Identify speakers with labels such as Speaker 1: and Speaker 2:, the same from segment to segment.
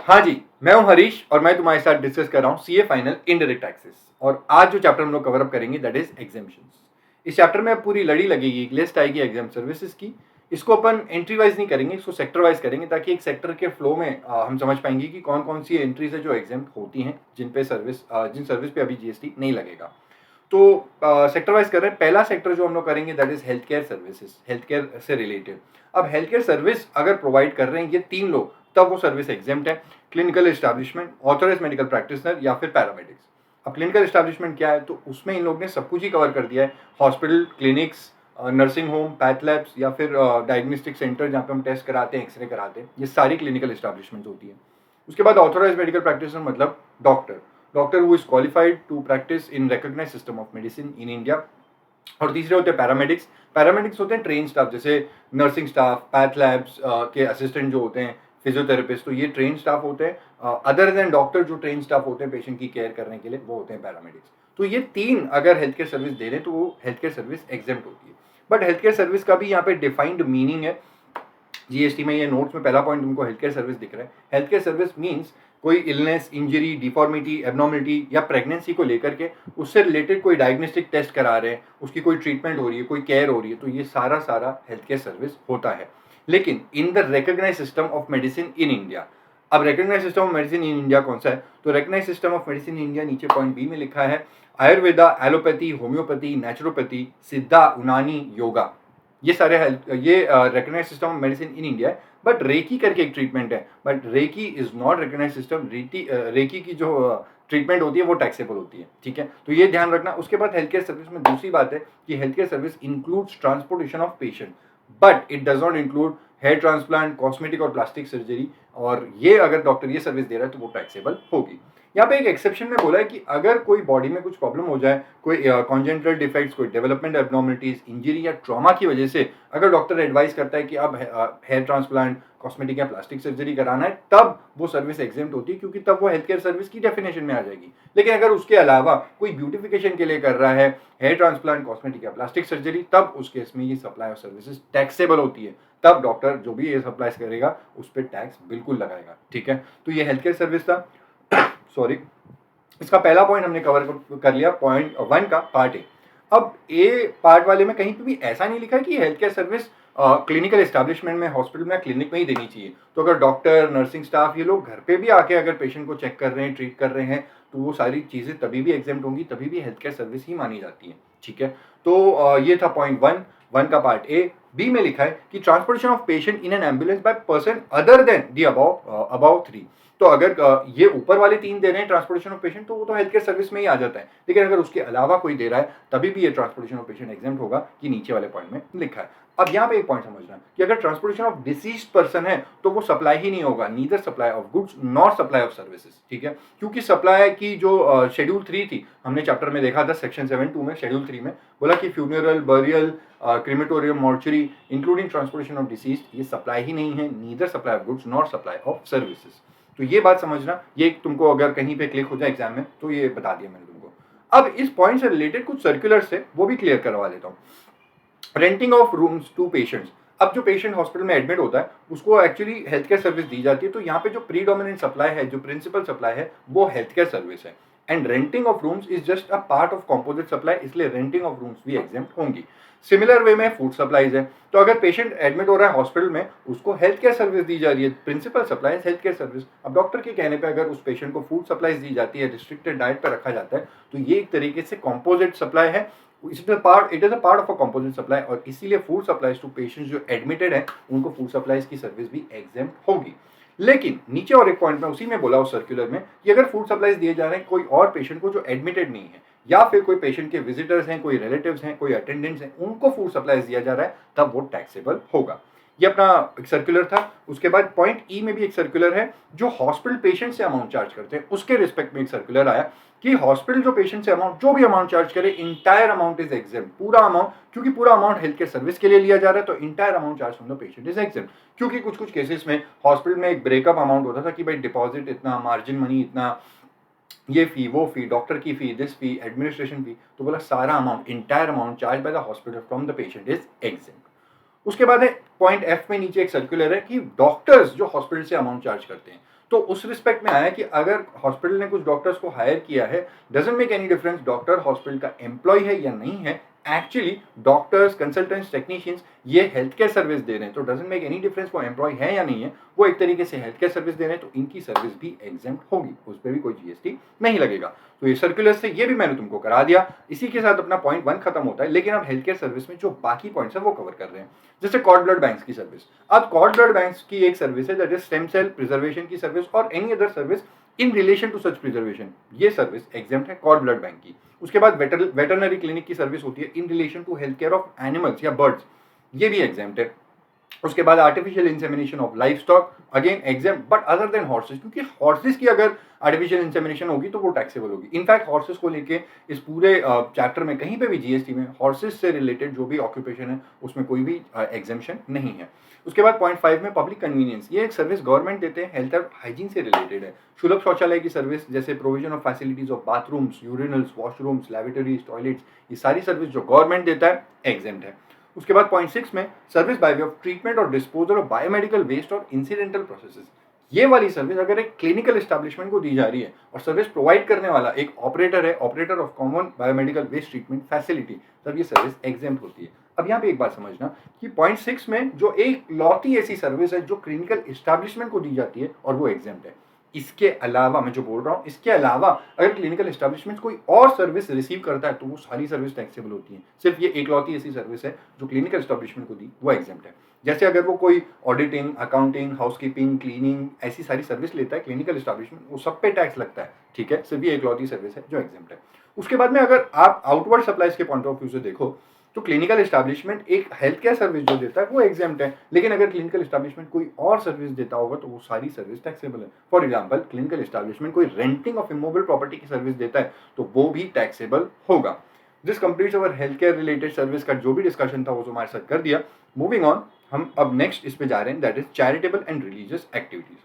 Speaker 1: हाँ जी, मैं हूं हरीश और मैं तुम्हारे साथ डिस्कस कर रहा हूं सीए फाइनल इनडायरेक्ट टैक्सेस। और आज जो चैप्टर हम लोग कवर अप करेंगे दैट इज एग्जाम्पशंस। इस चैप्टर में अब पूरी लड़ी लगेगी, एक लिस्ट आएगी एग्जाम सर्विसेज की। इसको अपन एंट्री वाइज नहीं करेंगे, इसको सेक्टर वाइज करेंगे ताकि एक सेक्टर के फ्लो में हम समझ पाएंगे कि कौन कौन सी एंट्रीज है जो एग्जाम होती हैं, जिन सर्विस पे अभी जीएसटी नहीं लगेगा। तो सेक्टर वाइज कर रहे हैं। पहला सेक्टर जो हम लोग करेंगे that is health care services, health care से रिलेटेड। अब हेल्थ केयर सर्विस अगर प्रोवाइड कर रहे हैं ये तीन लोग, तब वो सर्विस एग्जेम्प्ट है। Clinical establishment, authorise medical practitioner या फिर पैरामेडिक्स। अब क्लिनिकल एस्टैब्लिशमेंट क्या है, तो उसमें इन लोग ने सब कुछ ही कवर कर दिया है। Hospital, clinics, nursing home, path labs या फिर डायग्नोस्टिक सेंटर जहाँ पे हम टेस्ट कराते हैं, एक्सरे कराते हैं, ये सारी क्लिनिकल एस्टैब्लिशमेंट होती है। उसके बाद ऑथराइज मेडिकल प्रैक्टिशनर मतलब doctor who is qualified to practise in recognised system of medicine in India. और तीसरे होते हैं पैरामेडिक्स होते हैं ट्रेन स्टाफ, जैसे नर्सिंग स्टाफ, पैथ लैब्स के असिस्टेंट जो होते हैं, फिजियोथेरेपिस्ट, तो ये ट्रेन स्टाफ होते हैं। अदर देन डॉक्टर जो ट्रेन स्टाफ होते हैं पेशेंट की केयर करने के लिए, वो होते हैं पैरामेडिक्स। तो ये तीन अगर हेल्थ केयर सर्विस दे रहे हैं तो वो हेल्थ केयर सर्विस एग्जेम्प्ट होती है। बट हेल्थ केयर सर्विस का भी यहाँ पे डिफाइंड मीनिंग है। जीएसटी में ये नोट्स में पहला पॉइंट तुमको हेल्थ केयर सर्विस दिख रहा है। हेल्थ केयर सर्विस मीन्स कोई इलनेस, इंजरी, डिफॉर्मिटी, एबनॉर्मिलिटी या प्रेगनेंसी को लेकर के उससे रिलेटेड कोई डायग्नोस्टिक टेस्ट करा रहे हैं, उसकी कोई ट्रीटमेंट हो रही है, कोई केयर हो रही है, तो ये सारा हेल्थ केयर सर्विस होता है। लेकिन in the recognised system of medicine in India. अब recognised system of medicine in India कौन सा है, तो recognised system of medicine in India नीचे पॉइंट बी में लिखा है आयुर्वेदा, एलोपैथी, होम्योपैथी, नेचुरोपैथी, सिद्धा, यूनानी, योगा। ये सारे recognised system of medicine in India है। बट रेकी करके एक ट्रीटमेंट है, but reiki is not recognised system. Reiki की जो ट्रीटमेंट होती है वो टैक्सेबल होती है, ठीक है, तो ये ध्यान रखना। उसके बाद हेल्थ केयर सर्विस में दूसरी बात है कि health care service includes transportation of patient, but it does not include hair transplant, cosmetic और प्लास्टिक सर्जरी। और ये अगर डॉक्टर ये सर्विस दे रहा है तो वो टैक्सेबल होगी। यहाँ पे एक एक्सेप्शन में बोला है कि अगर कोई बॉडी में कुछ प्रॉब्लम हो जाए, कोई कॉन्जेनिटल डिफेक्ट्स, कोई डेवलपमेंट एबनॉर्मलिटीज, इंजरी या ट्रॉमा की वजह से अगर डॉक्टर एडवाइस करता है कि अब हेयर ट्रांसप्लांट, कॉस्मेटिक या प्लास्टिक सर्जरी कराना है, तब वो सर्विस एग्जेम्प्ट होती है, क्योंकि तब वो हेल्थ केयर सर्विस की डेफिनेशन में आ जाएगी। लेकिन अगर उसके अलावा कोई ब्यूटिफिकेशन के लिए कर रहा है, हेयर ट्रांसप्लांट, कॉस्मेटिक या प्लास्टिक सर्जरी, तब उस केस में ये सप्लाई ऑफ सर्विसेज टैक्सेबल होती है। तब डॉक्टर जो भी ये सप्लाई करेगा उस पर टैक्स बिल्कुल लगाएगा, ठीक है। तो ये हेल्थ केयर सर्विस था। सॉरी, इसका पहला पॉइंट हमने कवर कर लिया, पॉइंट 1 का पार्ट ए। अब ए पार्ट वाले में कहीं पे भी ऐसा नहीं लिखा है कि health care service clinical establishment में, हॉस्पिटल में, क्लिनिक में ही देनी चाहिए। तो अगर डॉक्टर, नर्सिंग स्टाफ ये लोग घर पे भी आके अगर पेशेंट को चेक कर रहे हैं, ट्रीट कर रहे हैं, तो वो सारी चीज़ें तभी भी एग्जेम्प्ट होंगी, तभी भी हेल्थ केयर सर्विस ही मानी जाती है, ठीक है। तो ये था पॉइंट 1 का पार्ट ए। बी में लिखा है कि transportation of patient in an ambulance by person other than the above 3। तो अगर ये ऊपर वाले 3 दे रहे हैं ट्रांसपोर्टेशन ऑफ पेशेंट, तो वो तो हेल्थ केयर सर्विस में ही आ जाता है। लेकिन अगर उसके अलावा कोई दे रहा है तभी भी ये ट्रांसपोर्टेशन ऑफ पेशेंट एग्जेम्प्ट होगा, कि नीचे वाले पॉइंट में लिखा है। अब यहाँ पे एक पॉइंट समझना कि अगर ट्रांसपोर्टेशन ऑफ डिसीज्ड पर्सन है तो वो सप्लाई ही नहीं होगा, neither supply of goods not supply of services, ठीक है। क्योंकि सप्लाई की जो शेड्यूल 3 थी, हमने चैप्टर में देखा था सेक्शन 7.2 में, शेड्यूल 3 में बोला कि funeral, burial, crematorium, mortuary including transportation of deceased, ये सप्लाई ही नहीं है, neither supply of goods not supply of services. तो ये बात समझना, ये तुमको अगर कहीं पे क्लिक हो जाए एग्जाम में तो ये बता दिया मैंने तुमको। अब इस पॉइंट से रिलेटेड कुछ सर्कुलर्स है, वो भी क्लियर करवा देता हूँ। Renting of rooms to patients. अब जो पेशेंट हॉस्पिटल में एडमिट होता है उसको एक्चुअली हेल्थ केयर सर्विस दी जाती है, तो यहाँ पे जो प्रीडोमिनेंट सप्लाई है, जो प्रिंसिपल सप्लाई है, वो हेल्थ केयर सर्विस है। And renting of rooms is just a part of composite supply, इसलिए रेंटिंग ऑफ रूम्स भी एग्जेम्प्ट होंगी। सिमिलर वे में फूड सप्लाईज है, तो अगर पेशेंट एडमिट हो रहा है हॉस्पिटल में, उसको हेल्थ केयर सर्विस दी जा रही है, principal supply health care service. अब डॉक्टर के कहने पे अगर उस पेशेंट को फूड सप्लाईज दी जाती है, रिस्ट्रिक्टेड डाइट पर रखा जाता है, तो ये एक तरीके से कॉम्पोजिट सप्लाई है। It is a part of a composite supply, और इसीलिए फूड सप्लाईज टू पेशेंट्स जो एडमिटेड है उनको फूड सप्लाईज की सर्विस भी एग्जेम्प्ट होगी। लेकिन नीचे और एक पॉइंट में उसी में बोला उस सर्कुलर में कि अगर फूड सप्लाईज दिए जा रहे हैं कोई और पेशेंट को जो एडमिटेड नहीं है, या फिर कोई पेशेंट के विजिटर्स हैं, कोई रिलेटिव्स हैं, कोई अटेंडेंट्स हैं, उनको फूड सप्लाईज दिया जा रहा है, तब वो टैक्सेबल होगा। ये अपना एक सर्कुलर था। उसके बाद पॉइंट ई में भी एक सर्कुलर है, जो हॉस्पिटल पेशेंट से अमाउंट चार्ज करते हैं उसके रिस्पेक्ट में एक सर्कुलर आया कि हॉस्पिटल जो पेशेंट से अमाउंट जो भी अमाउंट चार्ज करे, इंटायर अमाउंट इज एग्जेम्प्ट, पूरा अमाउंट, क्योंकि पूरा अमाउंट हेल्थ केयर सर्विस के लिए लिया जा रहा है, तो entire amount charge from the patient is exempt. क्योंकि कुछ कुछ केसेस में हॉस्पिटल में एक ब्रेकअप अमाउंट होता था कि भाई डिपॉजिट इतना, मार्जिन मनी इतना, ये फी, वो फी, डॉक्टर की फी, दिस फी, एडमिनिस्ट्रेशन फी, तो बोला सारा amount, entire amount charge by the hospital from the patient is exempt. उसके बाद है पॉइंट एफ में नीचे एक सर्कुलर है कि डॉक्टर्स जो हॉस्पिटल से अमाउंट चार्ज करते हैं, तो उस रिस्पेक्ट में आया कि अगर हॉस्पिटल ने कुछ डॉक्टर्स को हायर किया है, doesn't make any difference doctor hospital का एम्प्लॉय है या नहीं है, एक्चुअली डॉक्टर्स, कंसल्टेंट्स, टेक्नीशियंस ये हेल्थ केयर सर्विस दे रहे हैं, तो डजंट मेक एनी डिफरेंस वो एम्प्लॉय है या नहीं है, वो एक तरीके से हेल्थ केयर सर्विस दे रहे हैं, तो इनकी सर्विस भी एग्जेम्प्ट होगी, उस पर भी कोई जीएसटी नहीं लगेगा। तो ये सर्कुलर से ये भी मैंने तुमको करा दिया। इसी के साथ अपना पॉइंट 1 खत्म होता है, लेकिन अब हेल्थ केयर सर्विस में जो बाकी पॉइंट्स है वो कवर कर रहे हैं, जैसे कॉर्ड ब्लड बैंक्स की सर्विस। अब कॉर्ड ब्लड बैंक्स की एक सर्विस है that is stem cell preservation की सर्विस और any other service in relation to such preservation, ये सर्विस एग्जेम्प्ट है कॉर्ड ब्लड बैंक की। उसके बाद वेटरनरी क्लिनिक की सर्विस होती है in relation to health care of animals या बर्ड्स, ये भी एग्जेम्प्ट है। उसके बाद artificial insemination of livestock again exam, but other than horses, क्योंकि हॉर्सेस की अगर आर्टिफिशियल इंसेमिनेशन होगी तो वो टैक्सेबल होगी। इनफैक्ट हॉर्सेस को लेके इस पूरे चैप्टर में कहीं पे भी जीएसटी में हॉर्सेस से रिलेटेड जो भी ऑक्यूपेशन है उसमें कोई भी एग्जामेशन नहीं है। उसके बाद पॉइंट 5 में पब्लिक कन्वीनियंस, ये एक सर्विस गवर्नमेंट देते हैं, हेल्थ और हाइजीन से रिलेटेड है। सुलभ शौचालय की सर्विस, जैसे provision of facilities of bathrooms, urinals, washrooms, laboratories, toilets, ये सारी सर्विस जो गवर्नमेंट देता है एग्जेम्प्ट है। उसके बाद पॉइंट 6 में service by way of treatment और डिस्पोजल ऑफ बायोमेडिकल वेस्ट और इंसिडेंटल प्रोसेसेस, ये वाली सर्विस अगर एक क्लिनिकल एस्टैब्लिशमेंट को दी जा रही है और सर्विस प्रोवाइड करने वाला एक ऑपरेटर है, operator of common biomedical waste treatment facility, तब ये सर्विस एग्जेम्प्ट होती है। अब यहाँ पे एक बात समझना कि पॉइंट 6 में जो एक लौती ऐसी सर्विस है जो क्लिनिकल एस्टैब्लिशमेंट को दी जाती है और वो एग्जेम्प्ट है। इसके अलावा मैं जो बोल रहा हूँ, इसके अलावा अगर क्लिनिकल एस्टैब्लिशमेंट कोई और सर्विस रिसीव करता है तो वो सारी सर्विस टैक्सेबल होती है। सिर्फ ये एकलौती ऐसी सर्विस है जो क्लिनिकल एस्टैब्लिशमेंट को दी, वो एग्जेम्प्ट है। जैसे अगर वो कोई ऑडिटिंग, अकाउंटिंग, हाउसकीपिंग, क्लीनिंग ऐसी सारी सर्विस लेता है क्लिनिकल एस्टैब्लिशमेंट, वो सब पे टैक्स लगता है, ठीक है। सिर्फ ये एकलौती सर्विस है जो एग्जेम्प्ट है। उसके बाद में अगर आप आउटवर्ड सप्लाईज के पॉइंट ऑफ व्यू से देखो तो क्लिनिकल एस्टैब्लिशमेंट एक हेल्थ केयर सर्विस जो देता है वो एग्जेम्प्ट है, लेकिन अगर क्लिनिकल एस्टैब्लिशमेंट कोई और सर्विस देता होगा तो वो सारी सर्विस टैक्सेबल है। फॉर एग्जांपल क्लिनिकल एस्टैब्लिशमेंट कोई रेंटिंग ऑफ इमूवेबल प्रॉपर्टी की सर्विस देता है तो वो भी टैक्सेबल होगा। This completes our health care related service का जो भी डिस्कशन था वो हमारे साथ कर दिया। मूविंग ऑन, हम अब नेक्स्ट इस पे जा रहे हैं, that is charitable and religious activities.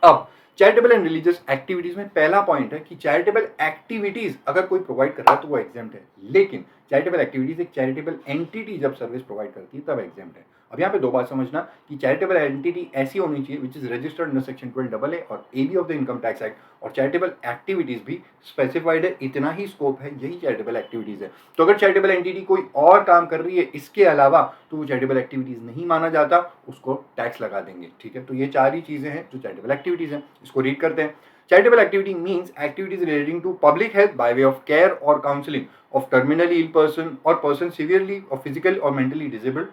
Speaker 1: अब चैरिटेबल एंड रिलीजियस एक्टिविटीज में पहला पॉइंट है कि चैरिटेबल एक्टिविटीज अगर कोई प्रोवाइड कर रहा है तो वो एग्जेम्प्ट है, लेकिन चैरिटेबल एक्टिविटीज एक चैरिटेबल एंटिटी जब सर्विस प्रोवाइड करती है तब एग्जेम्प्ट है। अब यहाँ पे दो बात समझना कि चैरिटेबल एंटिटी ऐसी होनी चाहिए विच is registered under section 12A और AB of the income tax act, और चैरिटेबल एक्टिविटीज भी स्पेसिफाइड है, इतना ही स्कोप है, यही चैरिटेबल एक्टिविटीज है। तो अगर चैरिटेबल एंटिटी कोई और काम कर रही है इसके अलावा तो वो चैरिटेबल एक्टिविटीज नहीं माना जाता, उसको टैक्स लगा देंगे, ठीक है। तो ये चार ही चीजें हैं जो चैरिटेबल एक्टिविटीज हैं। इसको रीड करते हैं। Charitable activity means activities relating to public health by way of care or counseling of terminally ill person or person severely or physically or mentally disabled,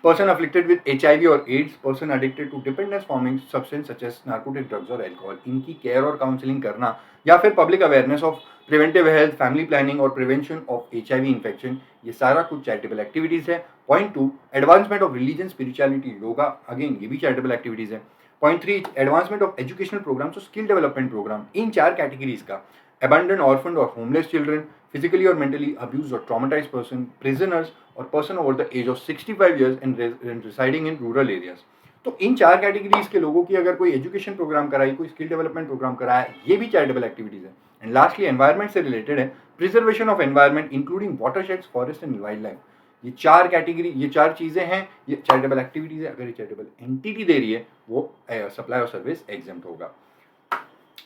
Speaker 1: person afflicted with HIV or AIDS, person addicted to dependence forming substance such as narcotic drugs or alcohol, इनकी care और counselling करना, या फिर public awareness of preventive health, family planning और prevention of HIV infection, ये सारा कुछ charitable activities है। Point 2 advancement of religion, spirituality, yoga, again ये भी चैरिटेबल एक्टिविटीज है। Point 3 advancement of educational programmes और स्किल डेवलपमेंट प्रोग्राम, इन चार कैटेगरीज का abandoned, orphaned और homeless children, physically or mentally abused or traumatized person, prisoners और person over the age of 65 years and residing in rural areas। तो इन चार categories के लोगों की अगर कोई एजुकेशन प्रोग्राम कराई, कोई स्किल डेवलपमेंट प्रोग्राम कराया, ये भी चैरिटेबल एक्टिविटीज है। एंड लास्टली एनवायरमेंट से रिलेटेड है preservation of environment including watersheds, forest and wildlife. ये चार कैटेगरी, ये चार चीजें हैं, ये चैरिटेबल एक्टिविटीज है। अगर ये चैरिटेबल एंटिटी दे रही है वो सप्लाई और सर्विस एग्जेम्प्ट होगा।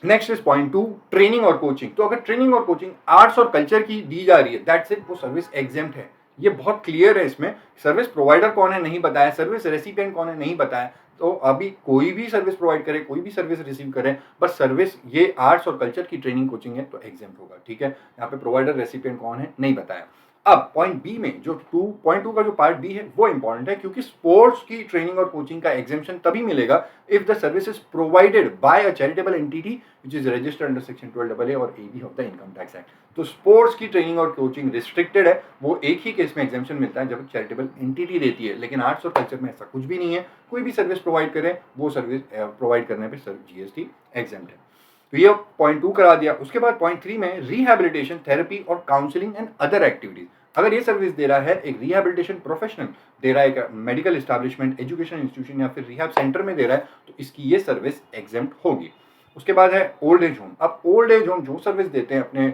Speaker 1: नेक्स्ट इज पॉइंट 2 ट्रेनिंग और कोचिंग। तो अगर ट्रेनिंग और कोचिंग आर्ट्स और कल्चर की दी जा रही है, दैट्स इट, वो सर्विस एग्जेम्प्ट है। ये बहुत क्लियर है, इसमें सर्विस प्रोवाइडर कौन है नहीं बताया, सर्विस रेसिपिएंट कौन है नहीं बताया। तो अभी कोई भी सर्विस प्रोवाइड करे, कोई भी सर्विस रिसीव करे, बस सर्विस ये आर्ट्स और कल्चर की ट्रेनिंग कोचिंग है तो एग्जेम्प्ट होगा, ठीक है। यहाँ पे प्रोवाइडर रेसिपिएंट कौन है नहीं बताया। अब पॉइंट बी में जो 2.2 का जो पार्ट बी है वो इंपॉर्टेंट है, क्योंकि स्पोर्ट्स की ट्रेनिंग और कोचिंग का एग्जेम्पशन तभी मिलेगा if the service is provided by a charitable entity which is registered under section 12AA और AB of the income tax act. तो स्पोर्ट्स की ट्रेनिंग और कोचिंग रिस्ट्रिक्टेड है, वो एक ही केस में एग्जेम्पशन मिलता है जब चैरिटेबल एंटिटी देती है, लेकिन आर्ट्स और कल्चर में ऐसा कुछ भी नहीं है। कोई भी सर्विस प्रोवाइड करे, वो सर्विस प्रोवाइड करने पर GST एग्जेम्प्ट है। तो ये पॉइंट 2 करा दिया। उसके बाद पॉइंट 3 में रिहैबिलिटेशन, थेरेपी और काउंसलिंग एंड अदर एक्टिविटीज। अगर ये सर्विस दे रहा है एक रिहैबिलिटेशन प्रोफेशनल दे रहा है, एक मेडिकल एस्टैब्लिशमेंट, एजुकेशन इंस्टीट्यूशन या फिर रिहैब सेंटर में दे रहा है, तो इसकी ये सर्विस एग्जेम्प्ट होगी। उसके बाद है ओल्ड एज होम। अब ओल्ड एज होम जो सर्विस देते हैं अपने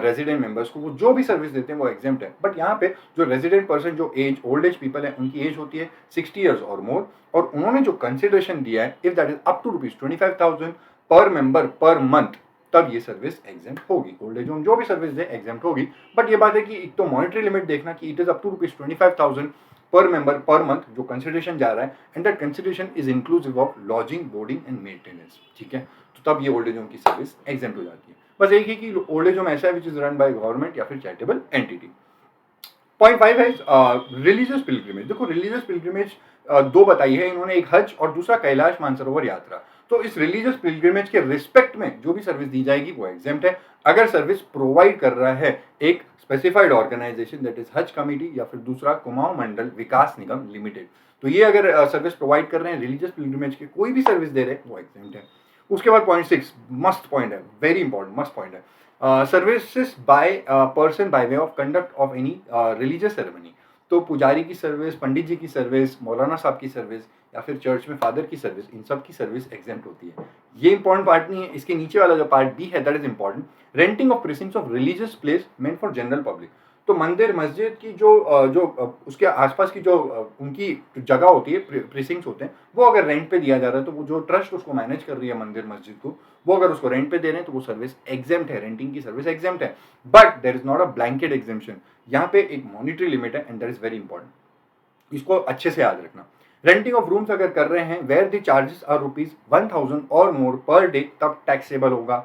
Speaker 1: रेजिडेंट मेंबर्स को, वो जो भी सर्विस देते हैं वो एग्जेम्प्ट है। बट यहाँ पे जो रेजिडेंट पर्सन, जो एज ओल्ड एज पीपल है, उनकी एज होती है 60 ईयर्स और मोर, और उन्होंने जो कंसिडरेशन दिया है, if that is up to ₹25,000 per member per month, तब ये सर्विस एग्जेम्प्ट होगी। ओल्ड एज होम जो भी सर्विस दे एग्जेम्प्ट होगी। बट ये बात है कि एक तो मॉनिटरी लिमिट देखना कि it is up to ₹25,000 per member per month जो कंसिडरेशन जा रहा है, and that consideration is inclusive of lodging, boarding and maintenance. ठीक है, तो तब ये ओल्ड एज होम की सर्विस एग्जेम्प्ट हो जाती है। बस एक ही कि ओल्ड एज होम ऐसा है which is run by government या फिर चैरिटेबल एंटिटी। पॉइंट 5 है रिलीजियस पिलग्रिमेज। देखो रिलीजियस पिलग्रिमेज दो बताई है इन्होंने, एक हज और दूसरा कैलाश मानसरोवर यात्रा। तो इस रिलीजियस पिलग्रिमेज के रिस्पेक्ट में जो भी सर्विस दी जाएगी वो एग्जेम्प्ट है, अगर सर्विस प्रोवाइड कर रहा है एक स्पेसिफाइड ऑर्गेनाइजेशन, दैट इज हज कमेटी या फिर दूसरा कुमाऊं मंडल विकास निगम लिमिटेड। तो ये अगर सर्विस प्रोवाइड कर रहे हैं रिलीजियस पिलग्रिमेज के, कोई भी सर्विस दे रहे हैं, वो एग्जेम्प्ट है। उसके बाद पॉइंट 6 मस्ट पॉइंट है, वेरी इंपॉर्टेंट मस्ट पॉइंट है, services by person by way of conduct of any religious ceremony. तो पुजारी की सर्विस, पंडित जी की सर्विस, मौलाना साहब की सर्विस या फिर चर्च में फादर की सर्विस, इन सब की सर्विस एग्जेम्प्ट होती है। ये इंपॉर्टेंट पार्ट नहीं है, इसके नीचे वाला जो पार्ट बी है that is important. Renting of precincts of religious place meant for general public. तो मंदिर मस्जिद की उसके आसपास की जो उनकी जगह होती है, प्रिसिंक्ट्स होते हैं, वो अगर रेंट पे दिया जा रहा है, तो वो जो ट्रस्ट उसको मैनेज कर रही है मंदिर मस्जिद को, वो अगर उसको रेंट पे दे रहे हैं तो वो सर्विस एग्जेम्प्ट है, रेंटिंग की सर्विस एग्जेम्प्ट है। But there is not a blanket exemption, यहाँ पे एक मॉनिटरी लिमिट है, and that is very important, इसको अच्छे से याद रखना। रेंटिंग ऑफ रूम्स अगर कर रहे हैं वेयर द चार्जेस आर ₹1,000 और मोर पर डे, तब टैक्सेबल होगा।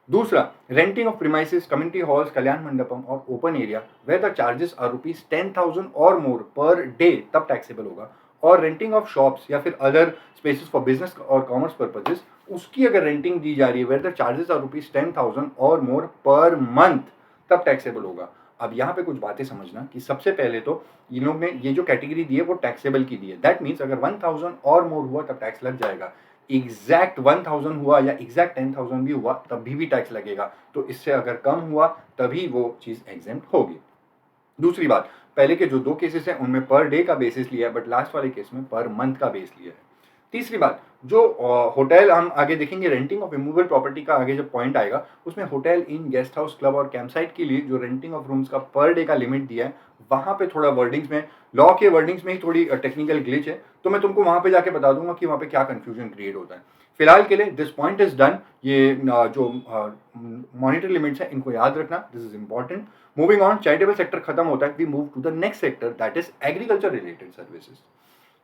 Speaker 1: दूसरा, renting of premises, community halls, Kalyana Mandapam और open area where the charges are ₹10,000 और मोर पर डे, तब टैक्सेबल होगा। और रेंटिंग ऑफ शॉप्स या फिर अदर स्पेसेस फॉर बिजनेस और कॉमर्स पर्पजेस, उसकी अगर रेंटिंग दी जा रही है वेयर द चार्जेस आर ₹10,000 और मोर पर मंथ, तब टैक्सेबल होगा। अब यहाँ पे कुछ बातें समझना कि सबसे पहले तो इन लोग ने ये जो कैटेगरी दी है वो टैक्सेबल की दी है। दैट मीन्स अगर 1,000 और मोर हुआ तब टैक्स लग जाएगा, एग्जैक्ट 1,000 हुआ या एग्जैक्ट 10,000 भी हुआ तब भी टैक्स लगेगा। तो इससे अगर कम हुआ तभी वो चीज़ एग्जेम्प्ट होगी। दूसरी बात, पहले के जो दो केसेस हैं उनमें पर डे का बेसिस लिया है, बट लास्ट वाले केस में पर मंथ का बेस लिया है। तीसरी बात, जो होटल हम आगे देखेंगे, रेंटिंग ऑफ इमूवेबल प्रॉपर्टी का आगे जब पॉइंट आएगा, उसमें hotel, inn, guest house, club और कैंपसाइट के लिए जो रेंटिंग ऑफ रूम्स का पर डे का लिमिट दिया है, वहाँ पे थोड़ा वर्डिंग्स में, लॉ के वर्डिंग्स में ही थोड़ी टेक्निकल ग्लिच है, तो मैं तुमको वहाँ पे जाके बता दूंगा कि वहाँ पे क्या कंफ्यूजन क्रिएट होता है। फिलहाल के लिए दिस पॉइंट इज डन। ये जो मॉनिटरी लिमिट्स है इनको याद रखना, this is important. Moving on, charitable sector खत्म होता है, we move to the next sector, that is agriculture related services.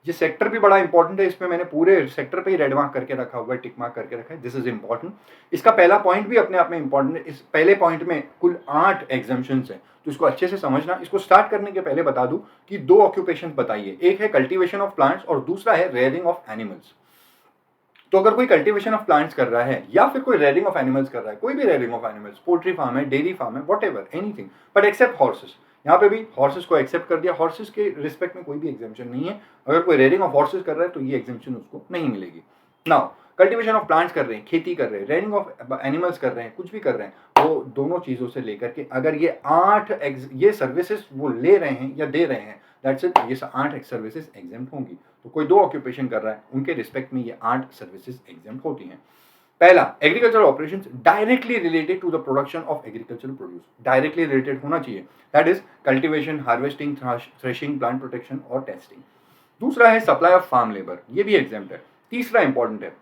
Speaker 1: ये सेक्टर भी बड़ा इंपॉर्टेंट है, इसमें मैंने पूरे सेक्टर पे ही रेड मार्क करके रखा हुआ है, टिक मार्क करके रखा है, दिस इज इंपॉर्टेंट। इसका पहला पॉइंट भी अपने आप में इंपॉर्टेंट है। इस पहले पॉइंट में कुल 8 एग्जाम्पशंस हैं, तो इसको अच्छे से समझना। इसको स्टार्ट करने के पहले बता दूं कि 2 ऑक्यूपेशन बताइए, एक है कल्टीवेशन ऑफ प्लांट्स और दूसरा है रेयरिंग ऑफ एनिमल्स। तो अगर कोई कल्टीवेशन ऑफ प्लांट्स कर रहा है या फिर कोई रेयरिंग ऑफ एनिमल्स कर रहा है, कोई भी rearing of animals, poultry farm है, डेयरी फार्म है, whatever, anything, but except horses, यहाँ पे भी हॉर्सेस को एक्सेप्ट कर दिया। हॉर्सेस के रिस्पेक्ट में कोई भी एग्जाम्पशन नहीं है। अगर कोई रेयरिंग ऑफ हॉर्सेस कर रहा है तो ये एग्जाम्पशन उसको नहीं मिलेगी। नाउ कल्टीवेशन ऑफ प्लांट्स कर रहे हैं, खेती कर रहे हैं, रेयरिंग ऑफ एनिमल्स कर रहे हैं, कुछ भी कर रहे हैं, वो दोनों चीज़ों से लेकर के अगर ये 8 ये सर्विसेज वो ले रहे हैं या दे रहे हैं, दैट्स इट, ये 8 सर्विसेज एग्जेम्प्ट होंगी। तो कोई 2 ऑक्यूपेशन कर रहा है, उनके रिस्पेक्ट में ये 8 सर्विसेज एग्जेम्प्ट होती हैं। पहला, agriculture operations directly related to the production of agricultural produce, directly related होना चाहिए, that is cultivation, harvesting, threshing, plant protection और टेस्टिंग। दूसरा है सप्लाई ऑफ फार्म लेबर, ये भी एग्जेम्प्ट है। तीसरा इंपॉर्टेंट है,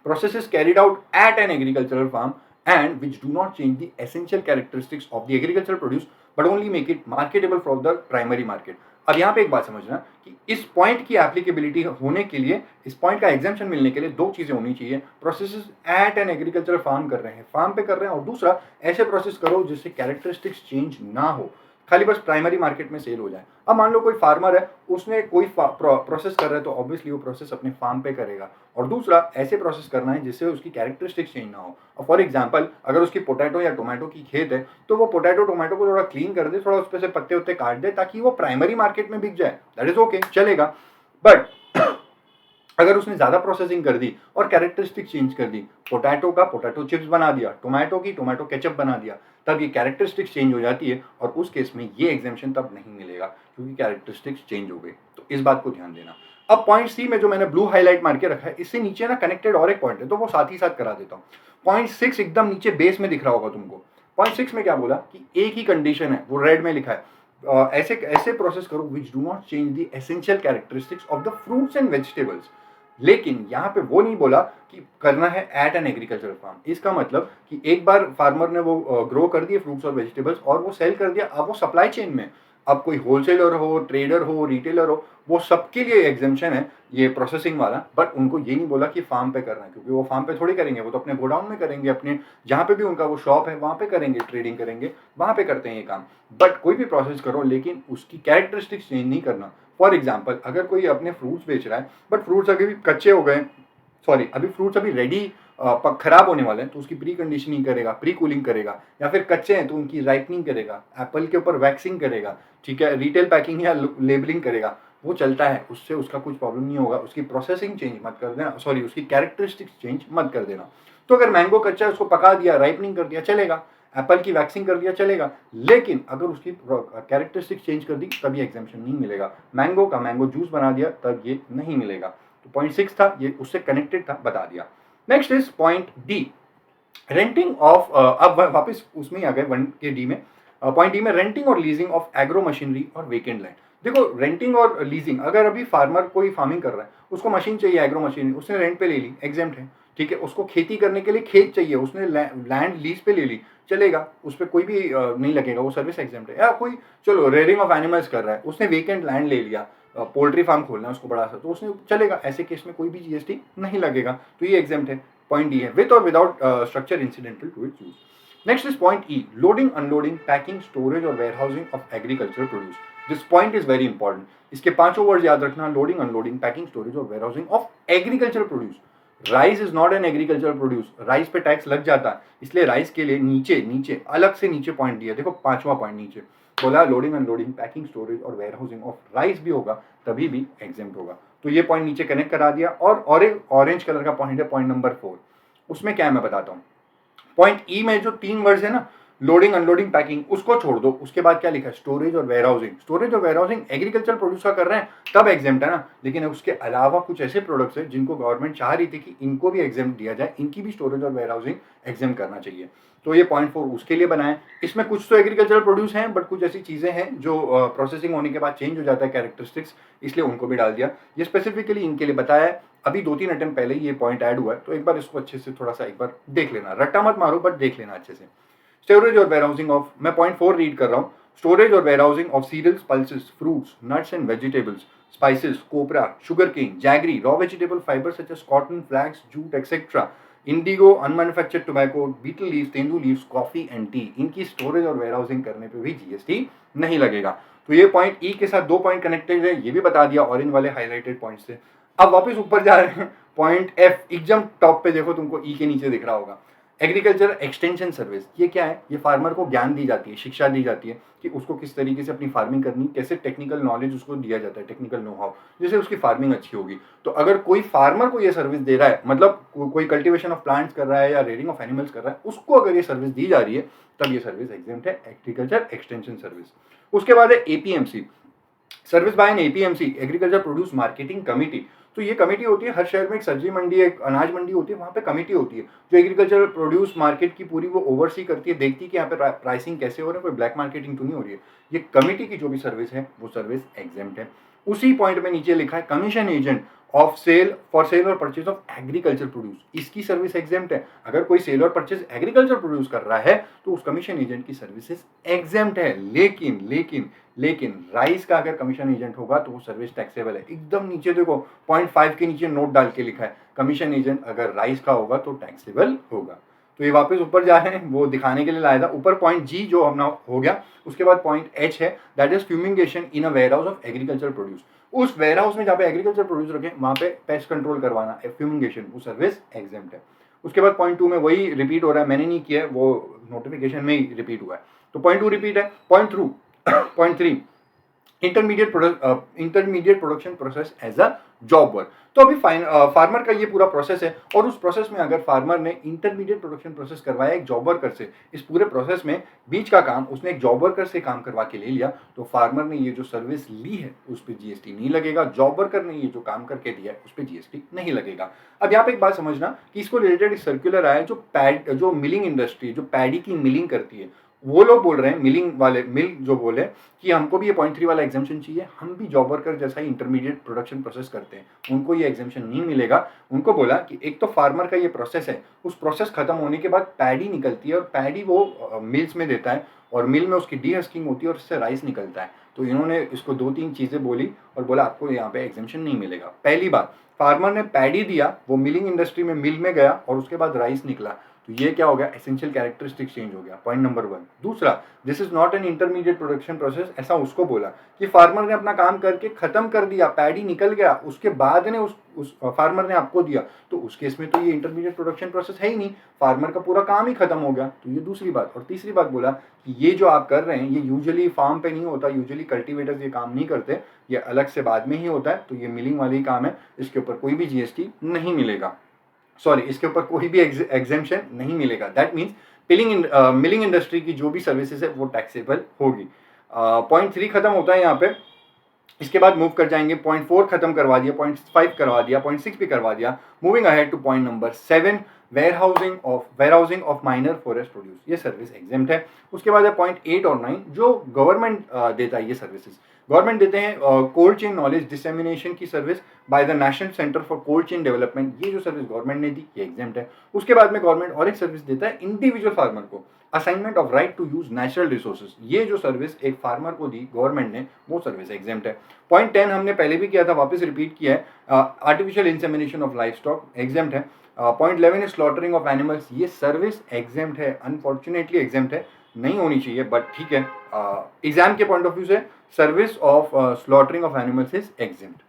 Speaker 1: processes carried out at an agricultural farm and which do not change the essential characteristics of the agricultural produce but only make it marketable for the primary market। अब यहाँ पे एक बात समझना कि इस पॉइंट की एप्लीकेबिलिटी होने के लिए, इस पॉइंट का एग्जाम्पशन मिलने के लिए 2 चीज़ें होनी चाहिए। Processes at an agricultural farm कर रहे हैं, फार्म पे कर रहे हैं, और दूसरा ऐसे प्रोसेस करो जिससे कैरेक्टरिस्टिक्स चेंज ना हो, खाली बस प्राइमरी मार्केट में सेल हो जाए। अब मान लो कोई फार्मर है, उसने कोई प्रोसेस कर रहा है, तो ऑब्वियसली वो प्रोसेस अपने फार्म पे करेगा, और दूसरा ऐसे प्रोसेस करना है जिससे उसकी कैरेक्टरिस्टिक्स चेंज ना हो। और फॉर एग्जांपल, अगर उसकी पोटैटो या टोमेटो की खेत है, तो वो पोटैटो टोमेटो को थोड़ा क्लीन कर दे, थोड़ा उस पर से पत्ते उत्ते काट दे ताकि वो प्राइमरी मार्केट में बिक जाए, दैट इज ओके, चलेगा। बट अगर उसने ज़्यादा प्रोसेसिंग कर दी और कैरेक्टरिस्टिक चेंज कर दी, पोटैटो का पोटैटो चिप्स बना दिया, टोमेटो की टोमेटो केचप बना दिया, तब ये कैरेक्टरिस्टिक्स चेंज हो जाती है, और उस केस में ये एग्जेम्पशन तब नहीं मिलेगा क्योंकि कैरेक्टरिस्टिक्स चेंज हो गई। तो इस बात को ध्यान देना। अब पॉइंट सी में जो मैंने ब्लू हाईलाइट मार के रखा है, इससे नीचे ना कनेक्टेड और एक पॉइंट है, तो वो साथ ही साथ करा देता हूँ। पॉइंट 6 एकदम नीचे बेस में दिख रहा होगा तुमको। पॉइंट 6 में क्या बोला कि एक ही कंडीशन है, वो रेड में लिखा है, ऐसे ऐसे प्रोसेस करो which do not change the essential characteristics of the fruits and vegetables. लेकिन यहाँ पे वो नहीं बोला कि करना है एट एन एग्रीकल्चर फार्म। इसका मतलब कि एक बार फार्मर ने वो ग्रो कर दिए फ्रूट्स और वेजिटेबल्स और वो सेल कर दिया, अब वो सप्लाई चेन में, अब कोई होलसेलर हो, ट्रेडर हो, रिटेलर हो, वो सबके लिए एग्जेम्पशन है ये प्रोसेसिंग वाला। बट उनको ये नहीं बोला कि फार्म पे करना है, क्योंकि वो फार्म पे थोड़ी करेंगे, वो तो अपने गोडाउन में करेंगे, अपने जहाँ पे भी उनका वो शॉप है वहाँ पे करेंगे, ट्रेडिंग करेंगे, वहाँ पे करते हैं ये काम। बट कोई भी प्रोसेस करो लेकिन उसकी कैरेक्टरिस्टिक्स चेंज नहीं करना। फॉर एग्जाम्पल, अगर कोई अपने फ्रूट्स बेच रहा है बट फ्रूट्स अभी भी कच्चे हो गए, सॉरी अभी फ्रूट्स अभी रेडी खराब होने वाले हैं, तो उसकी प्री कंडीशनिंग करेगा, प्री कूलिंग करेगा, या फिर कच्चे हैं तो उनकी राइपनिंग करेगा, एप्पल के ऊपर वैक्सिंग करेगा, ठीक है, रिटेल पैकिंग या लेबलिंग करेगा, वो चलता है, उससे उसका कुछ प्रॉब्लम नहीं होगा। उसकी प्रोसेसिंग चेंज मत कर देना, सॉरी उसकी कैरेक्टरिस्टिक्स चेंज मत कर देना। तो अगर मैंगो कच्चा है उसको पका दिया, राइपनिंग कर दिया, चलेगा, एप्पल की वैक्सिंग कर दिया, चलेगा। लेकिन अगर उसकी कैरेक्टरिस्टिक्स चेंज कर दी तभी एग्जाम्पशन नहीं मिलेगा। मैंगो का मैंगो जूस बना दिया तब ये नहीं मिलेगा। तो पॉइंट 6 था, ये उससे कनेक्टेड था, बता दिया। Next is point D, renting of, अब वापस उसमें ही आ गए 1 के डी में। पॉइंट डी में रेंटिंग और लीजिंग ऑफ एग्रो मशीनरी और वेकेंड लैंड। देखो रेंटिंग और लीजिंग, अगर अभी फार्मर कोई फार्मिंग कर रहा है, उसको मशीन चाहिए एग्रो मशीनरी, उसने रेंट पे ले ली, एग्जेम्प्ट है, ठीक है। उसको खेती करने के लिए खेत चाहिए, उसने लैंड लीज पे ले ली, चलेगा, उस पर कोई भी नहीं लगेगा, वो सर्विस एग्जेम्प्ट है। या कोई चलो रेयरिंग ऑफ एनिमल्स कर रहा है, उसने वेकेंट लैंड ले लिया, पोल्ट्री फार्म खोलना है उसको बड़ा सा, तो उसने चलेगा, ऐसे केस में कोई भी जीएसटी नहीं लगेगा, तो ये एग्जेम्प्ट है। पॉइंट डी है, विद और without structure incidental to its use. Next is point E, loading, unloading, packing, storage और warehousing of agriculture produce. This point is very important. इसके पांचों वर्ड याद रखना, लोडिंग, अनलोडिंग, पैकिंग, स्टोरेज और warehousing of agriculture produce. Rice is not an agriculture produce, rice पे tax लग जाता है, इसलिए राइस के लिए नीचे नीचे अलग से नीचे पॉइंट दिया, देखो पांचवा पॉइंट नीचे बोला, लोडिंग, अनलोडिंग, पैकिंग, स्टोरेज और वेयरहाउसिंग ऑफ राइस भी होगा तभी भी एग्जेम्प्ट होगा। तो ये पॉइंट नीचे कनेक्ट करा दिया। और एक ऑरेंज कलर का पॉइंट है, पॉइंट नंबर 4, उसमें क्या है मैं बताता हूँ। पॉइंट ई में जो 3 वर्ड्स है ना, लोडिंग, अनलोडिंग, पैकिंग, उसको छोड़ दो। उसके बाद क्या लिखा है, स्टोरेज और वेयरहाउसिंग। स्टोरेज और वेयरहाउसिंग एग्रीकल्चर प्रोड्यूस का कर रहे हैं तब एग्जेम्प्ट है ना, लेकिन उसके अलावा कुछ ऐसे प्रोडक्ट्स हैं जिनको गवर्नमेंट चाह रही थी कि इनको भी एग्जेम्प्ट दिया जाए, इनकी भी स्टोरेज और वेयरहाउसिंग एग्जेम्प्ट करना चाहिए। तो ये पॉइंट 4 उसके लिए बनाए। इसमें कुछ तो एग्रीकल्चर प्रोड्यूस हैं, बट कुछ ऐसी चीजें हैं जो प्रोसेसिंग होने के बाद चेंज हो जाता है कैरेक्टरिस्टिक्स, इसलिए उनको भी डाल दिया। ये स्पेसिफिकली इनके लिए बताया है। अभी 2-3 अटेम्प्ट पहले ही ये पॉइंट ऐड हुआ है, तो एक बार इसको अच्छे से थोड़ा सा एक बार देख लेना, रट्टा मत मारो बट देख लेना अच्छे से। स्टोरेज और वेयरहाउसिंग ऑफ, मैं पॉइंट 4 रीड कर रहा हूँ। स्टोरेज और warehousing of cereals, pulses, fruits, nuts and vegetables, spices, copra, sugarcane, jaggery, raw vegetable fibre such as cotton, flax, jute etcetera, indigo, unmanufactured tobacco, betel leaves, tendu leaves, coffee and tea, इनकी storage और warehousing करने पे भी GST नहीं लगेगा। तो ये point ई के साथ 2 पॉइंट कनेक्टेड है, ये भी बता दिया ऑरेंज वाले हाईलाइटेड पॉइंट से। अब वापस ऊपर जा रहे हैं, पॉइंट एफ, एकदम टॉप पे देखो, तुमको ई के नीचे दिख रहा होगा, एग्रीकल्चर एक्सटेंशन सर्विस। ये क्या है, ये फार्मर को ज्ञान दी जाती है, शिक्षा दी जाती है कि उसको किस तरीके से अपनी फार्मिंग करनी, कैसे टेक्निकल नॉलेज उसको दिया जाता है, टेक्निकल नो हाउ, जिससे उसकी फार्मिंग अच्छी होगी। तो अगर कोई फार्मर को ये सर्विस दे रहा है, मतलब कोई कल्टीवेशन ऑफ प्लांट्स कर रहा है या रेयरिंग ऑफ एनिमल्स कर रहा है, उसको अगर ये सर्विस दी जा रही है तब ये सर्विस एग्जेम्प्ट है, एग्रीकल्चर एक्सटेंशन सर्विस। उसके बाद है APMC, service by an APMC, agriculture produce marketing committee. तो ये कमेटी होती है, हर शहर में एक सब्जी मंडी, एक अनाज मंडी होती है, वहाँ पे कमेटी होती है जो एग्रीकल्चर प्रोड्यूस मार्केट की पूरी वो ओवरसी करती है, देखती है कि यहाँ पे प्राइसिंग कैसे हो रहा है, कोई ब्लैक मार्केटिंग तो नहीं हो रही है। ये कमेटी की जो भी सर्विस है वो सर्विस एग्जेम्प्ट है। उसी पॉइंट में नीचे लिखा है commission agent of sale, for sale और परचेज ऑफ एग्रीकल्चर प्रोड्यूस, इसकी सर्विस एग्जेम्प्ट है। अगर कोई सेल और परचेज एग्रीकल्चर प्रोड्यूस कर रहा है तो उस कमीशन एजेंट की सर्विसेज एग्जेम्प्ट है। लेकिन लेकिन लेकिन राइस का अगर कमीशन एजेंट होगा तो वो सर्विस टैक्सेबल है। एकदम नीचे देखो, पॉइंट 5 के नीचे नोट डाल के लिखा है, कमीशन एजेंट अगर राइस का होगा तो टैक्सेबल होगा। तो ये वापस ऊपर जा रहे हैं, वो दिखाने के लिए लाया था। ऊपर पॉइंट जी जो अपना हो गया, उसके बाद पॉइंट एच है, that is fumigation in a warehouse of agriculture produce. उस वेयर हाउस में जहाँ पे एग्रीकल्चर प्रोड्यूस रखे वहाँ पे पेस्ट कंट्रोल करवाना, फ्यूमिगेशन, वो सर्विस एग्जेम्प्ट है। उसके बाद पॉइंट 2 में वही रिपीट हो रहा है, मैंने नहीं किया है, वो नोटिफिकेशन में ही रिपीट हुआ है, तो पॉइंट 2 रिपीट है। Point 3 intermediate production process as a job work. तो अभी फार्मर का ये पूरा प्रोसेस है, और उस प्रोसेस में अगर फार्मर ने इंटरमीडिएट प्रोडक्शन प्रोसेस करवाया एक जॉब वर्कर से, इस पूरे प्रोसेस में बीच का काम उसने एक जॉब वर्कर से काम करवा के ले लिया, तो फार्मर ने ये जो सर्विस ली है उस पर जीएसटी नहीं लगेगा, जॉब वर्कर ने ये जो काम करके दिया है उस पर जीएसटी नहीं लगेगा। अब यहाँ पे एक बात समझना कि इसको रिलेटेड सर्कुलर आया, जो मिलिंग इंडस्ट्री, जो पैडी की मिलिंग करती है, वो लोग बोल रहे हैं, मिलिंग वाले मिल जो बोले कि हमको भी ये 0.3 वाला एग्जामेशन चाहिए, हम भी जॉब वर्कर जैसा ही इंटरमीडिएट प्रोडक्शन प्रोसेस करते हैं, उनको ये एग्जामेशन नहीं मिलेगा। उनको बोला कि एक तो फार्मर का ये प्रोसेस है, उस प्रोसेस खत्म होने के बाद पैडी निकलती है, और पैडी वो मिल्स में देता है, और मिल में उसकी डीहस्किंग होती है और उससे राइस निकलता है। तो इन्होंने इसको 2-3 चीज़ें बोली और बोला आपको यहाँ पे एग्जामेशन नहीं मिलेगा। पहली बात, फार्मर ने पैडी दिया, वो मिलिंग इंडस्ट्री में मिल में गया और उसके बाद राइस निकला, तो ये क्या हो गया, एसेंशियल कैरेक्टरिस्टिक चेंज हो गया, पॉइंट नंबर 1। दूसरा, this is not an intermediate production process, ऐसा उसको बोला कि फार्मर ने अपना काम करके खत्म कर दिया, पैडी निकल गया, उसके बाद ने उस फार्मर ने आपको दिया, तो उस केस में तो ये इंटरमीडिएट प्रोडक्शन प्रोसेस है ही नहीं, फार्मर का पूरा काम ही खत्म हो गया। तो ये दूसरी बात। और तीसरी बात बोला कि ये जो आप कर रहे हैं ये यूजुअली फार्म पे नहीं होता, यूजुअली कल्टीवेटर्स ये काम नहीं करते, ये अलग से बाद में ही होता है, तो ये मिलिंग वाले ही काम है, इसके ऊपर कोई भी जीएसटी नहीं मिलेगा, सॉरी इसके ऊपर कोई भी एग्जेम्पशन नहीं मिलेगा। दैट मीन्स मिलिंग इंडस्ट्री की जो भी सर्विसेज है वो टैक्सेबल होगी। पॉइंट 3 खत्म होता है यहाँ पे। इसके बाद मूव कर जाएंगे, पॉइंट 4 खत्म करवा दिया, पॉइंट 5 करवा दिया, पॉइंट 6 भी करवा दिया। Moving ahead two point number 7, warehousing of minor forest produce, ये सर्विस एग्जेम्प्ट है। उसके बाद है पॉइंट 8 और 9 जो गवर्नमेंट देता है, ये सर्विसेज गवर्नमेंट देते हैं। कोल्ड चेन नॉलेज डिसेमिनेशन की service by the national centre for cold chain development, ये जो सर्विस गवर्नमेंट ने दी ये एग्जेम्प्ट है। उसके बाद में गवर्नमेंट और एक सर्विस देता है इंडिविजुअल फार्मर को, assignment of right to use natural resources, ये जो सर्विस एक फार्मर को दी गवर्नमेंट ने वो सर्विस एग्जेम्प्ट है। पॉइंट 10 हमने पहले भी किया था, वापस रिपीट किया है, artificial insemination of life stock exempt है। पॉइंट 11 स्लॉटरिंग ऑफ एनिमल्स, ये सर्विस एग्जेम्प्ट है, अनफॉर्चुनेटली एग्जेम्प्ट है, नहीं होनी चाहिए बट ठीक है, एग्जाम के पॉइंट ऑफ व्यू से service of slaughtering of animals is exempt.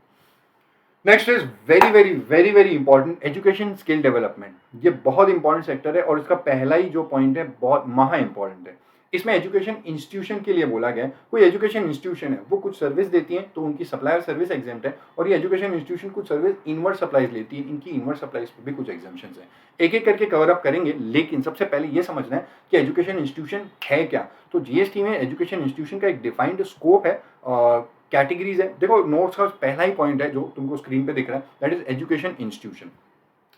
Speaker 1: Next is very very very very important, education skill development, ये बहुत इंपॉर्टेंट सेक्टर है और इसका पहला ही जो पॉइंट है बहुत महा इंपॉर्टेंट है। इसमें एजुकेशन इंस्टीट्यूशन के लिए बोला गया है, कोई एजुकेशन इंस्टीट्यूशन है वो कुछ सर्विस देती है तो उनकी सप्लायर सर्विस एग्जेम्प्ट है, और ये एजुकेशन इंस्टीट्यूशन कुछ सर्विस इनवर्ड सप्लाईज लेती है, इनकी इनवर्ड सप्लाईज पर भी कुछ एग्जाम्पशंस हैं, एक एक करके कवर अप करेंगे। लेकिन सबसे पहले ये समझना है कि एजुकेशन इंस्टीट्यूशन है क्या। तो जीएसटी में एजुकेशन इंस्टीट्यूशन का एक डिफाइंड स्कोप है, कैटेगरीज है। देखो नोट्स का पहला ही पॉइंट है जो तुमको स्क्रीन पे दिख रहा है, दैट इज एजुकेशन इंस्टीट्यूशन।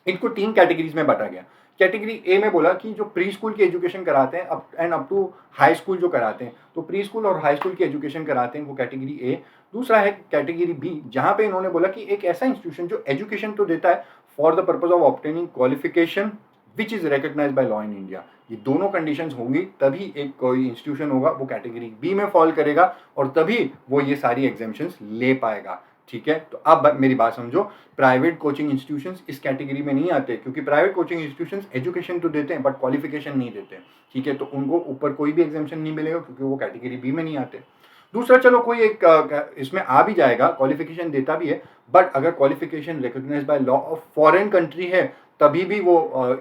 Speaker 1: इनको 3 कैटेगरीज में बांटा गया। कैटेगरी ए में बोला कि जो प्री स्कूल की एजुकेशन कराते हैं अप टू हाई स्कूल जो कराते हैं, तो प्री स्कूल और हाई स्कूल की एजुकेशन कराते हैं, वो कैटेगरी ए। दूसरा है कैटेगरी बी, जहां पे इन्होंने बोला कि एक ऐसा इंस्टीट्यूशन जो एजुकेशन तो देता है for the purpose of obtaining qualification which is recognise by law in India, ये दोनों कंडीशंस होंगी तभी एक कोई इंस्टीट्यूशन होगा वो कैटेगरी बी में फॉल करेगा और तभी वो ये सारी एग्जाम्पशंस ले पाएगा। ठीक है, तो अब मेरी बात समझो, प्राइवेट कोचिंग इंस्टीट्यूशंस इस कैटेगरी में नहीं आते, क्योंकि प्राइवेट कोचिंग इंस्टीट्यूशंस एजुकेशन तो देते हैं बट क्वालिफिकेशन नहीं देते। ठीक है, तो उनको ऊपर कोई भी एग्जाम्पशन नहीं मिलेगा क्योंकि वो कैटेगरी बी में नहीं आते। दूसरा, चलो कोई एक इसमें आ भी जाएगा, क्वालिफिकेशन देता भी है, बट अगर qualification recognise by law of foreign country है तभी भी वो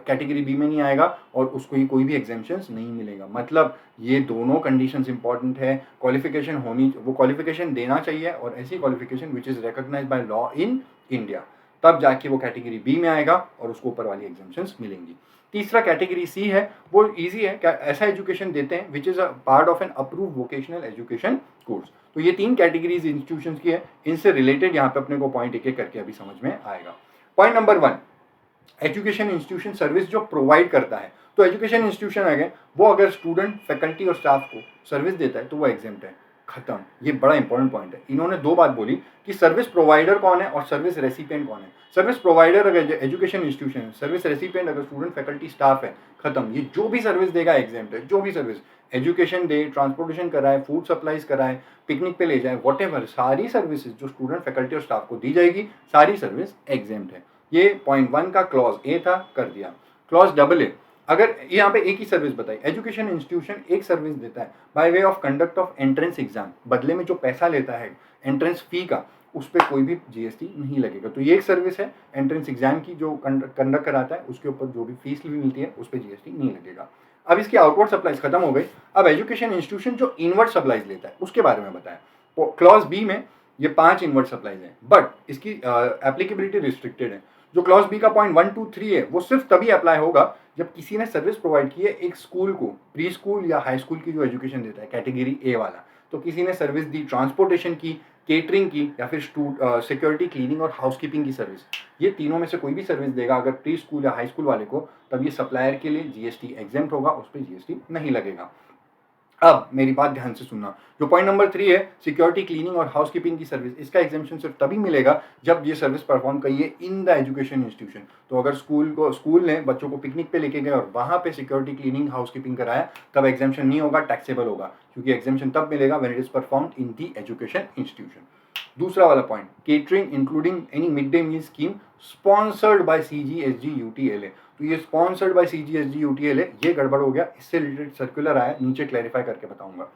Speaker 1: कैटेगरी बी में नहीं आएगा और उसको ही कोई भी एग्जाम्पशंस नहीं मिलेगा। मतलब ये दोनों कंडीशंस इंपॉर्टेंट है, क्वालिफिकेशन होनी, वो क्वालिफिकेशन देना चाहिए और ऐसी qualification which is recognised by law in India, तब जाके वो कैटेगरी बी में आएगा और उसको ऊपर वाली एग्जाम्पशंस मिलेंगी। तीसरा कैटेगरी सी है, वो इजी है, ऐसा एजुकेशन देते हैं which is a part of an approve vocational education course. तो ये 3 कैटेगरीज इंस्टीट्यूशंस की है, इनसे रिलेटेड यहाँ पे अपने को पॉइंट एक एक करके अभी समझ में आएगा। Point number 1, education institution service जो प्रोवाइड करता है। तो एजुकेशन इंस्टीट्यूशन आ गए, वो अगर स्टूडेंट, फैकल्टी और स्टाफ को सर्विस देता है तो वो एग्जेम्प्ट है, खत्म। ये बड़ा इंपॉर्टेंट पॉइंट है। इन्होंने 2 बात बोली कि सर्विस प्रोवाइडर कौन है और सर्विस रेसिपिएंट कौन है। सर्विस प्रोवाइडर अगर एजुकेशन इंस्टीट्यूशन है, सर्विस रेसिपिएंट अगर स्टूडेंट, फैकल्टी, स्टाफ है, खत्म। ये जो भी सर्विस देगा एग्जेम्प्ट है। जो भी सर्विस, एजुकेशन दे, ट्रांसपोर्टेशन कराए, फूड सप्लाईज कराए, पिकनिक पे ले जाए, वॉटेवर, सारी सर्विसेज जो स्टूडेंट, फैकल्टी और स्टाफ को दी जाएगी, सारी सर्विस एग्जेम्प्ट है। ये पॉइंट 1 का क्लॉज ए था, कर दिया। क्लॉज डबल ए, अगर यहाँ पे एक ही सर्विस बताई, एजुकेशन इंस्टीट्यूशन एक सर्विस देता है by way of conduct of entrance exam, बदले में जो पैसा लेता है एंट्रेंस फी का, उस पर कोई भी जीएसटी नहीं लगेगा। तो ये एक सर्विस है एंट्रेंस एग्जाम की, जो कंडक्ट कराता है उसके ऊपर जो भी फीस मिलती है उस पर जीएसटी नहीं लगेगा। अब इसकी आउटवर्ड सप्लाईज खत्म हो गई। अब एजुकेशन इंस्टीट्यूशन जो इनवर्ड सप्लाईज लेता है उसके बारे में बताया। क्लॉज बी में ये 5 इनवर्ट सप्लाईज हैं, बट इसकी एप्लीकेबिलिटी रिस्ट्रिक्टेड है। जो क्लॉज बी का पॉइंट 1, 2, 3 है वो सिर्फ तभी अप्लाई होगा जब किसी ने सर्विस प्रोवाइड की है एक स्कूल को, प्री स्कूल या हाई स्कूल की जो एजुकेशन देता है कैटेगरी ए वाला, तो किसी ने सर्विस दी ट्रांसपोर्टेशन की, केटरिंग की, या फिर सिक्योरिटी, क्लीनिंग और हाउसकीपिंग की सर्विस, ये तीनों में से कोई भी सर्विस देगा अगर प्री स्कूल या हाई स्कूल वाले को, तब ये सप्लायर के लिए जीएसटी एग्जेम्प्ट होगा, उस पर जीएसटी नहीं लगेगा। अब मेरी बात ध्यान से सुनना, जो पॉइंट नंबर 3 है सिक्योरिटी, क्लीनिंग और हाउसकीपिंग की सर्विस, इसका एग्जेम्पशन सिर्फ तभी मिलेगा जब ये सर्विस परफॉर्म करिए इन द एजुकेशन इंस्टीट्यूशन। तो अगर स्कूल ने बच्चों को पिकनिक पे लेके गए और वहां पे सिक्योरिटी, क्लीनिंग, हाउसकीपिंग कराया, तब एग्जेम्पशन नहीं होगा, टैक्सेबल होगा, क्योंकि एग्जेम्पशन तब मिलेगा when it is performed in the education institution. दूसरा वाला point, catering including any mid day meal scheme sponsored by CGSG UTLA. तो ये स्पॉन्सर्ड बाय सीजीएसजी यूटीएलए, ये गड़बड़ हो गया, इससे रिलेटेड सर्कुलर आया, नीचे क्लैरिफाई करके बताऊंगा।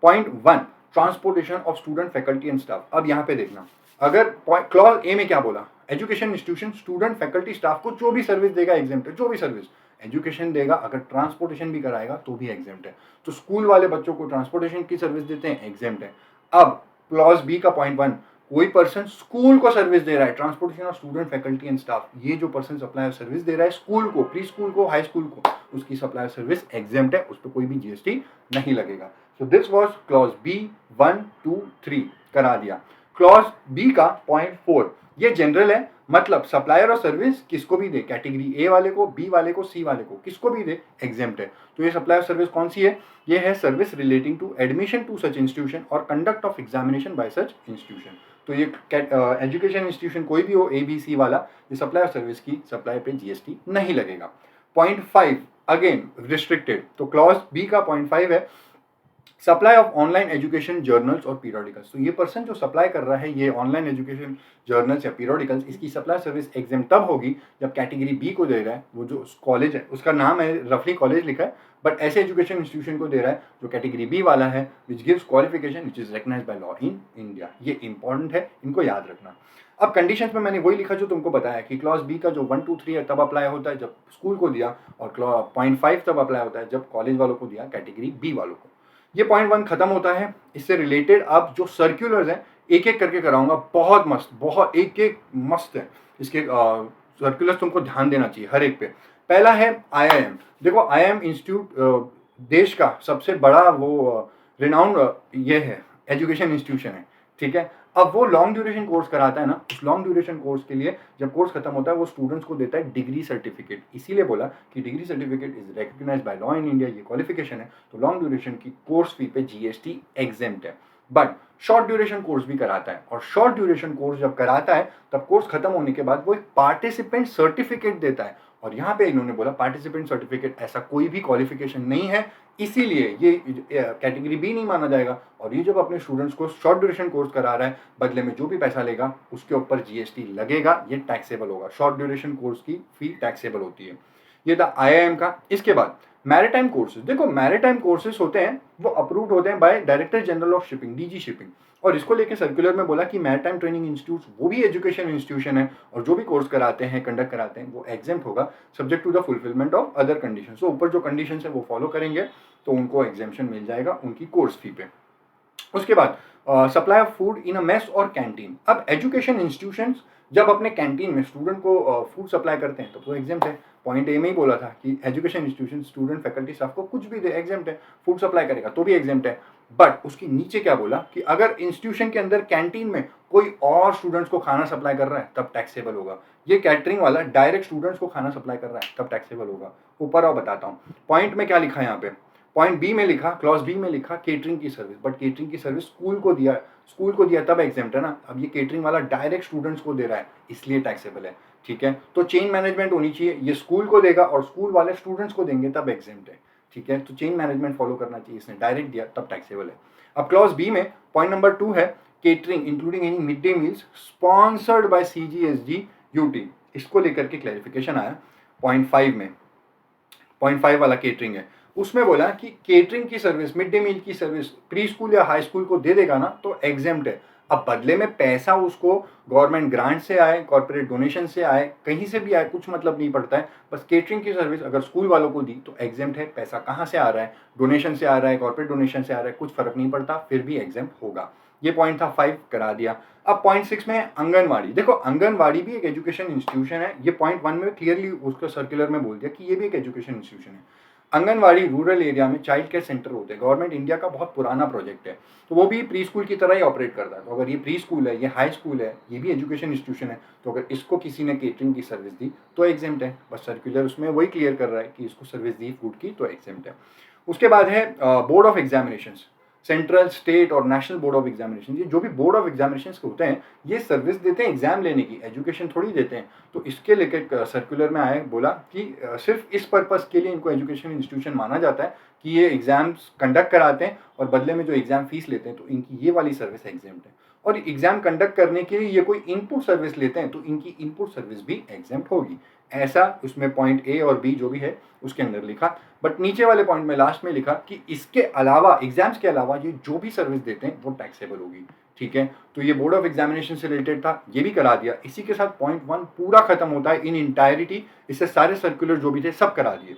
Speaker 1: Point 1, transportation of student, faculty and staff. अब यहाँ पे देखना, अगर क्लॉज ए में क्या बोला, education institution student, faculty, staff को जो भी सर्विस देगा एग्जेम्प्ट है, जो भी सर्विस एजुकेशन देगा, अगर ट्रांसपोर्टेशन भी कराएगा तो भी एग्जेम्प्ट है। तो स्कूल वाले बच्चों को ट्रांसपोर्टेशन की सर्विस देते हैं, एग्जेम्प्ट है। अब क्लॉज बी का पॉइंट 1, कोई पर्सन स्कूल को सर्विस दे रहा है, transportation of student, faculty and staff, ये जो पर्सन सप्लायर सर्विस दे रहा है स्कूल को, प्री स्कूल को, हाई स्कूल को, उसकी सप्लायर सर्विस एग्जेम्प्ट है, उस पर कोई भी जीएसटी नहीं लगेगा। So this was clause B 1, 2, 3 करा दिया। क्लॉज बी का पॉइंट 4, ये जनरल है, मतलब सप्लायर और सर्विस किसको भी दे, कैटेगरी ए वाले को, बी वाले को, सी वाले को, किसको भी दे, एग्जेम्प्ट है। तो ये सप्लायर सर्विस कौन सी है, ये है service relating to admission to such institution और conduct of examination by such institution. तो ये एजुकेशन इंस्टीट्यूशन कोई भी हो, ए बी सी वाला, ये सप्लायर सर्विस की सप्लाई पे जीएसटी नहीं लगेगा। Point 5 again restricted. तो क्लॉज बी का पॉइंट 5 है supply of online education journals और पीरियोडिकल्स। तो ये पर्सन जो सप्लाई कर रहा है ये ऑनलाइन एजुकेशन जर्नल्स या पीरियोडिकल्स, इसकी सप्लाई सर्विस एग्जाम तब होगी जब कैटेगरी बी को दे रहा है, वो जो कॉलेज है उसका नाम है, रफली कॉलेज लिखा है, बट ऐसे एजुकेशन इंस्टीट्यूशन को दे रहा है जो कैटेगरी बी वाला है, which gives qualification which is recognised by law in India. ये इंपॉर्टेंट है, इनको याद रखना। अब कंडीशंस में मैंने वही लिखा जो तुमको बताया कि क्लॉज बी का जो 1, 2, 3 है तब अप्लाई होता है जब स्कूल को दिया, और पॉइंट 5 तब अप्लाई होता है जब कॉलेज वालों को दिया, कैटेगरी बी वालों को। ये पॉइंट 1 खत्म होता है। इससे रिलेटेड अब जो सर्क्यूलर्स हैं एक एक करके कराऊंगा, बहुत मस्त, बहुत एक एक मस्त है। इसके सर्क्यूलर्स तुमको ध्यान देना चाहिए हर एक पे। पहला है आईआईएम। देखो आईआईएम इंस्टीट्यूट देश का सबसे बड़ा वो रिनाउंड ये है एजुकेशन इंस्टीट्यूशन है, ठीक है। अब वो लॉन्ग ड्यूरेशन कोर्स कराता है ना, उस लॉन्ग ड्यूरेशन कोर्स के लिए जब कोर्स खत्म होता है वो स्टूडेंट्स को देता है डिग्री सर्टिफिकेट। इसीलिए बोला कि degree certificate is recognised by law in India, ये क्वालिफिकेशन है। तो लॉन्ग ड्यूरेशन की कोर्स फी पे जीएसटी एग्जेम्प्ट है। बट शॉर्ट ड्यूरेशन कोर्स भी कराता है, और शॉर्ट ड्यूरेशन कोर्स जब कराता है तब कोर्स खत्म होने के बाद वो एक पार्टिसिपेंट सर्टिफिकेट देता है। और यहाँ पे इन्होंने बोला पार्टिसिपेंट सर्टिफिकेट ऐसा कोई भी क्वालिफिकेशन नहीं है, इसीलिए ये कैटेगरी बी नहीं माना जाएगा। और ये जब अपने स्टूडेंट्स को शॉर्ट ड्यूरेशन कोर्स करा रहा है, बदले में जो भी पैसा लेगा उसके ऊपर जीएसटी लगेगा, ये टैक्सेबल होगा। शॉर्ट ड्यूरेशन कोर्स की फी टैक्सेबल होती है। ये था आईआईएम का। इसके बाद मैरिटाइम कोर्सेज। देखो मैरिटाइम कोर्सेज होते हैं वो अप्रूव्ड होते हैं by director general of shipping, DG shipping. और इसको लेके सर्कुलर में बोला कि मैरिटाइम ट्रेनिंग इंस्टीट्यूट वो भी एजुकेशन इंस्टीट्यूशन है, और जो भी कोर्स कराते हैं, कंडक्ट कराते हैं, वो एग्जेम्प्ट होगा subject to the fulfilment of other condition. So ऊपर जो कंडीशन है वो फॉलो करेंगे तो उनको एग्जेम्पशन मिल जाएगा उनकी कोर्स फी पे। उसके बाद supply of food in a mess और कैंटीन। अब एजुकेशन इंस्टीट्यूशंस जब अपने कैंटीन में स्टूडेंट को फूड सप्लाई करते हैं तो वो एग्जेम्प्ट है। पॉइंट ए में ही बोला था कि education institution student, faculty, staff को कुछ भी दे एग्जेम्प्ट है, फूड सप्लाई करेगा तो भी एग्जेम्प्ट है। बट उसके नीचे क्या बोला कि अगर इंस्टीट्यूशन के अंदर कैंटीन में कोई और स्टूडेंट्स को खाना सप्लाई कर रहा है तब टैक्सेबल होगा। ये कैटरिंग वाला डायरेक्ट स्टूडेंट्स को खाना सप्लाई कर रहा है तब टैक्सेबल होगा। ऊपर आओ बताता हूँ पॉइंट में क्या लिखा है यहाँ पे। पॉइंट बी में लिखा, क्लॉज बी में लिखा केटरिंग की सर्विस, बट केटरिंग की सर्विस स्कूल को दिया तब एग्जेम्प्ट है ना। अब ये केटरिंग वाला डायरेक्ट स्टूडेंट्स को दे रहा है इसलिए टैक्सेबल है, ठीक है। तो चेन मैनेजमेंट होनी चाहिए, ये स्कूल को देगा और स्कूल वाले स्टूडेंट्स को देंगे तब एग्जेम्प्ट है, ठीक है। तो चेन मैनेजमेंट फॉलो करना चाहिए, इसने डायरेक्ट दिया तब टैक्सेबल है। अब क्लॉज बी में पॉइंट नंबर 2 है catering including any mid day meals sponsored by CGSG UT. इसको लेकर के क्लैरिफिकेशन आया पॉइंट 5 में। पॉइंट 5 वाला केटरिंग है, उसमें बोला कि केटरिंग की सर्विस, मिड डे मील की सर्विस प्री स्कूल या हाई स्कूल को दे देगा ना तो एग्जेम्प्ट है। अब बदले में पैसा उसको गवर्नमेंट ग्रांट से आए, कॉर्पोरेट डोनेशन से आए, कहीं से भी आए, कुछ मतलब नहीं पड़ता है। बस केटरिंग की सर्विस अगर स्कूल वालों को दी तो एग्जेम्प्ट है। पैसा कहाँ से आ रहा है, डोनेशन से आ रहा है, कॉर्पोरेट डोनेशन से आ रहा है, कुछ फर्क नहीं पड़ता, फिर भी एग्जेम्प्ट होगा। ये पॉइंट था 5, करा दिया। अब पॉइंट 6 में है आंगनवाड़ी। देखो आंगनवाड़ी भी एक एजुकेशन इंस्टीट्यूशन है, ये पॉइंट 1 में क्लियरली उसको सर्कुलर में बोल दिया कि ये भी एक एजुकेशन इंस्टीट्यूशन है। आंगनवाड़ी रूरल एरिया में चाइल्ड केयर सेंटर होते हैं, गवर्नमेंट इंडिया का बहुत पुराना प्रोजेक्ट है, तो वो भी प्री स्कूल की तरह ही ऑपरेट करता है। तो अगर ये प्री स्कूल है, ये हाई स्कूल है, ये भी एजुकेशन इंस्टीट्यूशन है, तो अगर इसको किसी ने केटरिंग की सर्विस दी तो एग्जेम्प्ट है। बस सर्कुलर उसमें वही क्लियर कर रहा है कि इसको सर्विस दी फूड की तो एग्जेम्प्ट है। उसके बाद है board of examinations, central, state और नेशनल बोर्ड ऑफ एग्जामिनेशन। ये जो भी बोर्ड ऑफ एग्जामिनेशन होते हैं ये सर्विस देते हैं एग्जाम लेने की, एजुकेशन थोड़ी देते हैं। तो इसके लेकर सर्कुलर में आया, बोला कि सिर्फ इस पर्पस के लिए इनको एजुकेशन इंस्टीट्यूशन माना जाता है कि ये एग्जाम्स कंडक्ट कराते हैं और बदले में जो एग्जाम फीस लेते हैं, तो इनकी ये वाली सर्विस एग्जाम्प्ट है। और एग्जाम कंडक्ट करने के लिए ये कोई इनपुट सर्विस लेते हैं तो इनकी इनपुट सर्विस भी एग्जाम्प्ट होगी। ऐसा उसमें पॉइंट ए और बी जो भी है उसके अंदर लिखा। बट नीचे वाले पॉइंट में लास्ट में लिखा कि इसके अलावा, एग्जाम्स के अलावा ये जो भी सर्विस देते हैं वो टैक्सेबल होगी। ठीक है, तो ये बोर्ड ऑफ एग्जामिनेशन से रिलेटेड था, ये भी करा दिया। इसी के साथ पॉइंट 1 पूरा खत्म होता है इन इंटायरिटी। इससे सारे सर्कुलर जो भी थे सब करा दिए।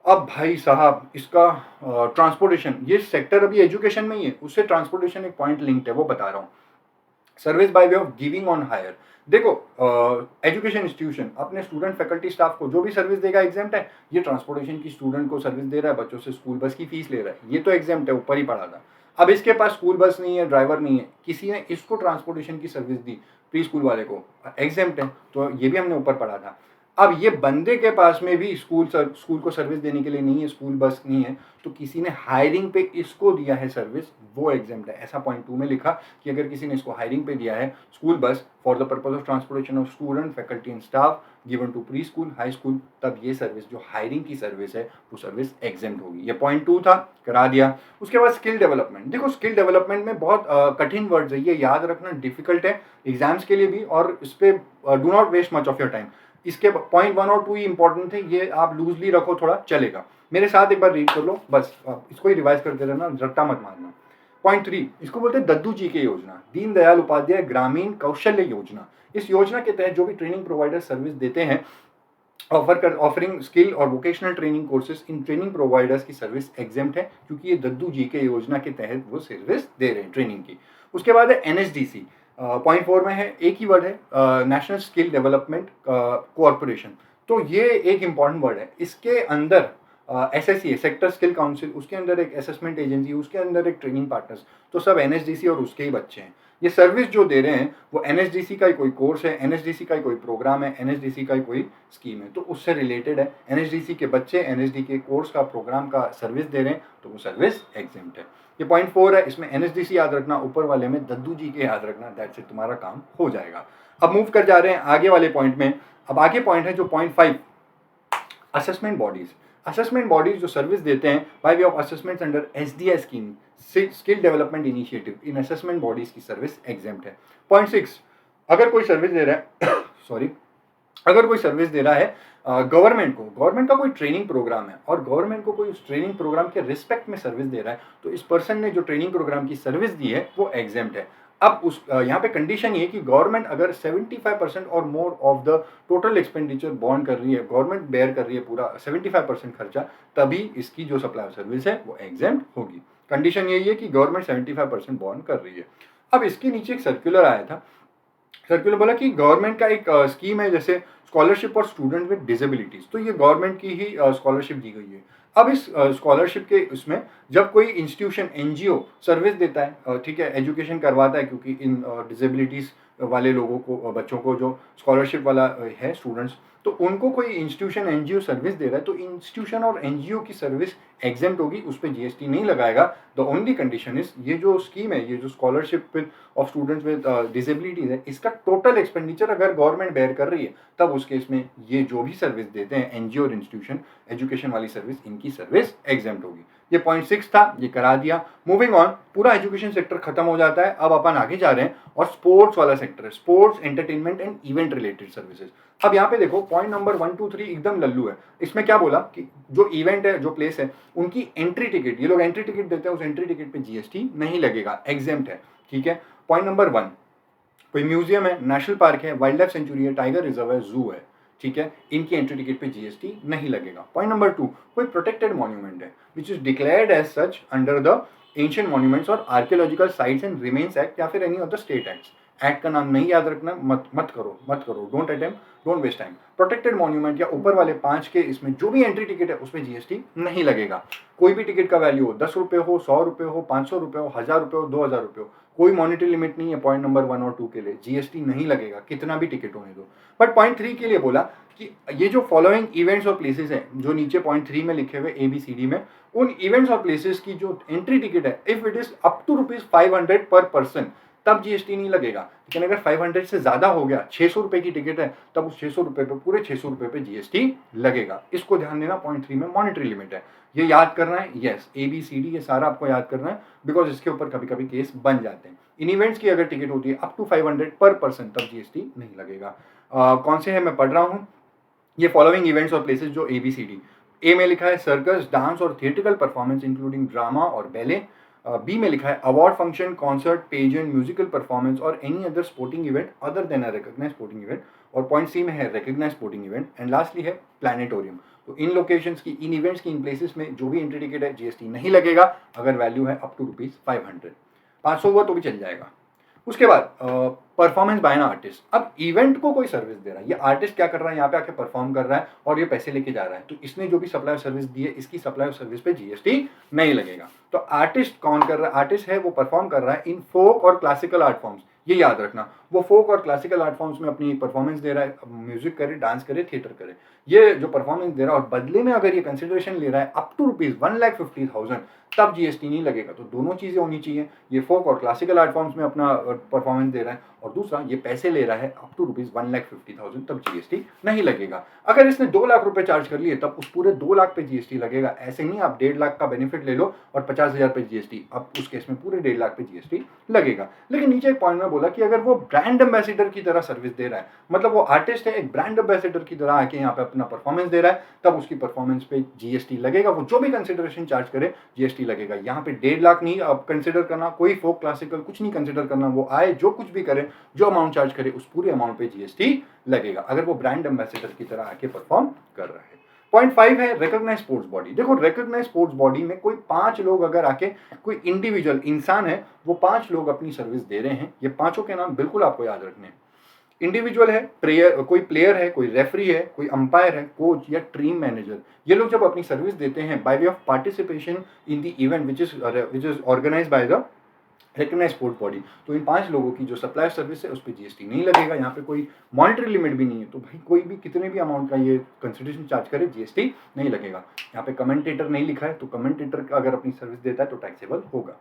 Speaker 1: अब भाई साहब इसका ट्रांसपोर्टेशन, ये सेक्टर अभी एजुकेशन में ही है, उससे ट्रांसपोर्टेशन एक पॉइंट लिंक्ड है, वो बता रहा हूँ। Service by way of giving on hire. देखो एजुकेशन इंस्टीट्यूशन अपने स्टूडेंट, फैकल्टी, स्टाफ को जो भी सर्विस देगा एग्जाम्प्ट है। ये ट्रांसपोर्टेशन की स्टूडेंट को सर्विस दे रहा है, बच्चों से स्कूल बस की फीस ले रहा है, ये तो एग्जाम्प्ट है, ऊपर ही पढ़ा था। अब इसके पास स्कूल बस नहीं है, ड्राइवर नहीं है, किसी ने इसको ट्रांसपोर्टेशन की सर्विस दी प्री स्कूल वाले को, एग्जाम्प्ट है, तो ये भी हमने ऊपर पढ़ा था। अब ये बंदे के पास में भी स्कूल को सर्विस देने के लिए नहीं है, स्कूल बस नहीं है, तो किसी ने हायरिंग पे इसको दिया है सर्विस, वो एग्जाम्प्ट है। ऐसा पॉइंट 2 में लिखा कि अगर किसी ने इसको हायरिंग पे दिया है school bus for the purpose of transportation of student, faculty and staff given to preschool, high school, तब ये सर्विस जो हायरिंग की सर्विस है वो सर्विस एग्जाम्प्ट होगी। ये पॉइंट 2 था, करा दिया। उसके बाद स्किल डेवलपमेंट। देखो स्किल डेवलपमेंट में बहुत कठिन वर्ड्स है, ये याद रखना डिफिकल्ट है एग्जाम्स के लिए भी, और इस पे do not waste much of your time. इसके पॉइंट 1 और 2 ही इंपॉर्टेंट थे, ये आप लूजली रखो, थोड़ा चलेगा। मेरे साथ एक बार रीड कर लो, बस इसको ही रिवाइज करते रहना, रट्टा मत मारना। पॉइंट 3, इसको बोलते हैं दद्दू जी के योजना, दीनदयाल उपाध्याय ग्रामीण कौशल्य योजना। इस योजना के तहत जो भी ट्रेनिंग प्रोवाइडर सर्विस देते हैं, ऑफरिंग स्किल और vocational training courses, in training providers की सर्विस एग्जाम्प्ट है, क्योंकि ये दद्दू जी के योजना के तहत वो सर्विस दे रहे हैं ट्रेनिंग की। उसके बाद है एनएसडीसी, पॉइंट 4 में है, एक ही वर्ड है, नेशनल स्किल डेवलपमेंट कॉरपोरेशन। तो ये एक इंपॉर्टेंट वर्ड है, इसके अंदर एसएससी है, सेक्टर स्किल काउंसिल, उसके अंदर एक असेसमेंट एजेंसी, उसके अंदर एक ट्रेनिंग पार्टनर्स, तो सब एनएसडीसी और उसके ही बच्चे हैं। ये सर्विस जो दे रहे हैं वो एनएसडीसी का ही कोई कोर्स है, एनएसडीसी का ही कोई प्रोग्राम है, एनएसडीसी का ही कोई स्कीम है, तो उससे रिलेटेड है। एनएसडीसी के बच्चे एनएसडी के कोर्स का, प्रोग्राम का सर्विस दे रहे हैं, तो वो सर्विस एग्जाम्प्ट है। ये पॉइंट 4 है, इसमें एनएसडीसी याद रखना, ऊपर वाले में दद्दू जी के याद रखना, दैट्स इट, तुम्हारा काम हो जाएगा। अब मूव कर जा रहे हैं आगे वाले पॉइंट में। अब आगे पॉइंट है जो point 5, assessment bodies. Assessment bodies जो सर्विस देते हैं by way of assessment under SDI scheme, skill development initiative, in assessment bodies की सर्विस एग्जाम्प्ट है। पॉइंट 6, अगर कोई सर्विस दे रहा है सॉरी, अगर कोई सर्विस दे रहा है गवर्नमेंट को, गवर्नमेंट का कोई ट्रेनिंग प्रोग्राम है और गवर्नमेंट को कोई उस ट्रेनिंग प्रोग्राम के रिस्पेक्ट में सर्विस दे रहा है, तो इस पर्सन ने जो ट्रेनिंग प्रोग्राम की सर्विस दी है वो एग्जाम्प्ट है। अब उस यहाँ पे कंडीशन ये कि गवर्नमेंट अगर 75% और more of the total expenditure bond कर रही है, गवर्नमेंट बेयर कर रही है पूरा 75% खर्चा, तभी इसकी जो सप्लाई सर्विस है वो एग्जाम्प्ट होगी। कंडीशन यही है कि गवर्नमेंट 75% बॉन्ड कर रही है। अब इसके नीचे एक सर्कुलर आया था, सर्कुलर बोला कि गवर्नमेंट का एक स्कीम है जैसे scholarship for student with disabilities, तो ये गवर्नमेंट की ही स्कॉलरशिप दी गई है। अब इस स्कॉलरशिप के उसमें जब कोई इंस्टीट्यूशन एनजीओ सर्विस देता है, ठीक है, एजुकेशन करवाता है, क्योंकि इन डिसेबिलिटीज़ वाले लोगों को, बच्चों को जो स्कॉलरशिप वाला है स्टूडेंट्स, तो उनको कोई इंस्टीट्यूशन एनजीओ सर्विस दे रहा है, तो इंस्टीट्यूशन और एनजीओ की सर्विस एग्जाम्प्ट होगी, उस पर जीएसटी नहीं लगाएगा। द ओनली कंडीशन इज, ये जो स्कीम है, ये जो scholarship of students with disabilities है, इसका टोटल एक्सपेंडिचर अगर गवर्नमेंट बेयर कर रही है, तब उस केस में ये जो भी सर्विस देते हैं एनजीओ और इंस्टीट्यूशन, एजुकेशन वाली सर्विस, इनकी सर्विस एग्जाम्प्ट होगी। ये पॉइंट 6 था, ये करा दिया। मूविंग ऑन, पूरा एजुकेशन सेक्टर खत्म हो जाता है। अब अपन आगे जा रहे हैं और स्पोर्ट्स वाला सेक्टर है, sports, entertainment and event related services. अब यहाँ पे देखो पॉइंट नंबर 1, 2, 3 एकदम लल्लू है। इसमें क्या बोला कि जो इवेंट है, जो प्लेस है, उनकी एंट्री टिकट, ये लोग एंट्री टिकट देते हैं, उस एंट्री टिकट पे जीएसटी नहीं लगेगा, एग्जाम्प्ट है। ठीक है। पॉइंट नंबर 1, कोई म्यूजियम है, नेशनल पार्क है, वाइल्ड लाइफ सेंचुरी है, टाइगर रिजर्व है, जू है, ठीक है, इनकी एंट्री टिकट पे जीएसटी नहीं लगेगा। पॉइंट नंबर 2, कोई प्रोटेक्टेड मॉन्यूमेंट है which is declared as such under the ancient monuments और archaeological sites and remains act या फिर एनी अदर स्टेट एक्ट का नाम नहीं याद रखना, मत करो, don't attempt, don't waste time. Protected monument या ऊपर वाले 5 के इसमें जो भी एंट्री टिकट है उसमें जीएसटी नहीं लगेगा। कोई भी टिकट का वैल्यू हो, 10 रुपये हो, 100 रुपये हो, 500 रुपये हो, 1000 रुपये हो, 2000 रुपये हो, कोई मॉनिटरी लिमिट नहीं है पॉइंट नंबर 1 और 2 के लिए, जीएसटी नहीं लगेगा, कितना भी टिकट होने दो। बट पॉइंट 3 के लिए बोला कि ये जो फॉलोइंग इवेंट्स और प्लेसेस हैं जो नीचे पॉइंट 3 में लिखे हुए ABCD में, उन इवेंट्स और प्लेसेस की जो एंट्री टिकट है, if it is up to ₹500 per person, तब जीएसटी नहीं लगेगा। लेकिन अगर 500 से ज्यादा हो गया, 600 रुपए की टिकट है, तब उस 600 रुपए पे, पूरे 600 रुपए पे जीएसटी लगेगा। इसको ध्यान देना, पॉइंट 3 में मॉनिटरी लिमिट है, ये याद करना है। यस, ABCD ये सारा आपको याद करना है, बिकॉज इसके ऊपर कभी कभी केस बन जाते हैं। इन इवेंट्स की अगर टिकट होती है अप टू 500 पर पर्सन, तब जीएसटी नहीं लगेगा। कौन से है मैं पढ़ रहा हूँ, ये फॉलोइंग इवेंट्स और प्लेसेस जो ABCD। ए में लिखा है सर्कस, डांस और थिएट्रिकल परफॉर्मेंस इंक्लूडिंग ड्रामा और बैले। बी में लिखा है award function, concert, pageant, musical performance और any other sporting event other than a recognised sporting event. और पॉइंट सी में है recognised sporting event. And lastly है प्लैनेटोरियम। तो इन लोकेशंस की, इन इवेंट्स की, इन प्लेसेस में जो भी एंट्री टिकट है जीएसटी नहीं लगेगा अगर वैल्यू है अप टू ₹500। 500 हुआ तो भी चल जाएगा। उसके बाद परफॉर्मेंस बाय एन आर्टिस्ट। अब इवेंट को कोई सर्विस दे रहा है, ये आर्टिस्ट क्या कर रहा है, यहाँ पे आके परफॉर्म कर रहा है और ये पैसे लेके जा रहा है, तो इसने जो भी सप्लाई सर्विस दी है, इसकी सप्लाई सर्विस पे जीएसटी नहीं लगेगा। तो आर्टिस्ट कौन कर रहा है, आर्टिस्ट है वो परफॉर्म कर रहा है इन फोक और क्लासिकल आर्ट फॉर्म्स, ये याद रखना। वो फोक और क्लासिकल आर्ट फॉर्म्स में अपनी परफॉर्मेंस दे रहा है, म्यूजिक करे, डांस करे, थिएटर करे, ये जो परफॉर्मेंस दे रहा है, और बदले में अगर ये कंसिडरेशन ले रहा है अप टू ₹1,50,000, तब जीएसटी नहीं लगेगा। तो दोनों चीजें होनी चाहिए, ये फोक और क्लासिकल आर्ट फॉर्म्स में अपना परफॉर्मेंस दे रहा है, और दूसरा ये पैसे ले रहा है अप टू ₹1,50,000, तब जीएसटी नहीं लगेगा। अगर इसने 2 लाख रुपए चार्ज कर लिए, तब उस पूरे 2 लाख पे जीएसटी लगेगा। ऐसे नहीं आप 1.5 लाख का बेनिफिट ले लो और 50,000 पे जीएसटी, अब उस केस में पूरे 1.5 लाख पे जीएसटी लगेगा। लेकिन नीचे एक पॉइंट में बोला कि अगर वो ब्रांड एम्बेसडर की तरह सर्विस दे रहा है, मतलब वो आर्टिस्ट है, एक ब्रांड एम्बेसडर की तरह आके यहाँ पे अपना परफॉर्मेंस दे रहा है, तब उसकी परफॉर्मेंस पे जीएसटी लगेगा। वो जो भी कंसिडरेशन चार्ज करे जीएसटी लगेगा। यहाँ पे 1.5 लाख नहीं अब कंसिडर करना, कोई फोक क्लासिकल कुछ नहीं कंसिडर करना, वो आए जो कुछ भी करे, जो अमाउंट चार्ज करे, उस पूरे अमाउंट पे जीएसटी लगेगा, अगर वो ब्रांड एम्बेसडर की तरह आके परफॉर्म कर रहा है। पॉइंट 5 है रिकॉग्नाइज स्पोर्ट्स बॉडी। देखो, रिकॉग्नाइज स्पोर्ट्स बॉडी में कोई 5 लोग अगर आके, कोई इंडिविजुअल इंसान है, वो 5 लोग अपनी सर्विस दे रहे हैं, ये पांचों के नाम बिल्कुल आपको याद रखने हैं। इंडिविजुअल है, कोई प्लेयर है, कोई रेफरी है, कोई अंपायर है, कोच या टीम मैनेजर, ये लोग जब अपनी सर्विस देते हैं by way of participation in the event which is organised by the recognised sports body, तो इन 5 लोगों की जो सप्लाई सर्विस है उस पर जीएसटी नहीं लगेगा। यहाँ पे कोई मॉनिटरी लिमिट भी नहीं है, तो भाई कोई भी कितने भी अमाउंट का ये कंसिडरेशन चार्ज करे, जीएसटी नहीं लगेगा। यहाँ पे कमेंटेटर नहीं लिखा है, तो कमेंटेटर अगर अपनी सर्विस देता है तो टैक्सेबल होगा।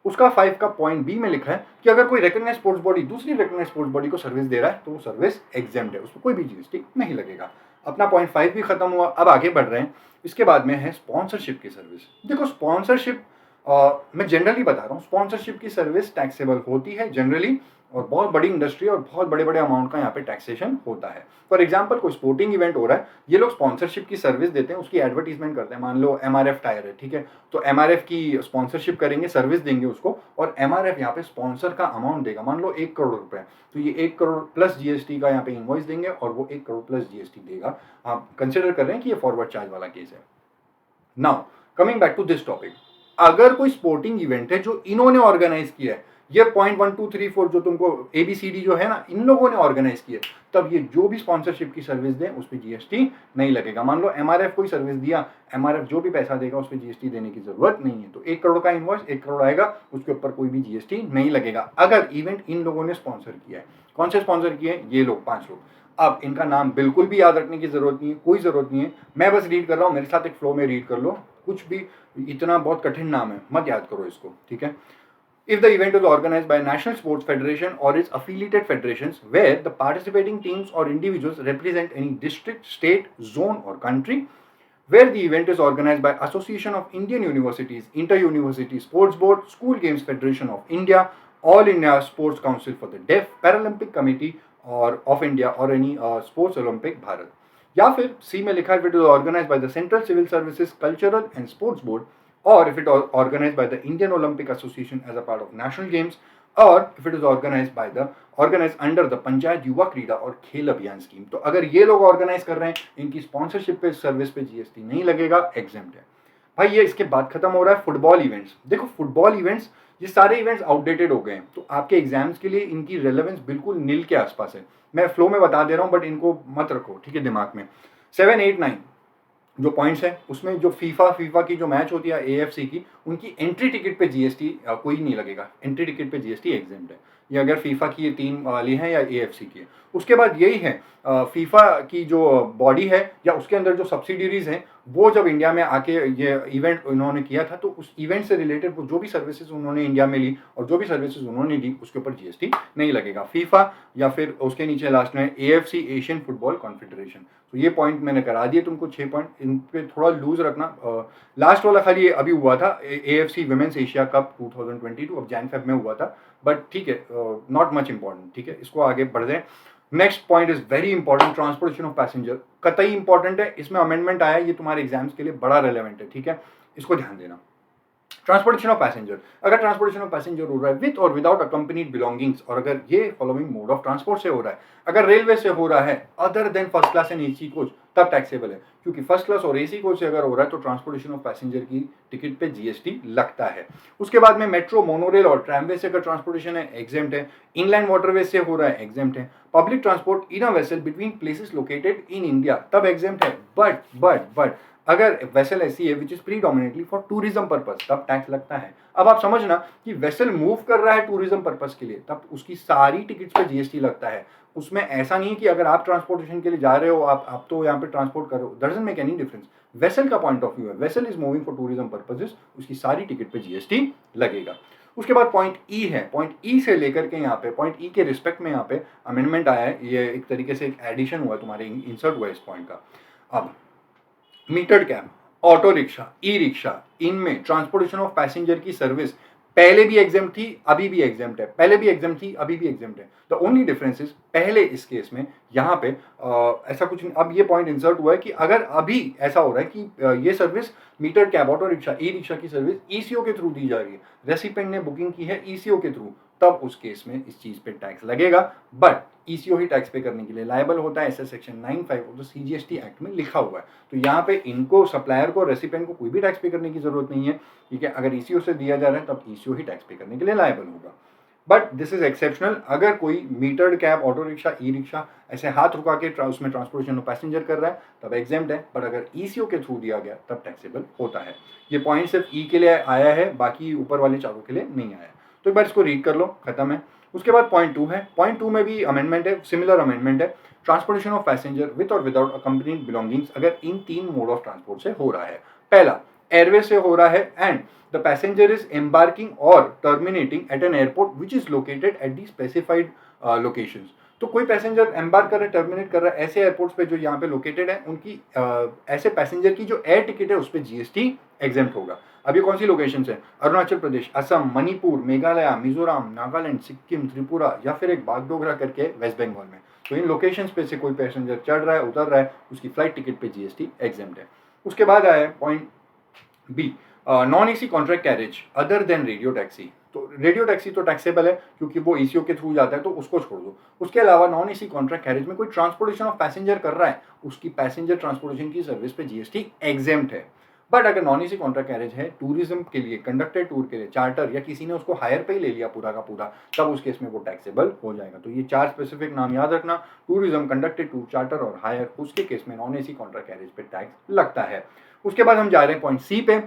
Speaker 1: उसका 5 का पॉइंट बी में लिखा है कि अगर कोई रिकॉग्नाइज स्पोर्ट्स बॉडी दूसरी रिकॉग्नाइज स्पोर्ट्स बॉडी को सर्विस दे रहा है, तो वो सर्विस एग्जेम्प्ट है, उसको कोई भी जीएसटी नहीं लगेगा। अपना पॉइंट 5 भी खत्म हुआ, अब आगे बढ़ रहे हैं। इसके बाद में है स्पॉन्सरशिप की सर्विस। देखो, स्पॉन्सरशिप मैं जनरली बता रहा हूँ, स्पॉन्सरशिप की सर्विस टैक्सेबल होती है जनरली, और बहुत बड़ी इंडस्ट्री और बहुत बड़े बड़े अमाउंट का यहाँ पे टैक्सेशन होता है। फॉर एग्जाम्पल, कोई स्पोर्टिंग इवेंट हो रहा है, ये लोग स्पॉन्सरशिप की सर्विस देते हैं, उसकी एडवर्टीजमेंट करते हैं। मान लो MRF टायर है, ठीक है, तो MRF की स्पॉन्सरशिप करेंगे, सर्विस देंगे उसको, और MRF यहाँ पे स्पॉन्सर का अमाउंट देगा, मान लो 1 करोड़ रुपए, तो ये 1 करोड़ प्लस जीएसटी का यहाँ पे इनवॉइस देंगे, और वो 1 करोड़ प्लस जीएसटी देगा। आप कंसिडर कर रहे हैं कि ये फॉरवर्ड चार्ज वाला केस है। Now coming back to this topic, अगर कोई स्पोर्टिंग इवेंट है जो इन्होंने ऑर्गेनाइज किया है, ये पॉइंट 1 2 3 4 जो तुमको ABCD जो है ना, इन लोगों ने ऑर्गेनाइज किया, तब ये जो भी स्पॉन्सरशिप की सर्विस दें उस पर जीएसटी नहीं लगेगा। मान लो MRF कोई सर्विस दिया, MRF जो भी पैसा देगा उस पर जीएसटी देने की जरूरत नहीं है, तो 1 करोड़ का इनवॉइस 1 करोड़ आएगा, उसके ऊपर कोई भी जीएसटी नहीं लगेगा, अगर इवेंट इन लोगों ने स्पॉन्सर किया है। कौन से स्पॉन्सर किए? ये लोग, 5 लोग। अब इनका नाम बिल्कुल भी याद रखने की जरूरत नहीं है, कोई जरूरत नहीं है, मैं बस रीड कर रहा हूँ, मेरे साथ एक फ्लो में रीड कर लो, कुछ भी इतना बहुत कठिन नाम है, मत याद करो इसको, ठीक है। If the event is organized by a national sports federation or its affiliated federations where the participating teams or individuals represent any district, state, zone or country, where the event is organized by Association of Indian Universities, Inter-University Sports Board, School Games Federation of India, All India Sports Council for the Deaf, Paralympic Committee or of India or any Sports Olympic Bharat. या फिर सी में लिखा है, if it is organized by the Central Civil Services Cultural and Sports Board, or if it is organized by the Indian Olympic Association as a part of National Games, or if it is organized under the panchayat युवा क्रीड़ा और खेल अभियान scheme. तो अगर ये लोग organise कर रहे हैं, इनकी स्पॉन्सरशिप पे सर्विस पे जीएसटी नहीं लगेगा, एग्जेम्प्ट है। भाई ये इसके बाद खत्म हो रहा है फुटबॉल इवेंट्स। देखो फुटबॉल इवेंट्स, ये सारे इवेंट्स आउटडेटेड हो गए हैं, तो आपके एग्जाम्स के लिए इनकी रेलेवेंस बिल्कुल नील के आसपास है। मैं फ्लो में बता दे रहा हूँ, बट इनको मत रखो, ठीक है, दिमाग में। 7, 8, 9 जो पॉइंट्स है, उसमें जो फीफा की जो मैच होती है एएफसी की, उनकी एंट्री टिकट पे जीएसटी कोई नहीं लगेगा, एंट्री टिकट पे जीएसटी एग्जेम्प्ट है। ये अगर फीफा की ये 3 वाली है या एएफसी की है। उसके बाद यही है, फीफा की जो बॉडी है या उसके अंदर जो सब्सिडीरीज हैं, वो जब इंडिया में आके ये इवेंट उन्होंने किया था, तो उस इवेंट से रिलेटेड जो भी सर्विसेज उन्होंने इंडिया में ली और जो भी सर्विसेज उन्होंने दी, उसके ऊपर जीएसटी नहीं लगेगा। फीफा या फिर उसके नीचे लास्ट में एएफसी, एशियन फुटबॉल कॉन्फेडरेशन। तो ये पॉइंट मैंने करा दिए तुमको 6 पॉइंट, इन पे थोड़ा लूज रखना। लास्ट वाला खाली ये अभी हुआ था, एएफसी विमेंस एशिया कप 2022, अब जैन फेब में हुआ था, बट ठीक है, नॉट मच इंपॉर्टेंट, ठीक है, इसको आगे बढ़ जाए। Next point is very important, transportation of passenger, कतई इंपॉर्टेंट है, इसमें अमेंडमेंट आया है, ये तुम्हारे एग्जाम्स के लिए बड़ा रेलेवेंट है, ठीक है, इसको ध्यान देना। ट्रांसपोर्टेशन ऑफ पैसेंजर, अगर ट्रांसपोर्टेशन ऑफ पैसेंजर हो रहा है विद और विदाउट अकम्पनीड बिलोंगिंग्स, और अगर ये फॉलोइंग मोड ऑफ ट्रांसपोर्ट से हो रहा है, अगर रेलवे से हो रहा है other than first class and AC coach, तब टैक्सेबल है, क्योंकि फर्स्ट क्लास और एसी कोच से अगर हो रहा है तो ट्रांसपोर्टेशन ऑफ पैसेंजर की टिकट पे जीएसटी लगता है। उसके बाद में मेट्रो, मोनोरेल और ट्रैमवे से अगर ट्रांसपोर्टेशन है एग्जेम्प्ट है। इनलैंड वाटरवे से हो रहा है एग्जेम्प्ट है। Public transport in a vessel between places located in India, तब एग्जेम्प्ट है। बट अगर वेसल ऐसी है which is predominantly for tourism purpose, तब टैक्स लगता है। अब आप समझना कि वेसल मूव कर रहा है टूरिज्म पर्पस के लिए, तब उसकी सारी टिकट्स पे जीएसटी लगता है। उसमें ऐसा नहीं है कि अगर आप ट्रांसपोर्टेशन के लिए जा रहे हो, आप तो यहाँ पे ट्रांसपोर्ट कर रहे हो, doesn't make any difference. Vessel का पॉइंट ऑफ व्यू है, vessel is moving for tourism purposes, उसकी सारी टिकट पे जीएसटी लगेगा। उसके बाद पॉइंट ई है, पॉइंट ई से लेकर के यहाँ पे पॉइंट ई के रिस्पेक्ट में यहाँ पे अमेंडमेंट आया है, ये एक तरीके से एक एडिशन हुआ है, तुम्हारे इंसर्ट हुआ है इस पॉइंट का। अब metered cab, auto rickshaw, E rickshaw, इनमें ट्रांसपोर्टेशन ऑफ पैसेंजर की सर्विस पहले भी एग्जाम थी, अभी भी एग्जाम्प्ट है, पहले भी एग्जाम थी, अभी भी एग्जाम्प्ट है। द ओनली डिफरेंस इज, पहले इस केस में यहाँ पे ऐसा कुछ नहीं। अब ये पॉइंट इंसर्ट हुआ है कि अगर अभी ऐसा हो रहा है कि ये service meter cab, auto rickshaw, E rickshaw की सर्विस ईसीओ के थ्रू दी जा रही है, रेसिपेंट ने बुकिंग की है ईसीओ के थ्रू, तब उस केस में इस चीज पे टैक्स लगेगा। बट ईसीओ ही टैक्स पे करने के लिए लायबल होता है, ऐसे section 95 of the CGST act में लिखा हुआ है। तो यहाँ पे इनको, सप्लायर को, रेसिपेंट को कोई भी टैक्स पे करने की जरूरत नहीं है, ठीक है। अगर ईसीओ से दिया जा रहा है तब ईसीओ ही टैक्स पे करने के लिए लायबल होगा। बट दिस इज एक्सेप्शनल, अगर कोई metered cab, auto rickshaw, E rickshaw ऐसे हाथ रुका के उसमें ट्रांसपोर्टेशन ऑफ पैसेंजर कर रहा है, तब एग्जेम्प्ट है। बट अगर ईसीओ के थ्रू दिया गया तब टैक्सेबल होता है। ये पॉइंट सिर्फ ई के लिए आया है, बाकी ऊपर वाले चारों के लिए नहीं आया। तो एक बार इसको रीड कर लो, खत्म है। उसके बाद पॉइंट 2 है, पॉइंट 2 में भी अमेंडमेंट है, सिमिलर अमेंडमेंट है। ट्रांसपोर्टेशन ऑफ पैसेंजर विद और विदाउट अकम्पनीड बिलोंगिंग्स, अगर इन 3 मोड ऑफ ट्रांसपोर्ट से हो रहा है। पहला, एयरवे से हो रहा है and the passenger is embarking और terminating at an airport which is located at the specified locations. तो कोई पैसेंजर एम्बार्क कर रहा है, टर्मिनेट कर रहा है ऐसे एयरपोर्ट्स पे जो यहाँ पे लोकेटेड है, उनकी ऐसे पैसेंजर की जो एयर टिकट है उस पर जीएसटी एग्जेम्प्ट होगा। अब ये कौन सी लोकेशन है? अरुणाचल प्रदेश, असम, मणिपुर, मेघालय, मिजोरम, नागालैंड, सिक्किम, त्रिपुरा या फिर एक बागडोगरा करके वेस्ट बंगाल में। तो इन लोकेशंस पे से कोई पैसेंजर चढ़ रहा है, उतर रहा है, उसकी फ्लाइट टिकट पे जीएसटी एग्जेम्प्ट है। उसके बाद आया point B, non AC contract carriage other than radio taxi. तो रेडियो टैक्सी तो टैक्सेबल है क्योंकि वो ईसीओ के थ्रू जाता है, तो उसको छोड़ दो। उसके अलावा नॉन एसी कॉन्ट्रैक्ट कैरेज में कोई ट्रांसपोर्टेशन ऑफ पैसेंजर कर रहा है, उसकी पैसेंजर ट्रांसपोर्टेशन की सर्विस पे जीएसटी एग्जेम्प्ट है। बट अगर नॉन एसी कॉन्ट्रैक्ट कैरेज है टूरिज्म के लिए, कंडक्टेड टूर के लिए, चार्टर या किसी ने उसको हायर पे ही ले लिया पूरा का पूरा, तब उस केस में वो टैक्सेबल हो जाएगा। तो ये 4 स्पेसिफिक नाम याद रखना, टूरिज्म, कंडक्टेड टूर, चार्टर और हायर, उसके केस में नॉन एसी कॉन्ट्रैक्ट कैरेज पे टैक्स लगता है। उसके बाद हम जा रहे हैं पॉइंट सी पे,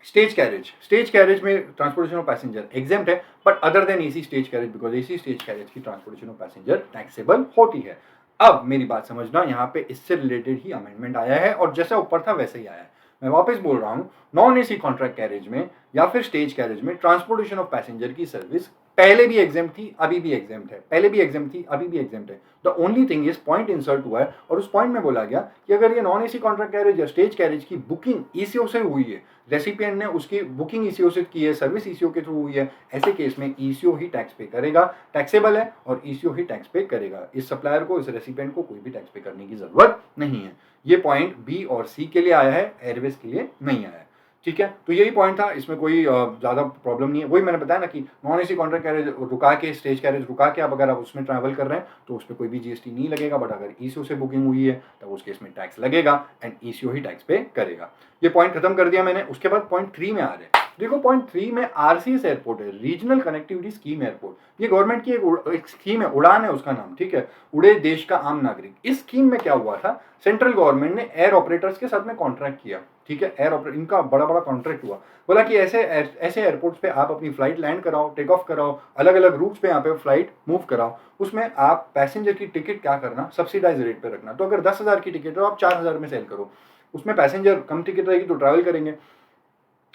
Speaker 1: स्टेज कैरेज। स्टेज कैरेज में ट्रांसपोर्टेशन ऑफ पैसेंजर एग्जेम्प्ट है, but other than AC stage carriage, because AC stage carriage की ट्रांसपोर्टेशन ऑफ पैसेंजर टैक्सेबल होती है। अब मेरी बात समझना, यहाँ पे इससे रिलेटेड ही अमेंडमेंट आया है और जैसा ऊपर था वैसे ही आया है। मैं वापस बोल रहा हूँ, नॉन एसी कॉन्ट्रैक्ट कैरेज में या फिर स्टेज कैरेज में ट्रांसपोर्टेशन ऑफ पैसेंजर की सर्विस पहले भी एग्जेम्प्ट थी, अभी भी एग्जेम्प्ट है, पहले भी एग्जेम्प्ट थी, अभी भी एग्जेम्प्ट है। The only thing is, point insert हुआ है और उस पॉइंट में बोला गया कि अगर ये नॉन एसी कॉन्ट्रैक्ट कैरेज या स्टेज कैरेज की बुकिंग ईसीओ से हुई है, रेसिपिएंट ने उसकी बुकिंग ईसीओ से की है, सर्विस ईसीओ के थ्रू हुई है, ऐसे केस में ईसीओ ही टैक्स पे करेगा, टैक्सेबल है और ईसीओ ही टैक्स पे करेगा। इस सप्लायर को, इस रेसिपिएंट को कोई भी टैक्स पे करने की जरूरत नहीं है। ये पॉइंट बी और सी के लिए आया है, एयरवेज के लिए नहीं आया है। ठीक है, तो यही पॉइंट था, इसमें कोई ज़्यादा प्रॉब्लम नहीं है। वही मैंने बताया ना कि नॉन एसी कॉन्ट्रैक्ट कैरेज रुका के, स्टेज कैरेज रुका के आप अगर आप उसमें ट्रैवल कर रहे हैं तो उस पर कोई भी जीएसटी नहीं लगेगा, बट अगर ईसीओ से बुकिंग हुई है तब उस केस में टैक्स लगेगा एंड ईसीओ ही टैक्स पे करेगा। ये पॉइंट खत्म कर दिया मैंने। उसके बाद पॉइंट 3 में आ रहे हैं। देखो पॉइंट 3 में आरसीएस एयरपोर्ट है, रीजनल कनेक्टिविटी स्कीम एयरपोर्ट। ये गवर्नमेंट की एक स्कीम है, उड़ान है उसका नाम, ठीक है, उड़े देश का आम नागरिक। इस स्कीम में क्या हुआ था, सेंट्रल गवर्नमेंट ने एयर ऑपरेटर्स के साथ में कॉन्ट्रैक्ट किया, ठीक है, एयर ऑपरेटर, इनका बड़ा बड़ा कॉन्ट्रैक्ट हुआ। बोला कि ऐसे एयरपोर्ट्स पे आप अपनी फ्लाइट लैंड कराओ, टेक ऑफ कराओ, अलग अलग रूट्स पे यहाँ पे फ्लाइट मूव कराओ, उसमें आप पैसेंजर की टिकट क्या करना, सब्सिडाइज रेट पे रखना। तो अगर 10,000 की टिकट है आप 4,000 में सेल करो, उसमें पैसेंजर कम टिकट रहेगी तो ट्रैवल करेंगे।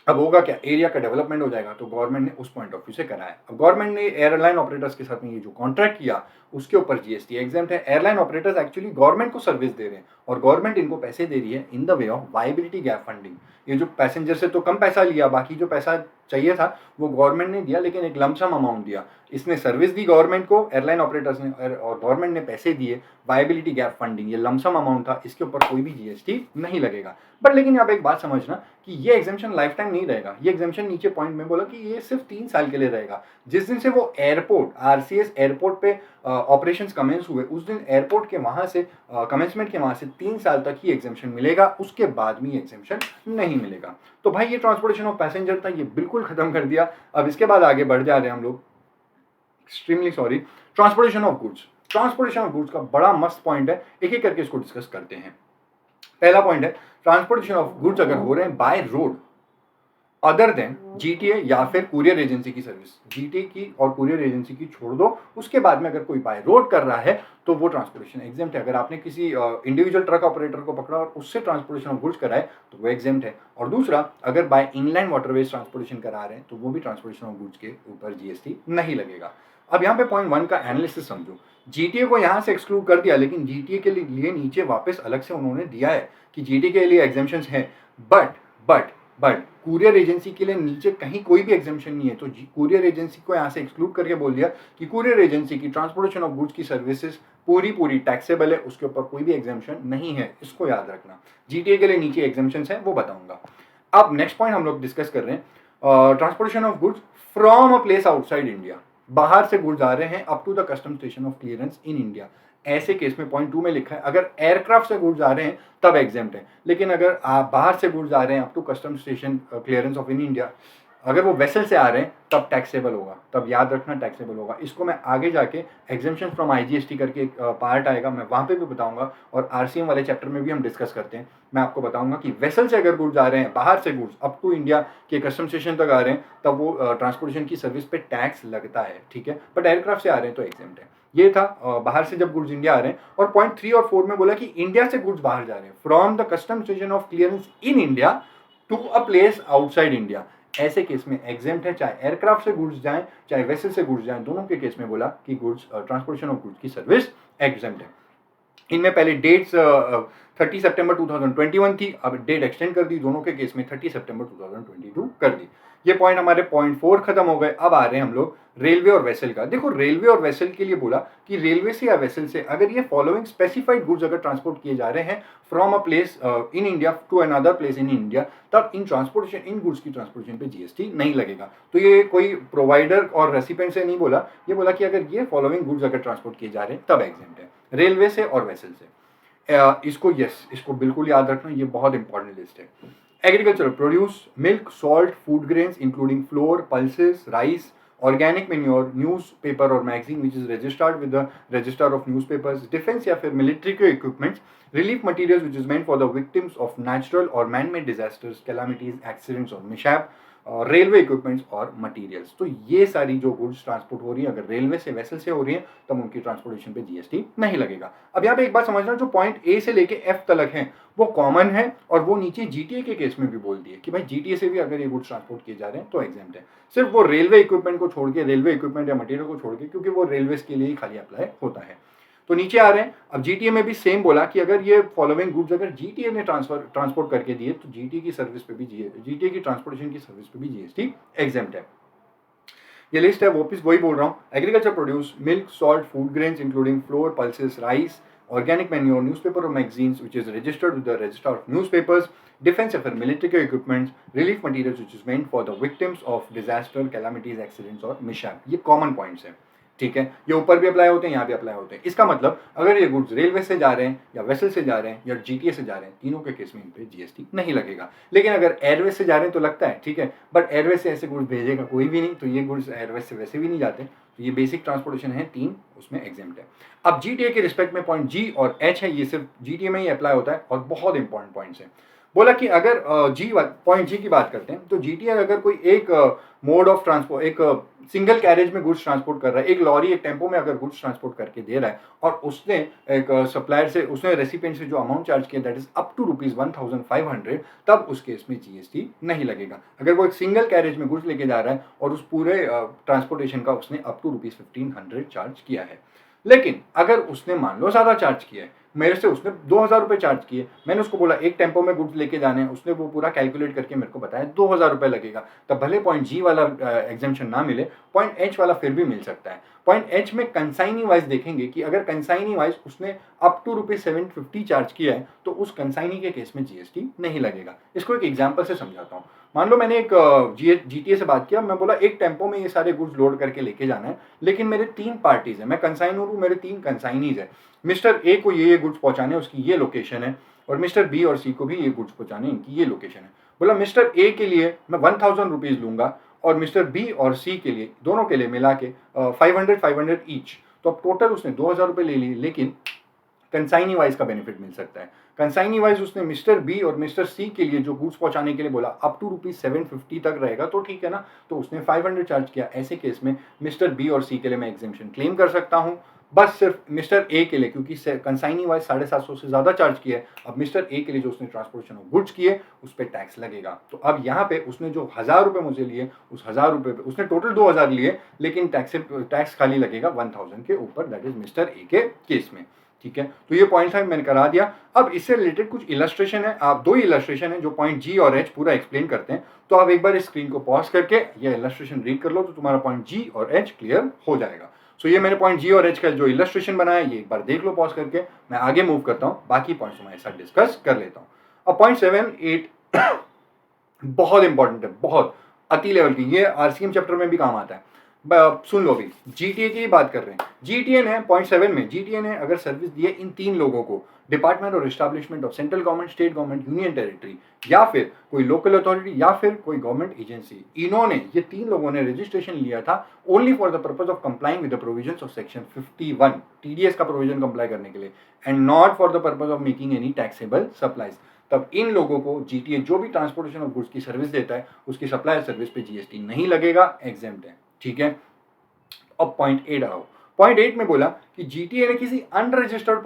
Speaker 1: अब होगा क्या, एरिया का डेवलपमेंट हो जाएगा। तो गवर्नमेंट ने उस पॉइंट ऑफ व्यू से कराया। अब गवर्नमेंट ने एयरलाइन ऑपरेटर्स के साथ में ये जो कॉन्ट्रैक्ट किया उसके ऊपर जीएसटी एग्जेम्प्ट है। एयरलाइन ऑपरेटर्स एक्चुअली गवर्नमेंट को सर्विस दे रहे हैं और गवर्नमेंट इनको पैसे दे रही है in the way of viability gap funding. ये जो पैसेंजर से तो कम पैसा लिया, बाकी जो पैसा चाहिए था वो गवर्नमेंट ने दिया, लेकिन एक लमसम अमाउंट दिया। इसने सर्विस दी गवर्नमेंट को, एयरलाइन ऑपरेटर्स ने, और गवर्नमेंट ने पैसे दिए। वायबिलिटी गैप फंडिंग ये लमसम अमाउंट था, इसके ऊपर कोई भी जीएसटी नहीं लगेगा। बट लेकिन यहाँ पे एक बात समझना कि ये एग्जामेशन लाइफ टाइम नहीं रहेगा। ये एग्जामेशन नीचे पॉइंट में बोला कि ये सिर्फ 3 साल के लिए रहेगा। जिस दिन से वो एयरपोर्ट, आरसीएस एयरपोर्ट पे ऑपरेशंस कमेंस हुए, उस दिन एयरपोर्ट के वहां से कमेंसमेंट के वहां से 3 साल तक ही एग्जामेशन मिलेगा, उसके बाद में एग्जामेशन नहीं मिलेगा। तो भाई ये ट्रांसपोर्टेशन ऑफ पैसेंजर था, ये बिल्कुल खत्म कर दिया। अब इसके बाद आगे बढ़ जा रहे हैं हम लोग, extremely sorry, transportation of goods. Transportation of goods का बड़ा मस्त पॉइंट है, एक एक करके इसको डिस्कस करते हैं। पहला पॉइंट है, ट्रांसपोर्टेशन ऑफ गुड्स अगर हो रहे हैं by road other than GTA या फिर कुरियर एजेंसी की सर्विस, जीटीए की और कुरियर एजेंसी की छोड़ दो, उसके बाद में अगर कोई बाय रोड कर रहा है तो वो ट्रांसपोर्टेशन एग्जेम्प्ट है। अगर आपने किसी इंडिविजुअल ट्रक ऑपरेटर को पकड़ा और उससे ट्रांसपोर्टेशन ऑफ गुड्स कराए तो वो एग्जेम्प्ट है। और दूसरा, अगर बाय इनलैंड वाटरवेज ट्रांसपोर्टेशन करा रहे हैं तो वो भी ट्रांसपोर्टेशन ऑफ गुड्स के ऊपर जीएसटी नहीं लगेगा। अब यहाँ पे पॉइंट 1 का एनालिसिस समझो। जीटीए को यहाँ से एक्सक्लूड कर दिया, लेकिन जीटीए के लिए नीचे वापस अलग से उन्होंने दिया है कि जीटीए के लिए एग्जेम्पशंस है, बट कुरियर एजेंसी के लिए नीचे कहीं कोई भी एग्जामेशन नहीं है। तो कुरियर एजेंसी को यहाँ से एक्सक्लूड करके बोल दिया कि कुरियर एजेंसी की ट्रांसपोर्टेशन ऑफ गुड्स की सर्विसेज पूरी टैक्सेबल है, उसके ऊपर कोई भी एग्जामेशन नहीं है। इसको याद रखना। जीटीए के लिए नीचे एग्जामेशन है, वो बताऊंगा। अब नेक्स्ट पॉइंट हम लोग डिस्कस कर रहे हैं, transportation of goods from a place outside India. बाहर से गुड्स आ रहे हैं up to the custom station of clearance in India. ऐसे केस में पॉइंट 2 में लिखा है अगर एयरक्राफ्ट से गुड्स आ रहे हैं तब एग्जेम्प्ट है, लेकिन अगर आप बाहर से गुड्स आ रहे हैं up to custom station clearance of in India, अगर वो वेसल से आ रहे हैं तब टैक्सेबल होगा, तब याद रखना टैक्सेबल होगा। इसको मैं आगे जाके एग्जेम्पशन फ्रॉम आईजीएसटी करके एक पार्ट आएगा, मैं वहाँ पे भी बताऊंगा, और आरसीएम वाले चैप्टर में भी हम डिस्कस करते हैं। मैं आपको बताऊंगा कि वेसल से अगर गुड्स आ रहे हैं, बाहर से गुड्स अप टू इंडिया के कस्टम स्टेशन तक आ रहे हैं, तब वो ट्रांसपोर्टेशन की सर्विस पे टैक्स लगता है, ठीक है। बट एयरक्राफ्ट से आ रहे हैं तो एग्जेम्प्ट है। ये था बाहर से जब गुड्स इंडिया आ रहे हैं। और पॉइंट 3 और 4 में बोला कि इंडिया से गुड्स बाहर जा रहे हैं from the custom station of clearance in India to a place outside India. ऐसे केस में एग्जेम्प्ट है, चाहे एयरक्राफ्ट से गुड्स जाएं चाहे वेसल से गुड्स जाएं, दोनों के केस में बोला कि गुड्स ट्रांसपोर्टेशन ऑफ गुड्स की सर्विस एग्जेम्प्ट है। इनमें पहले डेट्स 30 सितंबर 2021 थी, अब डेट एक्सटेंड कर दी, दोनों के केस में 30 सितंबर 2022 कर दी। ये पॉइंट हमारे पॉइंट 4 खत्म हो गए। अब आ रहे हैं हम लोग रेलवे और वेसल का। देखो रेलवे और वेसल के लिए बोला कि रेलवे से या वेसल से अगर ये फॉलोइंग स्पेसिफाइड गुड्स अगर ट्रांसपोर्ट किए जा रहे हैं from a place in India to another place in India, तब इन ट्रांसपोर्टेशन, इन गुड्स की ट्रांसपोर्टेशन पे जीएसटी नहीं लगेगा। तो ये कोई प्रोवाइडर और रेसिपेंट से नहीं बोला, ये बोला कि अगर ये फॉलोइंग गुड्स अगर ट्रांसपोर्ट किए जा रहे हैं तब एग्जेम्प्ट है, रेलवे से और वेसल से। इसको बिल्कुल याद रखना, ये बहुत इंपॉर्टेंट लिस्ट है। Agriculture produce, milk, salt, food grains including flour, pulses, rice, organic manure, newspaper और magazine which is registered with the register of newspapers, defence या फिर मिलिट्री के equipments, relief materials which is meant for the victims of natural और man made disasters, calamities, accidents और mishap, railway equipments और materials. तो ये सारी जो गुड्स ट्रांसपोर्ट हो रही है अगर रेलवे से वेसल से हो रही है तब उनकी ट्रांसपोर्टेशन पे जीएसटी नहीं लगेगा। अब यहाँ पे एक बात समझना, जो पॉइंट ए से लेके एफ तक है वो कॉमन है, और वो नीचे जीटीए के केस में भी बोल दिए कि भाई जीटीए से भी अगर ये गुड्स ट्रांसपोर्ट किए जा रहे हैं तो एग्जेम्प्ट है। सिर्फ वो रेलवे इक्विपमेंट को छोड़ के, रेलवे इक्विपमेंट या मटेरियल को छोड़ के, क्योंकि वो रेलवे के लिए ही खाली अप्लाई होता है। तो नीचे आ रहे हैं। अब जीटीए में भी सेम बोला कि अगर ये फॉलोइंग गुड्स अगर जीटीए ने ट्रांसपोर्ट करके दिए तो जीटीए की सर्विस पे भी जीटीए की ट्रांसपोर्टेशन की सर्विस पे भी जीएसटी एग्जेम्प्ट है। ये लिस्ट है, वापिस वही बोल रहा हूँ। Agriculture produce, milk, salt, food grains including flour, pulses, rice, organic manure, newspaper or magazines which is registered with the register of newspapers, defense or military equipment, relief materials which is meant for the victims of disaster, calamities, accidents और mishap. ये common points हैं, ठीक है. ये ऊपर भी apply होते हैं, यहाँ भी अप्लाई होते हैं. इसका मतलब अगर ये गुड्स रेलवे से जा रहे हैं या वेसल से जा रहे हैं या जीटीए से जा रहे हैं, तीनों के केस में इन पे जीएसटी नहीं लगेगा. लेकिन अगर एयरवेज से जा रहे हैं तो लगता है, ठीक है, बट एयरवेज से ऐसे गुड्स भेजेगा कोई भी नहीं, तो ये गुड्स एयरवेज से वैसे भी नहीं जाते. तो ये बेसिक ट्रांसपोर्टेशन है, 3 उसमें एग्जेम्प्ट है. अब जीटीए के रिस्पेक्ट में पॉइंट जी और एच है, ये सिर्फ जीटीए में ही अप्लाई होता है और बहुत इंपॉर्टेंट पॉइंट्स है. बोला कि अगर पॉइंट जी की बात करते हैं तो जीटीए अगर कोई एक मोड ऑफ ट्रांसपोर्ट, एक सिंगल कैरेज में गुड्स ट्रांसपोर्ट कर रहा है, एक लॉरी एक टेम्पो में अगर गुड्स ट्रांसपोर्ट करके दे रहा है और उसने एक सप्लायर से, उसने रेसिपिएंट से जो अमाउंट चार्ज किया दैट इज अप टू ₹1,500, तब उस केस में जीएसटी नहीं लगेगा. अगर वो एक सिंगल कैरेज में गुड्स लेके जा रहा है और उस पूरे ट्रांसपोर्टेशन का उसने अप टू ₹1,500 चार्ज किया है. लेकिन अगर उसने मान लो ज़्यादा चार्ज किया है, मेरे से उसने 2,000 रुपये चार्ज किए, मैंने उसको बोला एक टेम्पो में गुड्स लेके जाने हैं, उसने वो पूरा कैलकुलेट करके मेरे को बताया 2,000 रुपये लगेगा, तब भले पॉइंट जी वाला एग्जेम्पशन ना मिले, पॉइंट एच वाला फिर भी मिल सकता है. पॉइंट एच में कंसाइनी वाइज देखेंगे कि अगर कंसाइनी वाइज उसने अप टू ₹750 चार्ज किया है तो उस कंसाइनी के केस में जीएसटी नहीं लगेगा. इसको एक एग्जाम्पल से समझाता हूँ. मान लो मैंने एक जीटीए से बात किया, मैं बोला एक टेम्पो में ये सारे गुड्स लोड करके लेके जाना है, लेकिन मेरे 3 पार्टीज हैं, मैं कंसाइनर हूँ, मेरे 3 कंसाइनीज है. मिस्टर ए को ये गुड्स पहुंचाने, उसकी ये लोकेशन है, और मिस्टर बी और सी को भी ये गुड्स पहुंचाने, इनकी ये लोकेशन है. बोला मिस्टर ए के लिए मैं 1,000 रुपीज़ लूंगा और मिस्टर बी और सी के लिए, दोनों के लिए मिला के 500 ईच. तो अब टोटल उसने 2,000 रुपये ले लिए, लेकिन कंसाइनी वाइज का बेनिफिट मिल सकता है. कंसाइनी वाइज उसने मिस्टर बी और मिस्टर सी के लिए जो गुड्स पहुंचाने के लिए बोला अप टू ₹750 तक रहेगा, तो ठीक है ना, तो उसने 500 चार्ज किया. ऐसे केस में मिस्टर बी और सी के लिए मैं एग्जेम्पशन क्लेम कर सकता हूँ. बस सिर्फ मिस्टर ए के लिए, क्योंकि कंसाइनी वाइज 750 से ज़्यादा चार्ज किया है, अब मिस्टर ए के लिए जो उसने ट्रांसपोर्टेशन ऑफ गुड्स किए उस पर टैक्स लगेगा. तो अब यहाँ पे उसने जो 1,000 रुपये मुझे लिए, उस 1,000 रुपये पे उसने टोटल 2,000 लिए, लेकिन टैक्स खाली लगेगा 1,000 के ऊपर, दैट इज मिस्टर ए के केस में. ठीक है, तो ये पॉइंट था, मैंने करा दिया. अब इससे रिलेटेड कुछ इलस्ट्रेशन है, आप 2 इलस्ट्रेशन है जो पॉइंट जी और एच पूरा एक्सप्लेन करते हैं. तो आप एक बार इस स्क्रीन को पॉज करके ये इलस्ट्रेशन रीड कर लो, तो तुम्हारा पॉइंट जी और एच क्लियर हो जाएगा. सो ये मैंने पॉइंट जी और एच का जो इलस्ट्रेशन बनाया, ये एक बार देख लो पॉज करके. मैं आगे मूव करता हूँ, बाकी पॉइंट्स तुम्हारे साथ डिस्कस कर लेता हूँ. अब पॉइंट 7, 8 बहुत इंपॉर्टेंट है, बहुत अति लेवल की, ये आरसीएम चैप्टर में भी काम आता है. सुन लो, अभी जीटीए की बात कर रहे हैं. जीटीए ने पॉइंट 7 में, जीटीए ने अगर सर्विस दी है इन 3 लोगों को, डिपार्टमेंट और establishment of central government, state government, union territory, या फिर कोई लोकल अथॉरिटी, या फिर कोई गवर्नमेंट एजेंसी, इन्होंने, ये 3 लोगों ने रजिस्ट्रेशन लिया था only for the purpose of complying with the provisions of section 51 TDS का प्रोविजन कंप्लाई करने के लिए, and not for the purpose of making any taxable supplies. तब इन लोगों को जीटीए जो भी ट्रांसपोर्टेशन ऑफ गुड्स की सर्विस देता है उसकी सप्लाई सर्विस पे जीएसटी नहीं लगेगा, एग्जेम्प्ट है. ठीक है, अब पॉइंट 8 आओ. पॉइंट 8 में बोला कि जीटीए ने किसी अनरजिस्टर्ड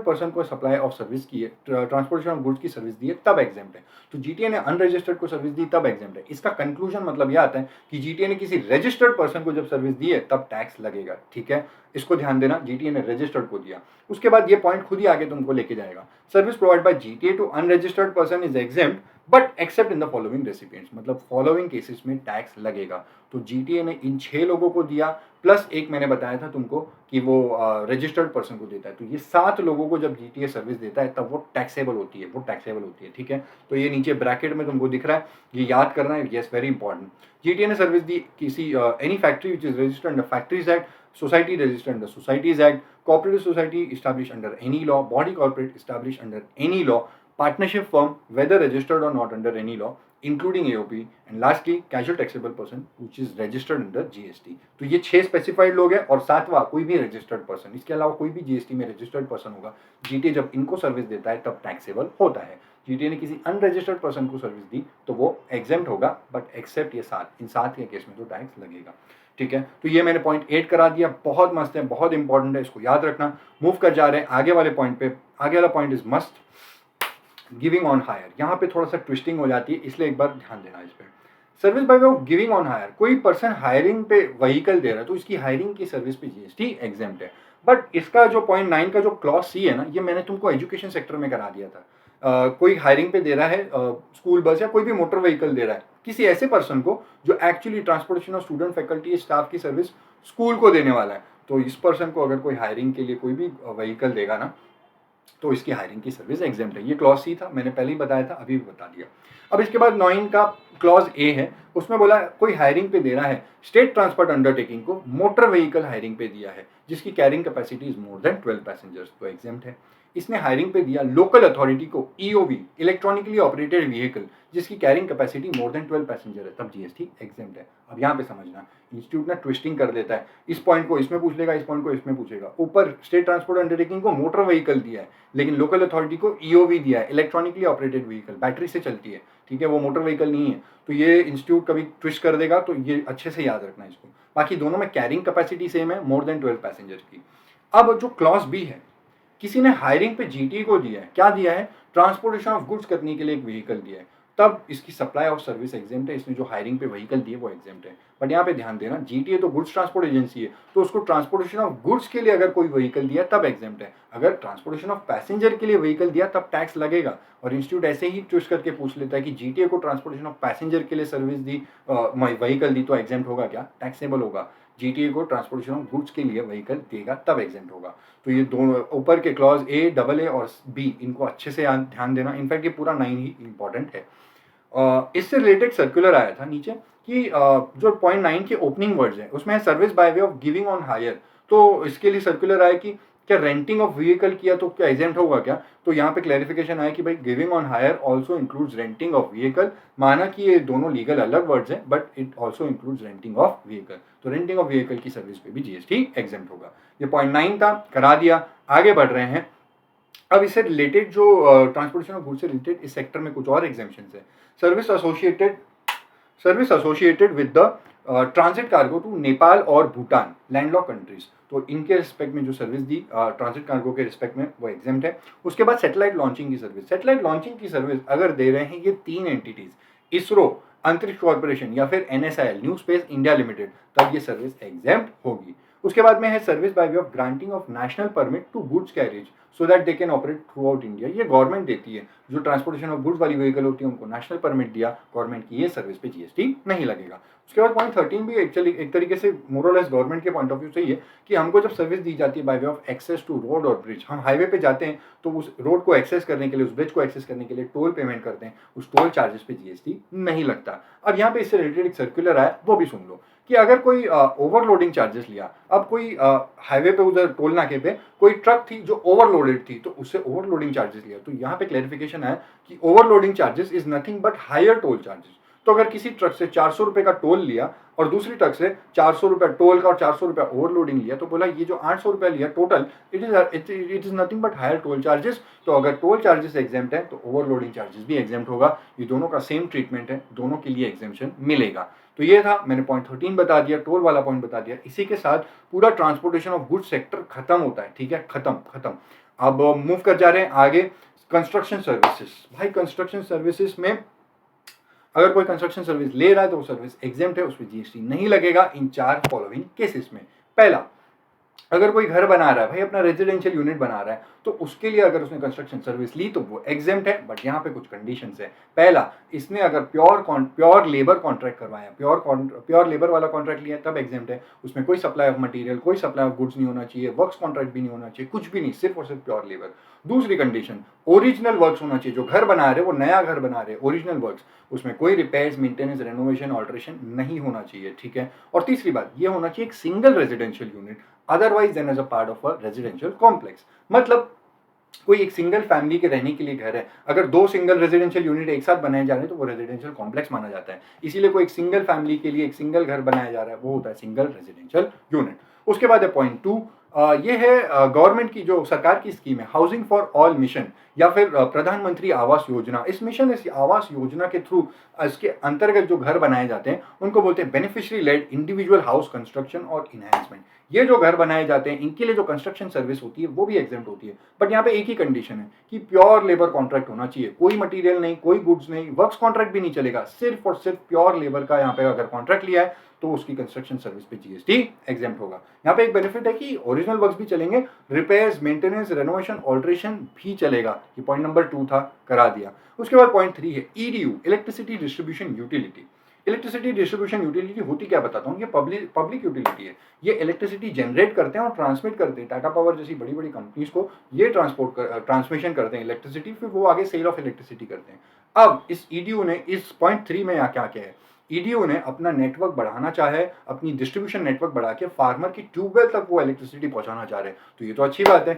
Speaker 1: पर्सन को सप्लाई ऑफ सर्विस की है, ट्रांसपोर्टेशन ऑफ गुड्स की सर्विस दी है, तब एग्जेम्प्ट है. तो जीटीए ने अनरजिस्टर्ड को सर्विस दी तब एग्जेम्प्ट है. इसका कंक्लूजन मतलब यह आता है कि जीटीए ने किसी रजिस्टर्ड पर्सन को जब सर्विस दी है तब टैक्स लगेगा. ठीक है, इसको ध्यान देना, जीटीए ने रजिस्टर्ड को दिया. उसके बाद ये पॉइंट खुद ही आगे तुमको लेके जाएगा. Service provide by GTA to unregistered person is exempt but except in the following recipients, मतलब फॉलोइंग केसेस में टैक्स लगेगा. तो जीटीए ने इन 6 लोगों को दिया, प्लस एक मैंने बताया था तुमको कि वो रजिस्टर्ड पर्सन को देता है. तो ये 7 लोगों को जब जीटीए सर्विस देता है तब वो टैक्सेबल होती है, ठीक है. तो ये नीचे ब्रैकेट में तुमको दिख रहा है, ये याद करना है, यस, वेरी इंपॉर्टेंट. जीटीए ने सर्विस दी किसी any factory which is registered under factories act, society registered under societies act, cooperative society establish under any law, body corporate establish under any law, partnership firm whether registered or not under any law including AOP, and lastly casual taxable person which is registered under GST. तो ये 6 specified लोग हैं और 7वां कोई भी registered person, इसके अलावा कोई भी जीएसटी में रजिस्टर्ड पर्सन होगा, जीटीए जब इनको सर्विस देता है तब टैक्सेबल होता है. जीटीए ने किसी अनरजिस्टर्ड पर्सन को सर्विस दी तो वो एग्जेम्प्ट होगा, बट एक्सेप्ट ये 7, इन 7 के केस में तो टैक्स लगेगा. ठीक है, तो ये मैंने पॉइंट 8 करा दिया, बहुत मस्त है, बहुत इंपॉर्टेंट है, इसको याद रखना. मूव कर जा रहे हैं आगे वाले पॉइंट पे. आगे वाला point is must, giving on hire. यहाँ पे थोड़ा सा ट्विस्टिंग हो जाती है, इसलिए एक बार ध्यान देना इस पर. Service by way of giving on hire, कोई पर्सन हायरिंग पे व्हीकल दे रहा है तो इसकी हायरिंग की सर्विस पे जीएसटी एग्जेम्प्ट है. बट इसका जो पॉइंट 9 का जो क्लॉज सी है ना, ये मैंने तुमको एजुकेशन सेक्टर में करा दिया था. कोई हायरिंग पे दे रहा है, स्कूल बस या कोई भी मोटर व्हीकल दे रहा है किसी ऐसे पर्सन को जो actually transportation of student, faculty, staff की सर्विस स्कूल को देने वाला है, तो इस पर्सन को अगर कोई हायरिंग के लिए कोई भी व्हीकल देगा ना, तो इसकी हायरिंग की सर्विस एग्जेम्प्ट है। ये क्लॉज सी था, मैंने पहले ही बताया था, अभी भी बता दिया। अब इसके बाद 9 का क्लॉज ए है, उसमें बोला कोई हायरिंग पे दे रहा है स्टेट ट्रांसपोर्ट अंडरटेकिंग को मोटर व्हीकल हायरिंग पे दिया है जिसकी carrying capacity is more than 12 passengers, तो एग्जेम्प्ट है। इसने हायरिंग पे दिया लोकल अथॉरिटी को ईओवी इलेक्ट्रॉनिकली ऑपरेटेड व्हीकल जिसकी carrying capacity more than 12 passenger है, तब जीएसटी एग्जेम्प्ट है। अब यहाँ पे समझना, इंस्टीट्यूट ना ट्विस्टिंग कर देता है, इस पॉइंट को इसमें पूछ लेगा, इस पॉइंट को इसमें पूछेगा। ऊपर स्टेट ट्रांसपोर्ट अंडरटेकिंग को मोटर व्हीकल दिया है, लेकिन लोकल अथॉरिटी को ईओवी दिया है, इलेक्ट्रॉनिकली ऑपरेटेड व्हीकल, बैटरी से चलती है, ठीक है, वो मोटर व्हीकल नहीं है। तो ये इंस्टीट्यूट कभी ट्विस्ट कर देगा, तो ये अच्छे से याद रखना इसको। बाकी दोनों में कैरिंग कैपेसिटी सेम है, मोर देन 12 पैसेंजर की। अब जो क्लॉज बी है, किसी ने हायरिंग पे जीटी को दिया है, क्या दिया है, ट्रांसपोर्टेशन ऑफ गुड्स करने के लिए एक व्हीकल दिया है, तब इसकी सप्लाई ऑफ सर्विस एग्जेम्प्ट है। इसने जो हायरिंग पे व्हीकल दिए वो एग्जेम्प्ट है। बट यहाँ पे ध्यान देना, जीटीए तो गुड्स ट्रांसपोर्ट एजेंसी है, तो उसको ट्रांसपोर्टेशन ऑफ गुड्स के लिए अगर कोई व्हीकल दिया तब एग्जेम्प्ट है। अगर ट्रांसपोर्टेशन ऑफ पैसेंजर के लिए व्हीकल दिया तब टैक्स लगेगा। और इंस्टीट्यूट ऐसे ही ट्विस्ट करके पूछ लेता है कि जीटीए को ट्रांसपोर्टेशन ऑफ पैसेंजर के लिए सर्विस दी, व्हीकल दी, तो एग्जेम्प्ट होगा क्या, टैक्सेबल होगा। जीटीए को ट्रांसपोर्टेशन ऑफ गुड्स के लिए व्हीकल देगा तब एग्जेम्प्ट होगा। तो ये दोनों ऊपर के क्लॉज ए, डबल ए और बी, इनको अच्छे से ध्यान देना। इनफैक्ट ये पूरा 9 ही इंपॉर्टेंट है। इससे रिलेटेड सर्कुलर आया था नीचे कि जो पॉइंट 9 के ओपनिंग वर्ड्स हैं उसमें है service by way of giving on hire, तो इसके लिए सर्कुलर आया कि क्या रेंटिंग ऑफ व्हीकल किया तो क्या एग्जेम्प्ट होगा क्या। तो यहाँ पे क्लैरिफिकेशन आया कि भाई giving on hire also includes renting of vehicle. माना कि ये दोनों लीगल अलग वर्ड्स हैं, but it also includes renting of vehicle, तो रेंटिंग ऑफ व्हीकल की सर्विस पे भी जीएसटी एग्जेम्प्ट होगा। ये पॉइंट 9 था, करा दिया। आगे बढ़ रहे हैं। अब इससे रिलेटेड जो ट्रांसपोर्टेशन ऑफ गुड्स से रिलेटेड इस सेक्टर में कुछ और एग्जेम्पशंस है। Service associated with the transit cargo to Nepal और भूटान लैंडलॉक कंट्रीज, तो इनके रिस्पेक्ट में जो सर्विस दी ट्रांजिट कार्गो के रिस्पेक्ट में वो एग्जेम्प्ट है। उसके बाद सैटेलाइट लॉन्चिंग की सर्विस, सैटेलाइट लॉन्चिंग की सर्विस अगर दे रहे हैं ये 3 एंटिटीज, इसरो, अंतरिक्ष कॉर्पोरेशन या फिर NSIL new space India limited, तब ये सर्विस एग्जेम्प्ट होगी। उसके बाद में है service by way of granting of national permit to goods carriage so that they can operate throughout India, ये गवर्नमेंट देती है। जो ट्रांसपोर्टेशन ऑफ गुड्स वाली व्हीकल होती है उनको नेशनल परमिट दिया गवर्नमेंट की, ये सर्विस पे जीएसटी नहीं लगेगा। उसके बाद पॉइंट 13 भी एक्चुअली एक तरीके से मोरलेस गवर्नमेंट के पॉइंट ऑफ व्यू से ही है कि हमको जब सर्विस दी जाती है by way of access to road और ब्रिज, हम हाईवे पे जाते हैं तो उस रोड को एक्सेस करने के लिए, उस ब्रिज को एक्सेस करने के लिए टोल पेमेंट करते हैं, उस टोल चार्जेस पे जीएसटी नहीं लगता। अब यहाँ पे इससे रिलेटेड एक सर्कुलर आया, वो भी सुन लो कि अगर कोई ओवरलोडिंग चार्जेस लिया, अब कोई हाईवे पे उधर टोल नाके पे कोई ट्रक थी जो ओवरलोडेड थी तो उससे ओवरलोडिंग चार्जेस लिया, तो यहाँ पे क्लैरिफिकेशन है कि overloading charges is nothing but higher toll charges. तो अगर किसी ट्रक से 400 रुपए का टोल लिया और दूसरी ट्रक से 400 रुपए टोल का और 400 रुपए ओवरलोडिंग लिया, तो बोला ये जो 800 रुपए लिया total, it is nothing but higher toll charges. तो अगर टोल चार्जेस एग्जेम्प्ट है तो ओवरलोडिंग चार्जेस भी एग्जेम्प्ट होगा। ये दोनों का सेम ट्रीटमेंट है, दोनों के लिए एग्जेम्पशन मिलेगा। तो ये था, मैंने पॉइंट 13 बता दिया, टोल वाला पॉइंट बता दिया। इसी के साथ पूरा ट्रांसपोर्टेशन ऑफ गुड्स सेक्टर खत्म होता है, ठीक है, खत्म। अब मूव कर जा रहे हैं आगे, कंस्ट्रक्शन सर्विसेज। भाई कंस्ट्रक्शन सर्विसेज में अगर कोई कंस्ट्रक्शन सर्विस ले रहा है तो वो सर्विस एग्जेम्प्ट है, उस पर जीएसटी नहीं लगेगा इन 4 फॉलोइंग केसेस में। पहला, अगर कोई घर बना रहा है, भाई अपना रेजिडेंशियल यूनिट बना रहा है, तो उसके लिए अगर उसने कंस्ट्रक्शन सर्विस ली तो वो एग्जेम्प्ट है। बट यहाँ पे कुछ कंडीशंस है। पहला, इसने अगर प्योर लेबर कॉन्ट्रैक्ट करवाया, प्योर लेबर वाला कॉन्ट्रैक्ट लिया तब एग्जेम्प्ट है। उसमें कोई सप्लाई ऑफ मटेरियल, कोई सप्लाई ऑफ गुड्स नहीं होना चाहिए, वर्क्स कॉन्ट्रैक्ट भी नहीं होना चाहिए, कुछ भी नहीं, सिर्फ और सिर्फ प्योर लेबर। दूसरी कंडीशन, ओरिजिनल वर्क्स होना चाहिए। जो घर बना रहे, वो नया घर बना रहे, ओरिजिनल वर्क्स, उसमें कोई रिपेयर्स, मेंटेनेंस, रेनोवेशन, ऑल्ट्रेशन नहीं होना चाहिए, ठीक है। और तीसरी बात, ये होना चाहिए एक single residential unit, otherwise then as a part of a residential complex. मतलब कोई एक सिंगल फैमिली के रहने के लिए घर है, अगर 2 सिंगल रेजिडेंशियल यूनिट एक साथ बनाए जा रहे हैं तो वो रेजिडेंशियल कॉम्प्लेक्स माना जाता है। इसीलिए कोई एक सिंगल फैमिली के लिए एक सिंगल घर बनाया जा रहा है, वो होता है सिंगल रेजिडेंशियल यूनिट। उसके बाद है पॉइंट 2, ये है गवर्नमेंट की जो सरकार की स्कीम है, हाउसिंग फॉर ऑल मिशन या फिर प्रधानमंत्री आवास योजना। इस मिशन, इस आवास योजना के थ्रू इसके अंतर्गत जो घर बनाए जाते हैं उनको बोलते हैं beneficiary led individual house construction और इनहैंसमेंट। ये जो घर बनाए जाते हैं इनके लिए जो कंस्ट्रक्शन सर्विस होती है वो भी एग्जेम्प्ट होती है। बट यहाँ पे एक ही कंडीशन है कि प्योर लेबर कॉन्ट्रैक्ट होना चाहिए, कोई मटेरियल नहीं, कोई गुड्स नहीं, वर्क्स कॉन्ट्रैक्ट भी नहीं चलेगा, सिर्फ और सिर्फ प्योर लेबर का यहाँ पे अगर कॉन्ट्रैक्ट लिया है तो उसकी कंस्ट्रक्शन सर्विस पे जीएसटी एग्जेम्प्ट होगा। यहाँ पे एक बेनिफिट है कि ओरिजिनल वर्क्स भी चलेंगे, रिपेयर्स, मेंटेनेंस, रेनोवेशन, ऑल्ट्रेशन भी चलेगा। ये पॉइंट नंबर 2 था, करा दिया। उसके बाद पॉइंट 3 है EDU, electricity distribution utility. Electricity distribution utility होती क्या बताता हूँ, ये पब्लिक यूटिलिटी है। ये इलेक्ट्रिसिटी जनरेट करते हैं और ट्रांसमिट करते हैं। टाटा पावर जैसी बड़ी बड़ी कंपनीज को ये ट्रांसमिशन करते हैं इलेक्ट्रिसिटी, फिर वो आगे सेल ऑफ इलेक्ट्रिसिटी करते हैं। अब इस ईडीयू ने इस पॉइंट 3 में क्या क्या है, ईडीयू ने अपना नेटवर्क बढ़ाना चाहे, अपनी डिस्ट्रीब्यूशन नेटवर्क बढ़ा के फार्मर की ट्यूबवेल तक वो इलेक्ट्रिसिटी पहुंचाना चाह रहे हैं। तो ये तो अच्छी बात है,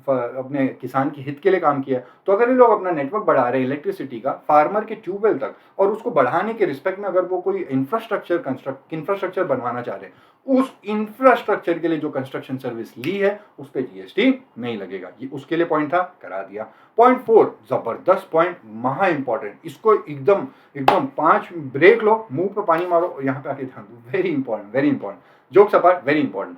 Speaker 1: अपने किसान के हित के लिए काम किया। तो अगर ये लोग अपना नेटवर्क बढ़ा रहे हैं इलेक्ट्रिसिटी का फार्मर के ट्यूबवेल तक, और उसको बढ़ाने के रिस्पेक्ट में अगर वो कोई इंफ्रास्ट्रक्चर बनवाना चाह रहे हैं, उस इंफ्रास्ट्रक्चर के लिए जो कंस्ट्रक्शन सर्विस ली है उस पर जीएसटी नहीं लगेगा। ये उसके लिए पॉइंट था, करा दिया। पॉइंट 4 जबरदस्त पॉइंट, महा इंपॉर्टेंट, इसको एकदम एकदम 5 ब्रेक लो, मुंह पे पानी मारो, यहाँ पे आके ध्यान दो, very important, jokes apart, very important.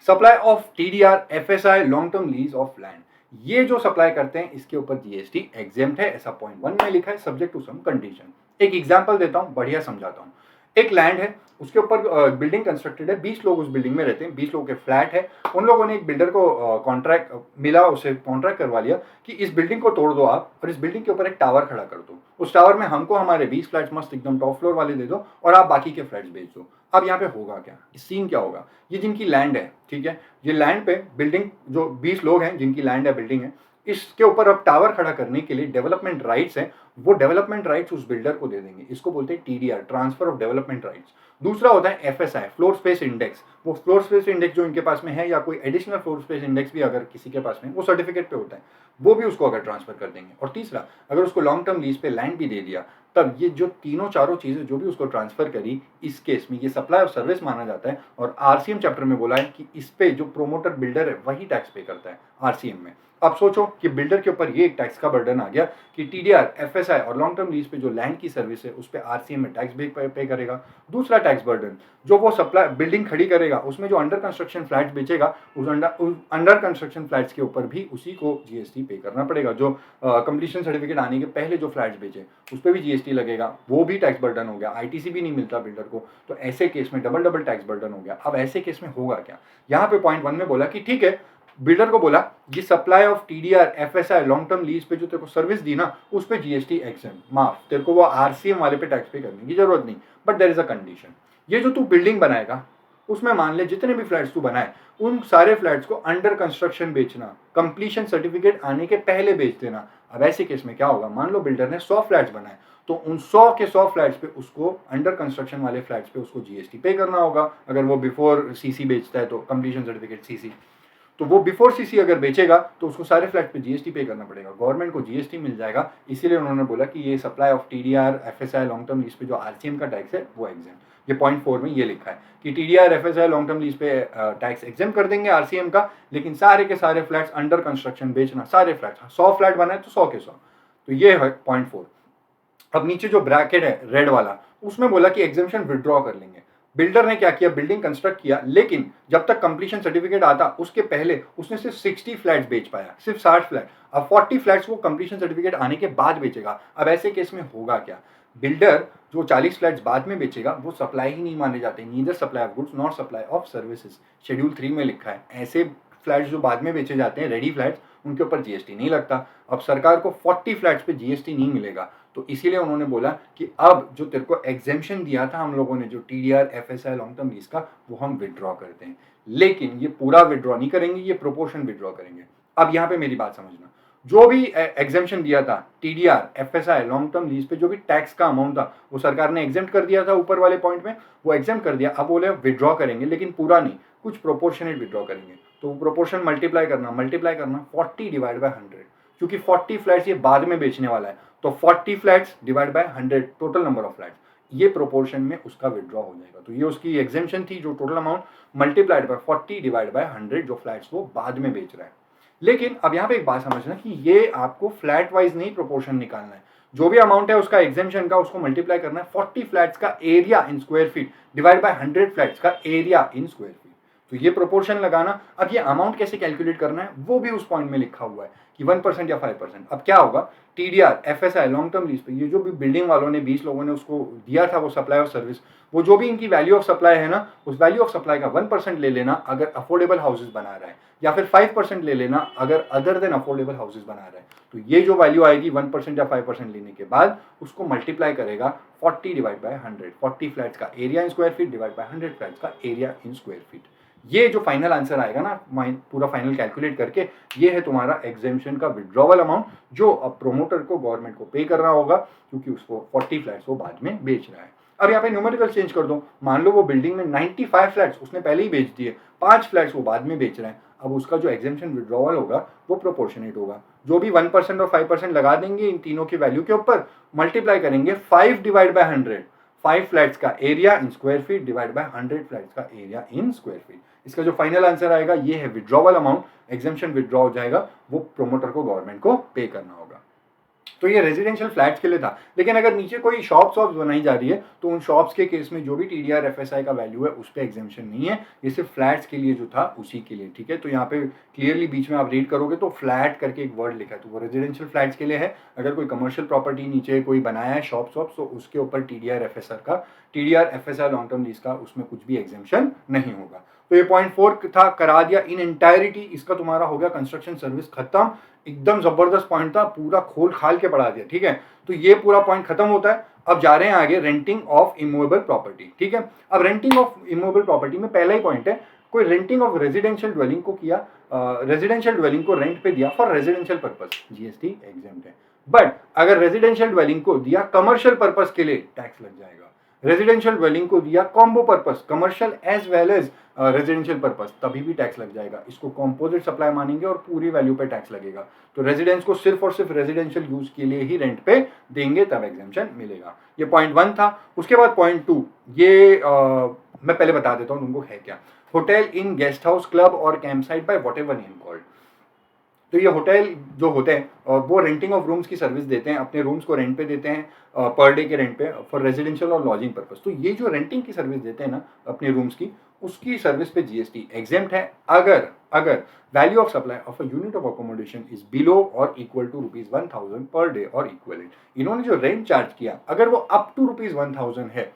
Speaker 1: Supply of TDR FSI long term lease of land, ये जो सप्लाई करते हैं इसके ऊपर जीएसटी एग्जेम्प्ट है, ऐसा पॉइंट 1 में लिखा है, सब्जेक्ट टू सम कंडीशन। एक एग्जांपल देता हूं, बढ़िया समझाता हूं। एक लैंड है, उसके ऊपर बिल्डिंग कंस्ट्रक्टेड है, 20 लोग उस बिल्डिंग में रहते हैं, 20 लोगों के फ्लैट है। उन लोगों ने एक बिल्डर को कॉन्ट्रैक्ट मिला, उसे कॉन्ट्रैक्ट करवा लिया कि इस बिल्डिंग को तोड़ दो आप और इस बिल्डिंग के ऊपर एक टावर खड़ा कर दो, उस टावर में हमको हमारे 20 फ्लैट्स मस्त एकदम टॉप फ्लोर वाले दे दो और आप बाकी के फ्लैट्स बेच दो। अब यहाँ पे होगा क्या, सीन क्या होगा, ये जिनकी लैंड है, ठीक है, ये लैंड पे बिल्डिंग, जो 20 लोग हैं जिनकी लैंड है, बिल्डिंग है, इसके ऊपर अब टावर खड़ा करने के लिए डेवलपमेंट राइट्स है, वो डेवलपमेंट राइट्स उस बिल्डर को दे देंगे। इसको बोलते हैं TDR, transfer of development rights. दूसरा होता है एफएसआई, फ्लोर स्पेस इंडेक्स। वो फ्लोर स्पेस इंडेक्स जो इनके पास में है, या कोई एडिशनल फ्लोर स्पेस इंडेक्स भी अगर किसी के पास में, वो सर्टिफिकेट पे होता है, वो भी उसको अगर ट्रांसफर कर देंगे। और तीसरा, अगर उसको लॉन्ग टर्म लीज पे लैंड भी दे दिया, तब ये जो तीनों चारों चीजें जो भी उसको ट्रांसफर करी, इस केस में ये सप्लाई ऑफ सर्विस माना जाता है। और आरसीएम चैप्टर में बोला है कि इस पे जो प्रोमोटर बिल्डर है वही टैक्स पे करता है आरसीएम में। अब सोचो कि बिल्डर के ऊपर ये एक टैक्स का बर्डन आ गया कि टीडीआर, एफएसआई और लॉन्ग टर्म लीज पे जो लैंड की सर्विस है उस पे आरसीएम में टैक्स भी पे करेगा। दूसरा टैक्स बर्डन, जो वो सप्लाई बिल्डिंग खड़ी करेगा उसमें जो अंडर कंस्ट्रक्शन फ्लैट्स बेचेगा, उस अंडर कंस्ट्रक्शन फ्लैट्स के ऊपर भी उसी को जीएसटी पे करना पड़ेगा। जो कंप्लीशन सर्टिफिकेट आने के पहले जो फ्लैट्स बेचे उस पर भी जीएसटी लगेगा, वो भी टैक्स बर्डन हो गया। आईटीसी भी नहीं मिलता बिल्डर को, तो ऐसे केस में डबल टैक्स बर्डन हो गया। अब ऐसे केस में होगा क्या, यहाँ पे पॉइंट 1 में बोला कि ठीक है, बिल्डर को बोला ये supply of TDR, FSI, long term lease पे जो तेरे को सर्विस दी ना, उस पे जीएसटी एग्जेम्प्ट, माफ, तेरे को वो आरसीएम वाले पे टैक्स पे करने की जरूरत नहीं। But there is a condition, ये जो तू बिल्डिंग बनाएगा उसमें मान ले जितने भी फ्लैट्स तू बनाए, उन सारे फ्लैट्स को अंडर कंस्ट्रक्शन बेचना, कंप्लीशन सर्टिफिकेट आने के पहले बेच देना। अब ऐसे केस में क्या होगा, मान लो बिल्डर ने 100 फ्लैट्स बनाए, तो उन 100 के 100 फ्लैट्स पे उसको अंडर कंस्ट्रक्शन वाले फ्लैट्स पे उसको जीएसटी पे करना होगा। अगर वो बिफोर सीसी बेचता है तो कंप्लीशन सर्टिफिकेट सीसी, तो वो बिफोर सीसी अगर बेचेगा तो उसको सारे फ्लैट पे जीएसटी पे करना पड़ेगा, गवर्नमेंट को जीएसटी मिल जाएगा। इसीलिए उन्होंने बोला कि ये supply of TDR, FSI, long term lease पे जो आरसीएम का टैक्स है वो एग्जाम। ये पॉइंट 4 में ये लिखा है कि TDR, FSI, long term lease पे टैक्स एग्जाम कर देंगे आरसीएम का, लेकिन सारे के सारे फ्लैट्स अंडर कंस्ट्रक्शन बेचना, सारे फ्लैट, 100 फ्लैट बनाए तो 100 के 100। तो ये है पॉइंट 4। अब नीचे जो ब्रैकेट है रेड वाला, उसमें बोला कि एग्जामेशन विड्रॉ कर लेंगे। बिल्डर ने क्या किया, बिल्डिंग कंस्ट्रक्ट किया, लेकिन जब तक कंप्लीशन सर्टिफिकेट आता उसके पहले उसने सिर्फ 60 फ्लैट्स बेच पाया, सिर्फ 60 फ्लैट। अब 40 फ्लैट्स वो कंप्लीशन सर्टिफिकेट आने के बाद बेचेगा। अब ऐसे केस में होगा क्या, बिल्डर जो 40 फ्लैट्स बाद में बेचेगा वो सप्लाई ही नहीं माने जाते, neither supply of goods not supply of services. Schedule 3 में लिखा है ऐसे फ्लैट्स जो बाद में बेचे जाते हैं, रेडी फ्लैट्स, उनके ऊपर जीएसटी नहीं लगता। अब सरकार को 40 फ्लैट्स पे जीएसटी नहीं मिलेगा, तो इसीलिए उन्होंने बोला कि अब जो तेरे को एग्जेम्पशन दिया था हम लोगों ने, जो TDR, FSI, long term lease का, वो हम विड्रॉ करते हैं। लेकिन ये पूरा विड्रॉ नहीं करेंगे, ये प्रोपोर्शन विड्रॉ करेंगे। अब यहाँ पे मेरी बात समझना, जो भी एग्जेम्पशन दिया था TDR, FSI, long term lease पे जो भी टैक्स का अमाउंट था वो सरकार ने एग्जेम्प्ट कर दिया था ऊपर वाले पॉइंट में, वो एग्जेम्प्ट कर दिया। अब बोले विड्रॉ करेंगे, लेकिन पूरा नहीं, कुछ प्रोपोर्शनेट विड्रॉ करेंगे। तो प्रोपोर्शन मल्टीप्लाई करना 40 डिवाइड बाय 100, क्योंकि 40 फ्लैट्स ये बाद में बेचने वाला है, तो 40 flats divide by 100 total number of flats, ये प्रोपोर्शन में उसका विड्रॉ हो जाएगा। तो ये उसकी एग्जेम्पशन थी, जो total amount multiplied by 40 divide by 100 जो फ्लैट्स वो बाद में बेच रहा है। लेकिन अब यहाँ पे एक बात समझना कि ये आपको फ्लैट वाइज नहीं प्रोपोर्शन निकालना है, जो भी अमाउंट है उसका एग्जेम्पशन का, उसको मल्टीप्लाई करना है 40 फ्लैट्स का area in square feet divide by 100 flats का एरिया इन स्क्वायर फीट। तो ये प्रोपोर्शन लगाना। अब ये अमाउंट कैसे कैलकुलेट करना है वो भी उस पॉइंट में लिखा हुआ है कि 1% या 5%। अब क्या होगा, TDR, FSI, long term lease पे ये जो भी बिल्डिंग वालों ने 20 लोगों ने उसको दिया था वो सप्लाई ऑफ सर्विस, वो जो भी इनकी वैल्यू ऑफ सप्लाई है ना, उस वैल्यू ऑफ सप्लाई का 1% ले लेना अगर अफोर्डेबल हाउसेज बना रहा है, या फिर 5% ले लेना अगर अदर देन अफोर्डेबल हाउसेज बना रहा है। तो ये जो वैल्यू आएगी 1% या 5% लेने के बाद उसको मल्टीप्लाई करेगा 40 डिवाइड बाय 100, 40 फ्लैट्स का area in square feet divide by 100 flats का एरिया इन स्क्वायर फीट। ये जो फाइनल आंसर आएगा ना पूरा फाइनल कैलकुलेट करके, ये है तुम्हारा एग्जेम्पशन का विड्रॉवल अमाउंट जो अब प्रोमोटर को गवर्नमेंट को पे करना होगा, क्योंकि उसको 40 फ्लैट्स वो बाद में बेच रहा है। अब यहाँ पे न्यूमेरिकल चेंज कर दो, मान लो वो बिल्डिंग में 95 फ्लैट्स उसने पहले ही बेच दिए, 5 फ्लैट्स वो बाद में बेच रहे हैं। अब उसका जो एग्जेम्पशन विड्रॉवल होगा वो प्रोपोर्शनेट होगा। जो भी 1% और 5% लगा देंगे इन तीनों की वैल्यू के ऊपर, मल्टीप्लाई करेंगे 5 डिवाइड बाय 100, 5 फ्लैट्स का area in square feet divide by 100 flats का एरिया इन स्क्वायर फीट। इसका जो फाइनल आंसर आएगा ये है विड्रॉवल अमाउंट, एग्जेम्पशन विड्रॉ हो जाएगा, वो प्रोमोटर को गवर्नमेंट को पे करना होगा। तो ये रेजिडेंशियल फ्लैट्स के लिए था। लेकिन अगर नीचे कोई शॉप्स बनाई जा रही है तो उन शॉप्स के केस में जो भी टीडीआर एफएसआई का वैल्यू है उस पर एग्जेम्पशन नहीं है, ये सिर्फ फ्लैट्स के लिए जो था उसी के लिए। ठीक है, तो यहाँ पे क्लियरली बीच में आप रीड करोगे तो फ्लैट करके एक वर्ड लिखा है, तो वो रेजिडेंशियल फ्लैट्स के लिए है। अगर कोई कमर्शियल प्रॉपर्टी नीचे कोई बनाया है शॉप तो उसके ऊपर TDR FSI long term lease का उसमें कुछ भी एग्जेम्पशन नहीं होगा। तो ये पॉइंट 4 था, करा दिया इन एंटायरिटी। इसका तुम्हारा हो गया कंस्ट्रक्शन सर्विस खत्म। एकदम जबरदस्त पॉइंट था, पूरा खोल खाल के पढ़ा दिया। ठीक है, तो ये पूरा पॉइंट खत्म होता है। अब जा रहे हैं आगे, रेंटिंग ऑफ इमूवेबल प्रॉपर्टी। ठीक है, अब रेंटिंग ऑफ इमूवेबल प्रॉपर्टी में पहला ही पॉइंट है, कोई रेंटिंग ऑफ रेजिडेंशियल ड्वेलिंग को किया, रेजिडेंशियल ड्वेलिंग को रेंट पे दिया for residential purpose, GST exempt है। बट अगर रेजिडेंशियल ड्वेलिंग को दिया कमर्शियल पर्पस के लिए, टैक्स लग जाएगा। रेजिडेंशियल ड्वेलिंग को दिया combo purpose, commercial as well as residential purpose, तभी भी टैक्स लग जाएगा। इसको कॉम्पोजिट सप्लाई मानेंगे और पूरी वैल्यू पे टैक्स लगेगा। तो रेजिडेंस को सिर्फ और सिर्फ रेजिडेंशियल यूज के लिए ही रेंट पे देंगे तब एग्जेम्पशन मिलेगा। ये पॉइंट 1 था। उसके बाद पॉइंट 2, ये मैं पहले बता देता हूँ तुमको है क्या। Hotel inn guest house club और camp site by whatever name called. तो ये होटल जो होते हैं वो रेंटिंग ऑफ रूम्स की सर्विस देते हैं, अपने रूम्स को रेंट पे देते हैं पर डे के रेंट पे फॉर रेजिडेंशियल और लॉजिंग पर्पस। तो ये जो रेंटिंग की सर्विस देते हैं ना अपने रूम्स की, उसकी सर्विस पे जीएसटी एग्जेम्प्ट है अगर value of supply of a unit of accommodation is below और इक्वल टू ₹1000 पर डे और इक्वलेंट। इन्होंने जो रेंट चार्ज किया अगर वो अप टू ₹1000 है,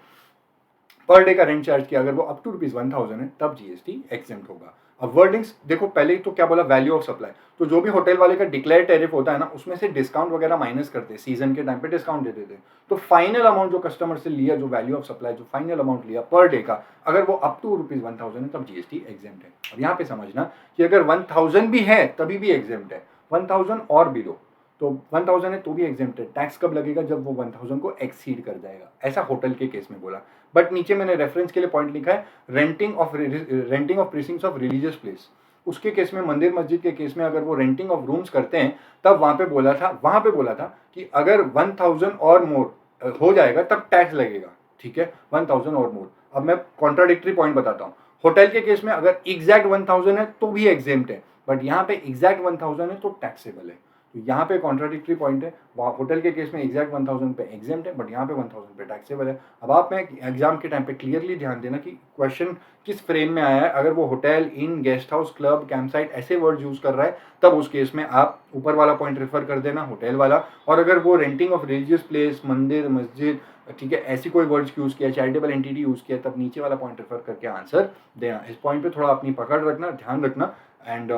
Speaker 1: पर डे का रेंट चार्ज किया अगर वो अप टू ₹1000 है, तब जीएसटी एग्जेम्प्ट होगा। अब वर्डिंग्स देखो, पहले तो क्या बोला, वैल्यू ऑफ सप्लाई। तो जो भी होटल वाले का डिक्लेयर टैरिफ होता है ना, उसमें से डिस्काउंट वगैरह माइनस करते हैं, सीजन के टाइम पे डिस्काउंट दे देते हैं। तो फाइनल अमाउंट जो कस्टमर से लिया, जो वैल्यू ऑफ सप्लाई, जो फाइनल अमाउंट लिया पर डे का, अगर वो अप टू ₹1000 है तब जीएसटी एग्जेम्प्ट है। अब यहाँ पे समझना कि अगर 1000 भी है तभी भी एग्जेम्प्ट है, 1000 और बिलो तो 1000 है तो भी एग्जेम्प्ट है। टैक्स कब लगेगा, जब वो 1000 को एक्सीड कर जाएगा, ऐसा होटल के केस में बोला। बट नीचे मैंने रेफरेंस के लिए पॉइंट लिखा है, renting of precincts of religious place. उसके केस में, मंदिर मस्जिद के केस में, अगर वो रेंटिंग ऑफ रूम्स करते हैं तब वहां पे बोला था कि अगर 1000 और मोर हो जाएगा तब टैक्स लगेगा। ठीक है, 1000 और मोर। अब मैं कॉन्ट्राडिक्टरी पॉइंट बताता हूँ। होटल के केस में अगर एग्जैक्ट 1000 है तो भी एग्जेम्प्ट है, बट यहाँ पे एग्जैक्ट 1000 है तो टैक्सेबल है। तो यहाँ पे कॉन्ट्राडिक्टरी पॉइंट है, वहाँ होटल के केस में एग्जैक्ट 1000 पे एग्जेम्प्ट है, बट यहाँ पे 1000 पे टैक्सेबल है। अब आप में एग्जाम के टाइम पे क्लियरली ध्यान देना कि क्वेश्चन किस फ्रेम में आया है। अगर वो hotel inn guest house club camp site ऐसे वर्ड यूज कर रहा है तब उस केस में आप ऊपर वाला पॉइंट रेफर कर देना, होटल वाला। और अगर वो रेंटिंग ऑफ रिलीजियस प्लेस, मंदिर मस्जिद, ठीक है, ऐसी कोई वर्ड्स यूज किया, चैरिटेबल एंटिटी यूज किया, तब नीचे वाला पॉइंट रेफर करके आंसर देना। इस पॉइंट पे थोड़ा अपनी पकड़ रखना, ध्यान रखना एंड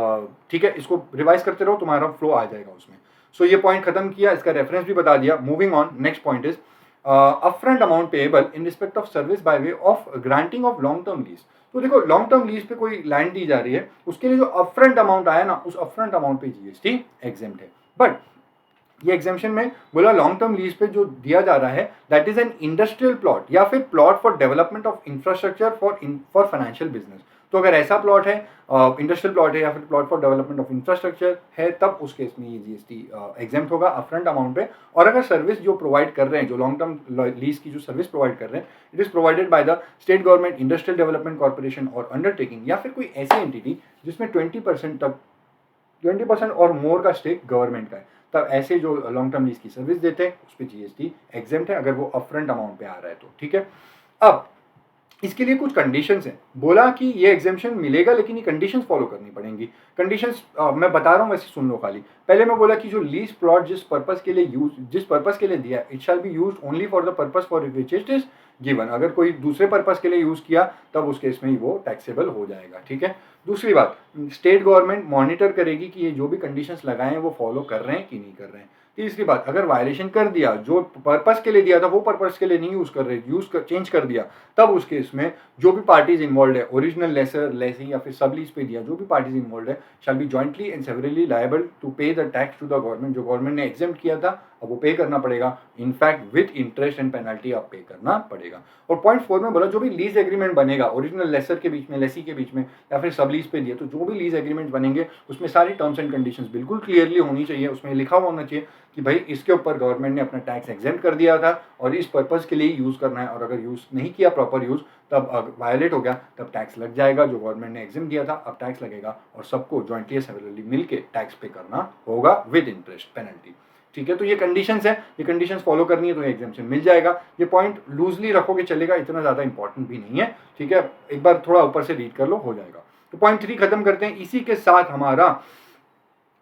Speaker 1: ठीक है, इसको रिवाइज करते रहो, तुम्हारा फ्लो आ जाएगा उसमें। सो ये पॉइंट खत्म किया, इसका रेफरेंस भी बता दिया। Moving on, next point is upfront amount payable in respect of service by way of granting of long term lease. तो देखो, लॉन्ग टर्म लीज पे कोई लैंड दी जा रही है, उसके लिए जो अपफ्रंट अमाउंट आया ना, उस अपफ्रंट अमाउंट पे जीएसटी एग्जेम्प्ट है। बट ये एग्जेम्पशन में बोला लॉन्ग टर्म लीज पे जो दिया जा रहा है that is an industrial plot या फिर plot for development of infrastructure for financial business. तो अगर ऐसा प्लॉट है, इंडस्ट्रियल प्लॉट है या फिर plot for development of infrastructure है, तब उस केस में ये जीएसटी एग्जेम्प्ट होगा अपफ्रंट अमाउंट पे। और अगर सर्विस जो प्रोवाइड कर रहे हैं, जो लॉन्ग टर्म लीज की जो सर्विस प्रोवाइड कर रहे हैं, it is provided by the state government, industrial development corporation और अंडरटेकिंग, या फिर कोई ऐसी एंटिटी जिसमें 20% और मोर का स्टेक गवर्नमेंट का है, तब ऐसे जो लॉन्ग टर्म लीज की सर्विस देते हैं उस पर जीएसटी एग्जेम्प्ट है, अगर वो अपफ्रंट अमाउंट पे आ रहा है तो। ठीक है, अब इसके लिए कुछ कंडीशंस हैं। बोला कि ये एग्जेम्पशन मिलेगा लेकिन ये कंडीशंस फॉलो करनी पड़ेंगी। कंडीशंस मैं बता रहा हूँ, वैसे सुन लो खाली। पहले मैं बोला कि जो लीज प्लॉट जिस पर्पस के लिए दिया है, it shall be used only for the purpose for which it is given. अगर कोई दूसरे पर्पस के लिए यूज किया तब उस केस में ही वो टैक्सेबल हो जाएगा, ठीक है। दूसरी बात, स्टेट गवर्नमेंट मॉनिटर करेगी कि ये जो भी कंडीशंस लगाए हैं वो फॉलो कर रहे हैं कि नहीं कर रहे हैं। तीसरी बात, अगर वायलेशन कर दिया, जो पर्पस के लिए दिया था वो पर्पस के लिए नहीं यूज कर रहे, चेंज कर दिया, तब उस केस में जो भी पार्टीज इन्वॉल्व है, ओरिजिनल लेसर, लेसी या फिर सब लीज पे दिया, जो भी पार्टीज इन्वॉल्व है shall be jointly and severally liable to pay the tax to the government. जो गवर्नमेंट ने एग्जेम्प्ट किया था अब वो पे करना पड़ेगा, in fact with interest and penalty अब पे करना पड़ेगा। और पॉइंट 4 में बोला जो भी लीज एग्रीमेंट बनेगा ओरिजिनल लेसर के बीच में, लेसी के बीच में या फिर सब लीज पे दिए, तो जो भी लीज एग्रीमेंट बनेंगे उसमें सारी टर्म्स एंड कंडीशंस बिल्कुल क्लियरली होनी चाहिए। उसमें लिखा हुआ होना चाहिए कि भाई इसके ऊपर गवर्नमेंट ने अपना टैक्स एग्जेम्प्ट कर दिया था और इस पर्पस के लिए यूज करना है, और अगर यूज नहीं किया प्रॉपर यूज तब वायलेट हो गया तब टैक्स लग जाएगा। जो गवर्नमेंट ने एग्जेम्प्ट दिया था अब टैक्स लगेगा और सबको जॉइंटली सेवरली मिलके टैक्स पे करना होगा विद इंटरेस्ट पेनल्टी, ठीक है। तो ये कंडीशंस है, ये कंडीशंस फॉलो करनी है तो एग्जेम्पशन मिल जाएगा। ये पॉइंट लूजली रखोगे चलेगा, इतना ज्यादा इंपॉर्टेंट भी नहीं है, ठीक है। एक बार थोड़ा ऊपर से रीड कर लो, हो जाएगा। तो पॉइंट 3 खत्म करते हैं। इसी के साथ हमारा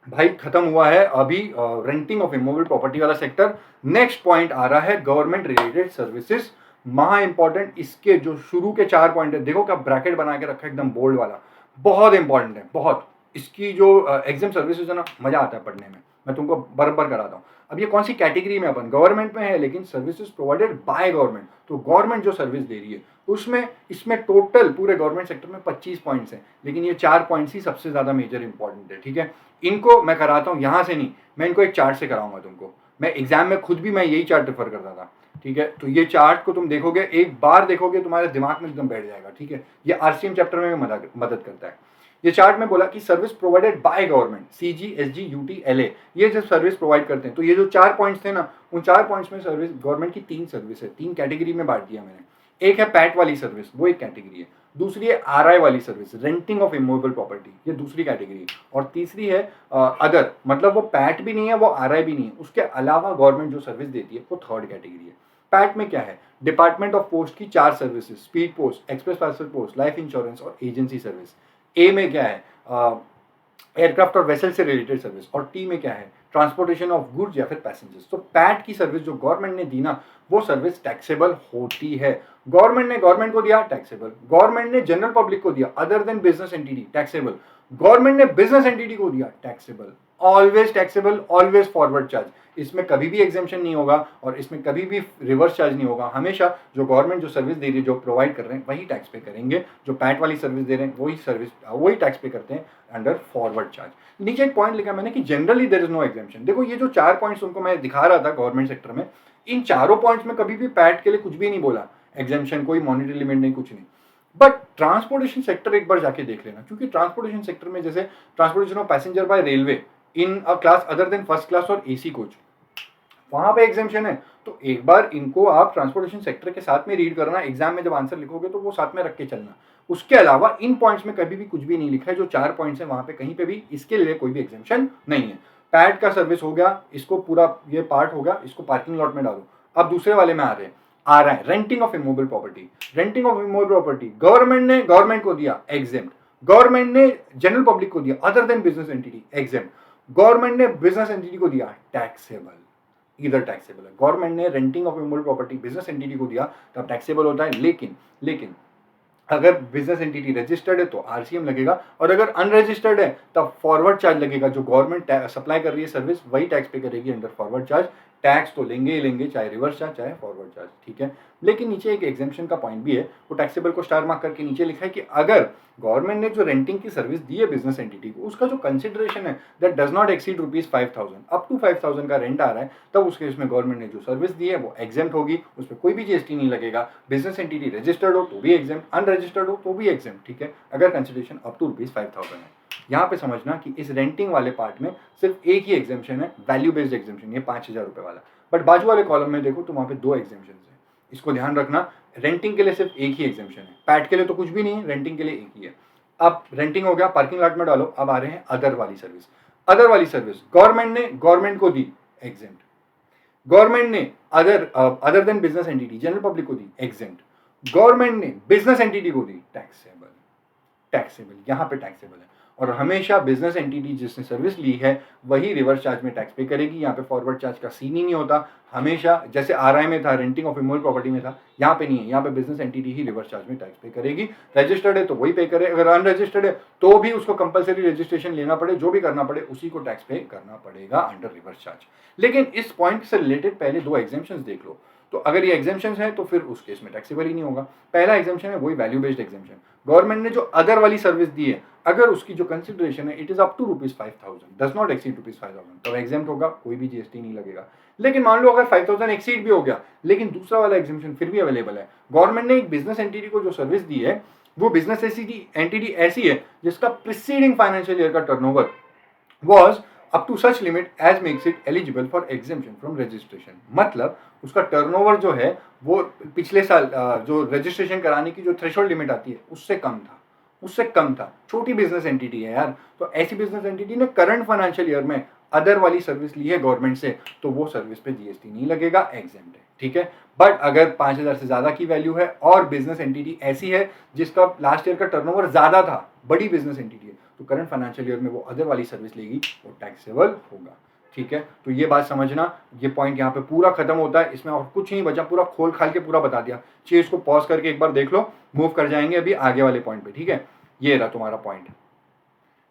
Speaker 1: भाई खत्म हुआ है अभी रेंटिंग ऑफ इमूवेबल प्रॉपर्टी वाला सेक्टर। नेक्स्ट पॉइंट आ रहा है गवर्नमेंट रिलेटेड सर्विसेज, महा इंपॉर्टेंट। इसके जो शुरू के 4 पॉइंट है, देखो क्या ब्रैकेट बना के रखा है एकदम बोल्ड वाला, बहुत इंपॉर्टेंट है बहुत। इसकी जो एग्जाम सर्विसेज है ना, मजा आता है पढ़ने में, मैं तुमको बराबर कराता हूँ। अब ये कौन सी कैटेगरी में, अपन गवर्नमेंट में है लेकिन सर्विसेज प्रोवाइडेड बाय गवर्नमेंट, तो गवर्नमेंट जो सर्विस दे रही है उसमें, इसमें टोटल पूरे गवर्नमेंट सेक्टर में 25 पॉइंट्स हैं, लेकिन ये 4 पॉइंट्स ही सबसे ज्यादा मेजर इंपॉर्टेंट है, ठीक है। इनको मैं कराता हूँ यहाँ से नहीं, मैं इनको एक चार्ट से कराऊंगा तुमको। मैं एग्जाम में खुद भी मैं यही चार्ट रेफर करता था, ठीक है। तो ये चार्ट को तुम देखोगे, एक बार देखोगे तुम्हारे दिमाग में एकदम बैठ जाएगा, ठीक है। ये आरसीएम चैप्टर में मदद करता है। ये चार्ट में बोला कि service provided by government, CG, SG, UT, LA, ये जब सर्विस प्रोवाइड करते हैं, तो ये जो 4 पॉइंट्स थे ना, उन 4 पॉइंट्स में सर्विस गवर्नमेंट की 3 सर्विस है, 3 कैटेगरी में बांट दिया मैंने। एक है पैट वाली सर्विस, वो एक कैटेगरी है। दूसरी है आरआई वाली service, renting of immovable property, ये दूसरी कैटेगरी है। और तीसरी है अदर, मतलब वो पैट भी नहीं है वो आरआई भी नहीं है, उसके अलावा गवर्नमेंट जो सर्विस देती है वो थर्ड कैटेगरी है। पैट में क्या है, डिपार्टमेंट ऑफ पोस्ट की 4 services, speed post, express parcel post, life insurance और एजेंसी सर्विस। ए में क्या है, एयरक्राफ्ट और वेसल से रिलेटेड सर्विस। और टी में क्या है, ट्रांसपोर्टेशन ऑफ गुड्स या फिर पैसेंजर्स। तो पैट की सर्विस जो गवर्नमेंट ने दी ना, वो सर्विस टैक्सेबल होती है। गवर्नमेंट को दिया टैक्सेबल, गवर्नमेंट ने जनरल पब्लिक को दिया other than business entity taxable, government ने बिजनेस एंटिटी को दिया taxable, always taxable, always forward charge. इसमें कभी भी एग्जेम्पशन नहीं होगा और इसमें कभी भी रिवर्स चार्ज नहीं होगा। हमेशा जो गवर्नमेंट जो सर्विस दे रही है, जो प्रोवाइड कर रहे हैं, वही टैक्स पे करेंगे। जो पैट वाली सर्विस दे रहे हैं वही टैक्स पे करते हैं अंडर फॉरवर्ड चार्ज। नीचे एक पॉइंट लिखा मैंने कि generally there is no exemption. देखो ये जो 4 पॉइंट्स उनको मैं दिखा रहा था गवर्नमेंट सेक्टर में, इन चारों पॉइंट्स में कभी भी पैट के लिए कुछ भी नहीं बोला, एग्जेम्पशन, कोई मॉनिटरी लिमिट नहीं, कुछ नहीं। बट ट्रांसपोर्टेशन सेक्टर एक बार जाके देख लेना, क्योंकि ट्रांसपोर्टेशन सेक्टर में जैसे transportation of passenger by railway in a class other than first class और एसी कोच, वहां पे एग्जेम्पशन है। तो एक बार इनको आप ट्रांसपोर्टेशन सेक्टर के साथ में रीड करना, एग्जाम में जब आंसर लिखोगे तो वो साथ में रख के चलना। उसके अलावा इन पॉइंट्स में कभी भी कुछ भी नहीं लिखा है। जो 4 पॉइंट्स है वहां पे कहीं पे भी इसके लिए कोई भी एग्जेम्पशन नहीं है। पैड का सर्विस हो गया, इसको पूरा ये पार्ट हो गया, इसको पार्किंग लॉट में डालो। अब दूसरे वाले में आ रहा है renting of immovable property. Renting of immovable property government को दिया एग्जेम्प्ट, गवर्नमेंट ने जनरल पब्लिक को दिया other than business entity exempt, government ने बिजनेस एंटिटी को दिया टैक्सेबल, इधर टैक्सेबल है। गवर्नमेंट ने renting of immovable property business entity को दिया तब टैक्सेबल होता है। लेकिन अगर बिजनेस एंटिटी रजिस्टर्ड है तो आरसीएम लगेगा, और अगर अनरजिस्टर्ड है तब फॉरवर्ड चार्ज लगेगा। जो गवर्नमेंट सप्लाई कर रही है सर्विस वही टैक्स पे करेगी अंडर फॉरवर्ड चार्ज। टैक्स तो लेंगे ही लेंगे, चाहे रिवर्स चार्ज चाहे फॉरवर्ड चार्ज, ठीक है। लेकिन नीचे एक एग्जेम्पशन का पॉइंट भी है, वो टैक्सेबल को स्टार मार्क करके नीचे लिखा है कि अगर गवर्नमेंट ने जो रेंटिंग की सर्विस दी है बिजनेस एंटिटी को, उसका जो कंसिडरेशन है that does not exceed ₹5000, up to 5000 का रेंट आ रहा है, तब उस केस में गवर्नमेंट ने जो सर्विस दी है वो एग्जेम्प्ट होगी, उस पर कोई भी जीएसटी नहीं लगेगा। बिजनेस एंटिटी रजिस्टर्ड हो तो भी एग्जेम्प्ट, अनरजिस्टर्ड हो तो भी एग्जेम्प्ट, ठीक है, अगर कंसिडरेशन अप टू ₹5000 है। यहाँ पे समझना कि इस रेंटिंग वाले पार्ट में सिर्फ एक ही एग्जेम्पशन है, वैल्यू बेस्ड एग्जेम्पशन, ये ₹5000 वाला। बट बाजू वाले कॉलम में देखो तो वहाँ पे 2 एग्जेम्पशन है, इसको ध्यान रखना। रेंटिंग के लिए सिर्फ एक ही एग्जेम्पशन है, पैट के लिए तो कुछ भी नहीं है, रेंटिंग के लिए एक ही है। अब रेंटिंग हो गया, पार्किंग लॉट में डालो। अब आ रहे हैं अदर वाली सर्विस। अदर वाली सर्विस गवर्नमेंट को दी एग्जेम्प्ट, गवर्नमेंट ने other than business entity general public को दी एग्जेम्प्ट, गवर्नमेंट ने बिजनेस एंटिटी को दी, टैक्सेबल यहाँ पे टैक्सेबल है। और हमेशा बिजनेस एंटिटी जिसने सर्विस ली है वही रिवर्स चार्ज में टैक्स पे करेगी। यहाँ पे फॉरवर्ड चार्ज का सीन ही नहीं होता। हमेशा जैसे आरआई में था, रेंटिंग ऑफ इमूवेबल प्रॉपर्टी में था, यहाँ पे नहीं है। यहाँ पे बिजनेस एंटिटी ही रिवर्स चार्ज में टैक्स पे करेगी। रजिस्टर्ड है तो वही पे करे, अगर अनरजिस्टर्ड है तो भी उसको कंपलसरी रजिस्ट्रेशन लेना पड़े, जो भी करना पड़े उसी को टैक्स पे करना पड़ेगा अंडर रिवर्स चार्ज। लेकिन इस पॉइंट से रिलेटेड पहले दो एग्जेम्पशंस देख लो। तो अगर ये एग्जेम्पशंस हैं तो फिर उस केस में टैक्सेबल ही नहीं होगा। पहला एग्जेम्पशन है वही वैल्यू बेस्ड एग्जेम्पशन। गवर्नमेंट ने जो अदर वाली सर्विस दी है, अगर उसकी जो कंसिडरेशन है it is up to ₹5,000, does not exceed ₹5,000, तब एग्जेम्प्ट होगा, कोई भी जीएसटी नहीं लगेगा। लेकिन मान लो अगर 5,000 एक्सीड भी हो गया लेकिन दूसरा वाला एग्जेम्पशन फिर भी अवेलेबल है। गवर्नमेंट ने एक बिजनेस एंटिटी को जो सर्विस दी है वो बिजनेस एंटिटी ऐसी है जिसका प्रीसीडिंग फाइनेंशियल ईयर का turnover was up to such limit as makes it eligible for exemption from registration। मतलब उसका टर्नओवर जो है वो पिछले साल जो रजिस्ट्रेशन कराने की जो थ्रेशोल्ड लिमिट आती है उससे कम था। छोटी बिजनेस एंटिटी है यार, तो ऐसी बिजनेस एंटिटी ने करंट फाइनेंशियल ईयर में अदर वाली सर्विस ली है गवर्नमेंट से, तो वो सर्विस पे जीएसटी नहीं लगेगा, एग्जेम्प्ट है, ठीक है। बट अगर 5,000 से ज्यादा की वैल्यू है और बिजनेस एंटिटी ऐसी है जिसका लास्ट ईयर का टर्नओवर ज्यादा था, बड़ी बिजनेस एंटिटी है, तो करंट फाइनेंशियल ईयर में वो अदर वाली सर्विस लेगी, वो टैक्सेबल होगा, ठीक है। तो ये बात समझना, ये पॉइंट यहाँ पे पूरा खत्म होता है, इसमें और कुछ नहीं बचा, पूरा खोल खाल के पूरा बता दिया। चीज को पॉज करके एक बार देख लो, मूव कर जाएंगे अभी आगे वाले पॉइंट पे, ठीक है। ये रहा तुम्हारा पॉइंट,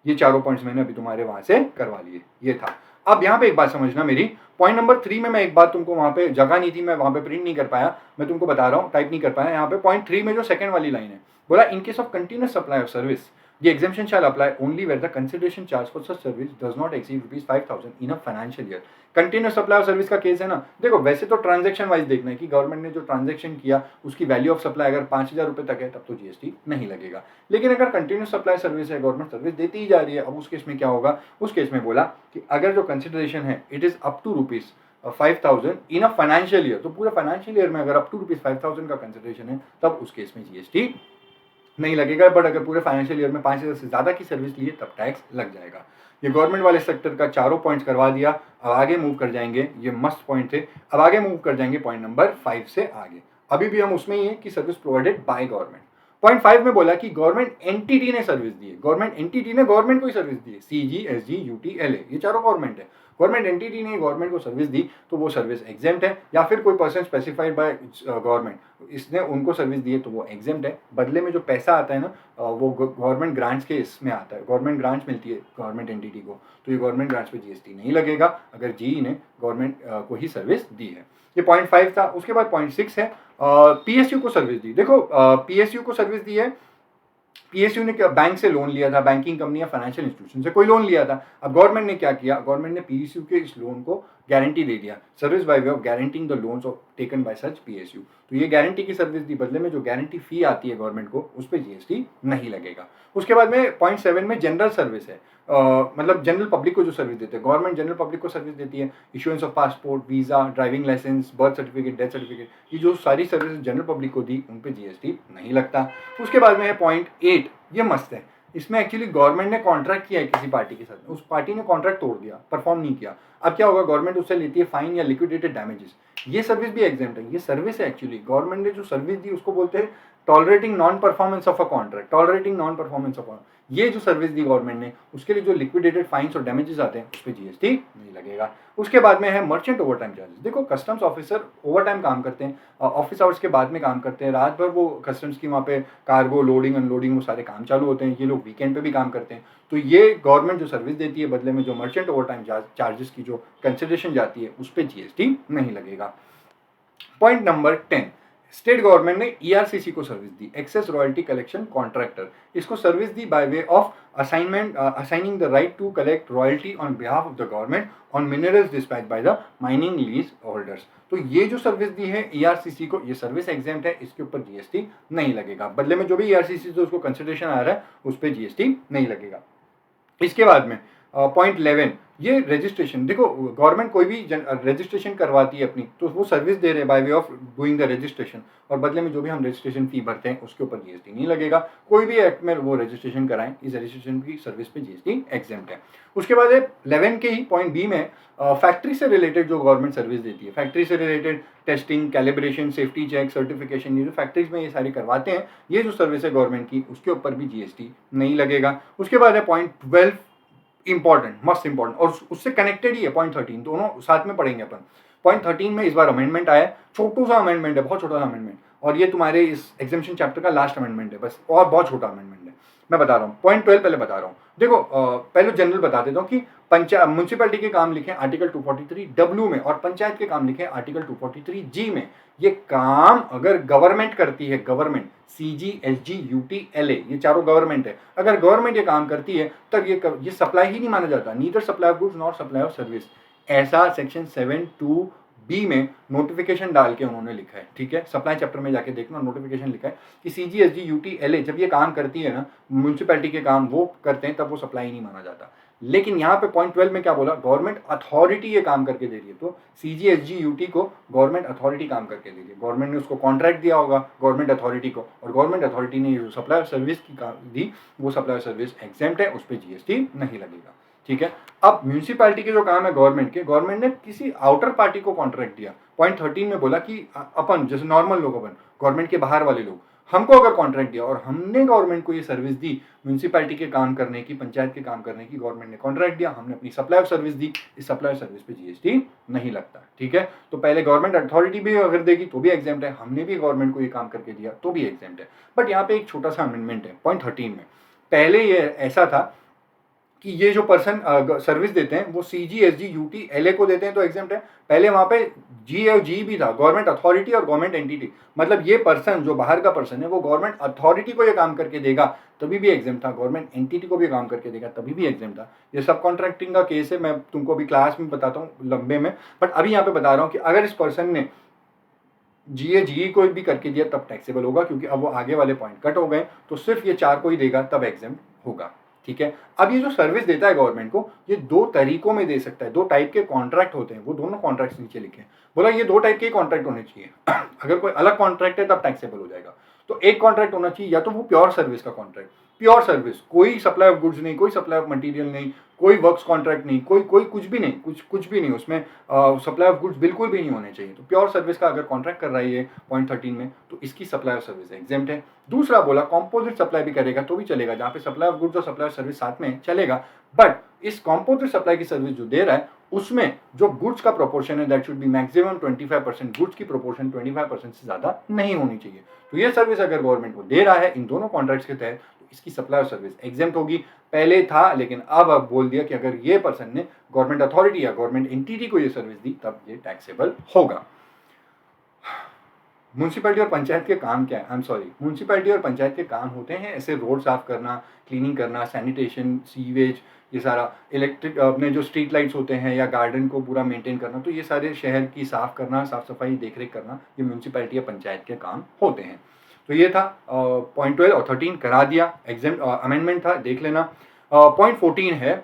Speaker 1: ये चारों पॉइंट्स मैंने अभी तुम्हारे वहां से करवा लिए, ये था। अब यहाँ पे एक बात समझना मेरी, पॉइंट नंबर 3 में मैं एक बात तुमको वहां पे जगह नहीं थी, मैं वहां पे प्रिंट नहीं कर पाया, मैं तुमको बता रहा हूँ, टाइप नहीं कर पाया। यहाँ पे पॉइंट 3 में जो सेकंड वाली लाइन है, बोला इन case of continuous supply of service the exemption shall apply only where the consideration charge for such service does not exceed ₹5,000 in a financial year। Continuous supply of service का case है ना, देखो वैसे तो transaction wise देखना है कि government ने जो ट्रांजैक्शन किया उसकी वैल्यू ऑफ सप्लाई अगर 5,000 रुपए तक है तब तो जीएसटी नहीं लगेगा। लेकिन अगर कंटिन्यूअस सप्लाई सर्विस है, गवर्नमेंट सर्विस देती ही जा रही है, अब उस केस में क्या होगा, उस केस में बोला कि अगर जो कंसिडरेशन है it is up to ₹5,000 in a financial year, तो पूरे फाइनेंशियल ईयर में अगर अप टू ₹5,000 का कंसिडरेशन है तब उस केस में जीएसटी नहीं लगेगा। बट अगर पूरे फाइनेंशियल ईयर में 5,000 से ज्यादा की सर्विस लिए तब टैक्स लग जाएगा। ये गवर्नमेंट वाले सेक्टर का चारों पॉइंट्स करवा दिया। अब आगे मूव कर जाएंगे, ये मस्त पॉइंट थे। अब आगे मूव कर जाएंगे पॉइंट नंबर 5 से आगे। अभी भी हम उसमें ही है कि service provided by government. Point 5 में बोला कि गवर्नमेंट एंटिटी ने सर्विस दी है, गवर्नमेंट एंटिटी ने गवर्नमेंट को ही सर्विस दी है, सीजी, एसजी, यूटी, एलए, ये चारों गवर्नमेंट है। गवर्नमेंट एंटिटी ने गवर्नमेंट को सर्विस दी तो वो सर्विस एग्जेम्प्ट है, या फिर कोई पर्सन स्पेसिफाइड बाय गवर्नमेंट इसने उनको सर्विस दी है तो वो एग्जेम्प्ट है। बदले में जो पैसा आता है ना वो गवर्नमेंट ग्रांट्स के इसमें आता है, गवर्नमेंट ग्रांट्स मिलती है गवर्नमेंट एंटिटी को, तो ये गवर्नमेंट ग्रांट्स पे जीएसटी नहीं लगेगा अगर जीई ने गवर्नमेंट को ही सर्विस दी है। ये पॉइंट 5 था। उसके बाद पॉइंट 6 है पीएसयू को सर्विस दी। देखो पीएसयू को सर्विस दी है, पीएसयू ने क्या बैंक से लोन लिया था, बैंकिंग कंपनी या फाइनेंशियल इंस्टीट्यूशन से कोई लोन लिया था। अब गवर्नमेंट ने क्या किया, गवर्नमेंट ने पीएसयू के इस लोन को गारंटी दे दिया, service by way of guaranteeing the loans of taken by such PSU. तो ये गारंटी की सर्विस दी, बदले में जो गारंटी फी आती है गवर्नमेंट को उस पर जीएसटी नहीं लगेगा। उसके बाद में पॉइंट 7 में जनरल सर्विस है, मतलब जनरल पब्लिक को जो सर्विस देते हैं, गवर्नमेंट जनरल पब्लिक को सर्विस देती है, issuance of passport, visa, driving license, birth certificate, death certificate, ये जो सारी सर्विस जनरल पब्लिक को दी उन पे जीएसटी नहीं लगता। उसके बाद में है पॉइंट 8, ये मस्त है। इसमें एक्चुअली गवर्नमेंट ने कॉन्ट्रैक्ट किया है किसी पार्टी के साथ, उस पार्टी ने कॉन्ट्रैक्ट तोड़ दिया, परफॉर्म नहीं किया। अब क्या होगा, गवर्नमेंट उससे लेती है फाइन या लिक्विडेटेड डैमेजेस। ये सर्विस भी एग्जेम्प्ट है, ये सर्विस है एक्चुअली। गवर्नमेंट ने जो सर्विस दी उसको बोलते हैं tolerating non performance of a contract, tolerating non performance of. ये जो सर्विस दी गवर्नमेंट ने उसके लिए जो लिक्विडेटेड फाइन्स और डैमेजेस आते हैं उस पर जीएसटी नहीं लगेगा। उसके बाद में है मर्चेंट ओवर टाइम चार्जेस। देखो कस्टम्स ऑफिसर ओवर टाइम काम करते हैं, ऑफिस आवर्स के बाद में काम करते हैं, रात भर वो कस्टम्स की वहाँ पे कार्गो लोडिंग अनलोडिंग वो सारे काम चालू होते हैं, ये लोग वीकेंड पे भी काम करते हैं। तो ये गवर्नमेंट जो सर्विस देती है बदले में जो मर्चेंट ओवर टाइम चार्जेस की जो कंसिडरेशन जाती है उस पर जीएसटी नहीं लगेगा। पॉइंट नंबर 10, स्टेट गवर्नमेंट ने ईआरसीसी को सर्विस दी, एक्सेस रॉयल्टी कलेक्शन कॉन्ट्रैक्टर। इसको सर्विस दी by way of assigning the right to collect royalty on behalf of the government on minerals dispatch by the mining lease holders. तो ये जो service दी है ईआरसीसी को, ये सर्विस एग्जेम्प्ट है, इसके ऊपर जीएसटी नहीं लगेगा। बदले में जो भी ईआरसीसी से उसको कंसिडरेशन आ रहा है उस पर जीएसटी नहीं लगेगा। इसके बाद में पॉइंट 11 ये रजिस्ट्रेशन, देखो गवर्नमेंट कोई भी रजिस्ट्रेशन करवाती है अपनी, तो वो सर्विस दे रहे हैं by way of doing the registration, और बदले में जो भी हम रजिस्ट्रेशन फी भरते हैं उसके ऊपर जीएसटी नहीं लगेगा। कोई भी एक्ट में वो रजिस्ट्रेशन कराएं, इस रजिस्ट्रेशन की सर्विस पे जीएसटी एग्जेम्प्ट है। उसके बाद 11 के ही पॉइंट बी में फैक्ट्री से रिलेटेड जो गवर्नमेंट सर्विस देती है, फैक्ट्री से related testing, calibration, safety check, certification, ये जो फैक्ट्रीज में ये सारी करवाते हैं, ये जो सर्विस है गवर्नमेंट की, उसके ऊपर भी जीएसटी नहीं लगेगा। उसके बाद है पॉइंट 12, इंपॉर्टेंट, मस्ट इंपॉर्टेंट, और उससे कनेक्टेड ही है पॉइंट 13, दोनों साथ में पढ़ेंगे अपन। पॉइंट 13 में इस बार अमेंडमेंट आया, छोटू सा अमेंडमेंट है, बहुत छोटा सा अमेंडमेंट, और ये तुम्हारे इस एग्जामिशन चैप्टर का लास्ट अमेंडमेंट है बस, और बहुत छोटा अमेंडमेंट है। मैं बता रहा हूँ पॉइंट 12 पहले बता रहा हूँ। देखो पहले जनरल बता देता हूँ कि म्यूनसिपैलिटी के काम लिखे आर्टिकल 243 डब्ल्यू में, और पंचायत के काम लिखे आर्टिकल 243 जी में। ये काम अगर गवर्नमेंट करती है, government, CG, SG, UT, LA, ये चारों गवर्नमेंट है, अगर गवर्नमेंट ये काम करती है तब ये सप्लाई ही नहीं माना जाता, neither supply of goods not supply of service. ऐसा सेक्शन 7(2)(b) में नोटिफिकेशन डाल के उन्होंने लिखा है, ठीक है, सप्लाई चैप्टर में जाके देखना, नोटिफिकेशन लिखा है कि सीजी, एसजी, यूटी, एलए जब ये काम करती है ना, म्यूनसिपैलिटी के काम वो करते हैं, तब वो सप्लाई नहीं माना जाता। लेकिन यहाँ पे पॉइंट 12 में क्या बोला, गवर्नमेंट अथॉरिटी ये काम करके दे रही है, तो सीजी, एसजी, यूटी को गवर्नमेंट अथॉरिटी काम करके दे रही है, गवर्नमेंट ने उसको कॉन्ट्रैक्ट दिया होगा गवर्नमेंट अथॉरिटी को, और गवर्नमेंट अथॉरिटी ने जो सप्लाई सर्विस की दी, वो सप्लाई सर्विस एग्जेम्प्ट है, उस पर जीएसटी नहीं लगेगा, ठीक है। अब म्यूनसिपैलिटी के जो काम है गवर्नमेंट के, गवर्नमेंट ने किसी आउटर पार्टी को कॉन्ट्रैक्ट दिया। पॉइंट 13 में बोला कि अपन जैसे नॉर्मल लोग, अपन गवर्नमेंट के बाहर वाले लोग, हमको अगर कॉन्ट्रैक्ट दिया और हमने गवर्नमेंट को ये सर्विस दी, म्यूनसिपैलिटी के काम करने की, पंचायत के काम करने की, गवर्नमेंट ने कॉन्ट्रैक्ट दिया, हमने अपनी सप्लाई सर्विस दी, इस सप्लाई सर्विस पे जीएसटी नहीं लगता, ठीक है। तो पहले गवर्नमेंट अथॉरिटी भी अगर देगी तो भी एग्जेम्प्ट है, हमने भी गवर्नमेंट को ये काम करके दिया तो भी एग्जेम्प्ट है। बट यहाँ पे एक छोटा सा अमेंडमेंट है पॉइंट 13 में। पहले ये ऐसा था कि ये जो पर्सन सर्विस देते हैं वो सीजी, एसजी, यूटी, एलए को देते हैं तो एग्जेम्प्ट है। पहले वहाँ पे जी और जी भी था, गवर्नमेंट अथॉरिटी और गवर्नमेंट एंटिटी, मतलब ये पर्सन जो बाहर का पर्सन है वो गवर्नमेंट अथॉरिटी को ये काम करके देगा तभी भी एग्जेम्प्ट था, गवर्नमेंट एंटिटी को भी काम करके देगा तभी भी एग्जेम्प्ट था। ये सब कॉन्ट्रैक्टिंग का केस है, मैं तुमको अभी क्लास में बताता हूँ लंबे में, बट अभी यहाँ पे बता रहा हूँ कि अगर इस पर्सन ने जी को भी करके दिया तब टैक्सेबल होगा, क्योंकि अब वो आगे वाले पॉइंट कट हो गए, तो सिर्फ ये 4 को ही देगा तब एग्जेम्प्ट होगा, ठीक है। अब ये जो सर्विस देता है गवर्नमेंट को, ये 2 तरीकों में दे सकता है, 2 टाइप के कॉन्ट्रैक्ट होते हैं, वो दोनों कॉन्ट्रैक्ट नीचे लिखे हैं। बोला ये 2 टाइप के कॉन्ट्रैक्ट होने चाहिए अगर कोई अलग कॉन्ट्रैक्ट है तब टैक्सेबल हो जाएगा। तो एक कॉन्ट्रैक्ट होना चाहिए या तो वो प्योर सर्विस का कॉन्ट्रैक्ट, प्योर सर्विस, कोई सप्लाई ऑफ गुड्स नहीं, कोई सप्लाई ऑफ मटेरियल नहीं, कोई वर्क्स कॉन्ट्रैक्ट नहीं, कोई कुछ भी नहीं, कुछ भी नहीं, उसमें सप्लाई ऑफ गुड्स बिल्कुल भी नहीं होने चाहिए। तो प्योर सर्विस का अगर कॉन्ट्रैक्ट कर रही है पॉइंट 13 में, तो इसकी सप्लाई ऑफ सर्विस एग्जेम्प्ट है। दूसरा बोला कॉम्पोजिट सप्लाई भी करेगा तो भी चलेगा, जहाँ पे सप्लाई ऑफ गुड्स और सप्लाई ऑफ सर्विस साथ में चलेगा, बट इस कॉम्पोजिट सप्लाई की सर्विस जो दे रहा है उसमें जो गुड्स का प्रोपोर्शन है that should be maximum 25%, goods की प्रोपोर्शन 25% से ज्यादा नहीं होनी चाहिए। तो ये सर्विस अगर गवर्नमेंट को दे रहा है इन दोनों कॉन्ट्रैक्ट्स के तहत, तो इसकी सप्लाई ऑफ सर्विस एग्जेम्प्ट होगी। पहले था लेकिन अब बोल दिया कि अगर ये पर्सन ने गवर्नमेंट अथॉरिटी या गवर्नमेंट एंटिटी को ये सर्विस दी तब ये टैक्सेबल होगा। म्यूनसिपैलिटी और पंचायत के काम क्या है, आई एम सॉरी, म्यूनसिपैलिटी और पंचायत के काम होते हैं ऐसे रोड साफ करना, क्लीनिंग करना, सैनिटेशन, सीवेज, ये सारा, इलेक्ट्रिक अपने जो स्ट्रीट लाइट्स होते हैं या गार्डन को पूरा मेंटेन करना, तो ये सारे शहर की साफ करना, साफ सफाई देखरेख करना, ये म्यूनसिपैलिटी या पंचायत के काम होते हैं। तो ये था पॉइंट 12 और 13 करा दिया, एग्जाम अमेंडमेंट था, देख लेना। पॉइंट 14 है,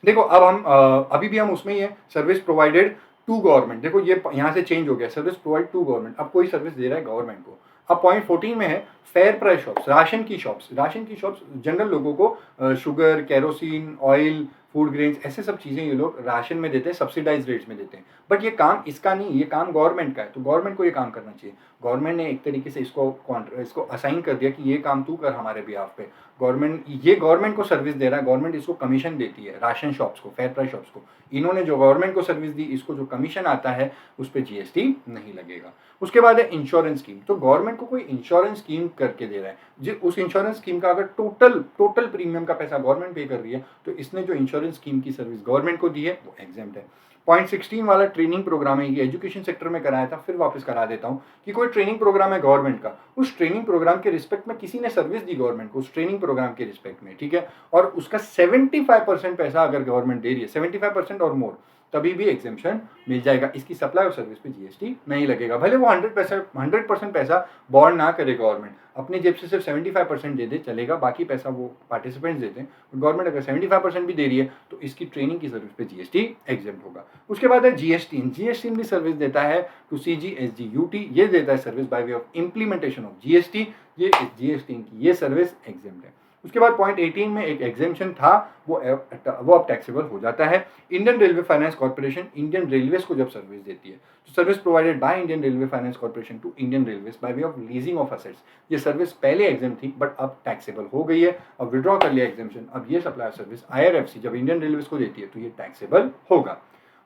Speaker 1: देखो अब हम अभी भी हम उसमें ही है, सर्विस प्रोवाइडेड टू गवर्नमेंट। देखो ये यहाँ से चेंज हो गया, सर्विस प्रोवाइड टू गवर्नमेंट, अब कोई सर्विस दे रहा है गवर्नमेंट को। अब पॉइंट 14 में है फेयर प्राइस शॉप्स, राशन की शॉप्स। राशन की शॉप्स जनरल लोगों को sugar, kerosene, oil, food grains, ऐसे सब चीज़ें ये लोग राशन में देते हैं, सब्सिडाइज रेट्स में देते हैं। बट ये काम इसका नहीं, ये काम गवर्नमेंट का है, तो गवर्नमेंट को ये काम करना चाहिए। गवर्नमेंट ने एक तरीके से इसको असाइन कर दिया कि ये काम तू कर हमारे बिहाफ पे। गवर्नमेंट को सर्विस दे रहा है, गवर्नमेंट इसको कमीशन देती है, राशन शॉप्स को, फेयर प्राइस शॉप्स को। इन्होंने जो गवर्नमेंट को सर्विस दी, इसको जो कमीशन आता है उस पर जीएसटी नहीं लगेगा। उसके बाद है इंश्योरेंस स्कीम। तो गवर्नमेंट को कोई इंश्योरेंस स्कीम करके दे रहा है, जो उस इंश्योरेंस स्कीम का अगर टोटल प्रीमियम का पैसा गवर्नमेंट पे कर रही है, तो इसने जो इंश्योरेंस स्कीम की सर्विस गवर्नमेंट को दी है वो एग्जेम्प्ट है। पॉइंट 16 वाला ट्रेनिंग प्रोग्राम है, ये एजुकेशन सेक्टर में कराया था, फिर वापस करा देता हूँ कि कोई ट्रेनिंग प्रोग्राम है गवर्नमेंट का, उस ट्रेनिंग प्रोग्राम के रिस्पेक्ट में किसी ने सर्विस दी गवर्नमेंट को, उस ट्रेनिंग प्रोग्राम के रिस्पेक्ट में, ठीक है, और उसका 75% पैसा अगर गवर्नमेंट दे रही है, 75% और मोर, तभी भी एग्जेम्पशन मिल जाएगा। इसकी सप्लाई और सर्विस पे जीएसटी नहीं लगेगा। भले वो 100% पैसा बॉर्ड ना करे गवर्नमेंट, अपनी जेब से सिर्फ 75% दे दे चलेगा, बाकी पैसा वो पार्टिसिपेंट्स देते हैं। गवर्नमेंट अगर 75% भी दे रही है तो इसकी ट्रेनिंग की सर्विस पे जीएसटी एग्जेम्प्ट होगा। उसके बाद है जीएसटी भी सर्विस देता है टू CGST, ये देता है service by way of implementation of GST. ये जीएसटी की ये सर्विस एग्जेम्प्ट है। उसके बाद पॉइंट 18 में एक एग्जेम्पशन था, वो अब टैक्सेबल हो जाता है। Indian railway finance corporation Indian railways को जब सर्विस देती है, तो service provided by Indian railway finance corporation to Indian railways by way of leasing of assets, ये सर्विस पहले एग्जाम थी बट अब टैक्सेबल हो गई है। अब विड्रॉ कर लिया एग्जामेशन, अब ये सप्लाई सर्विस IRFC जब इंडियन रेलवेज को देती है तो ये टैक्सेबल होगा।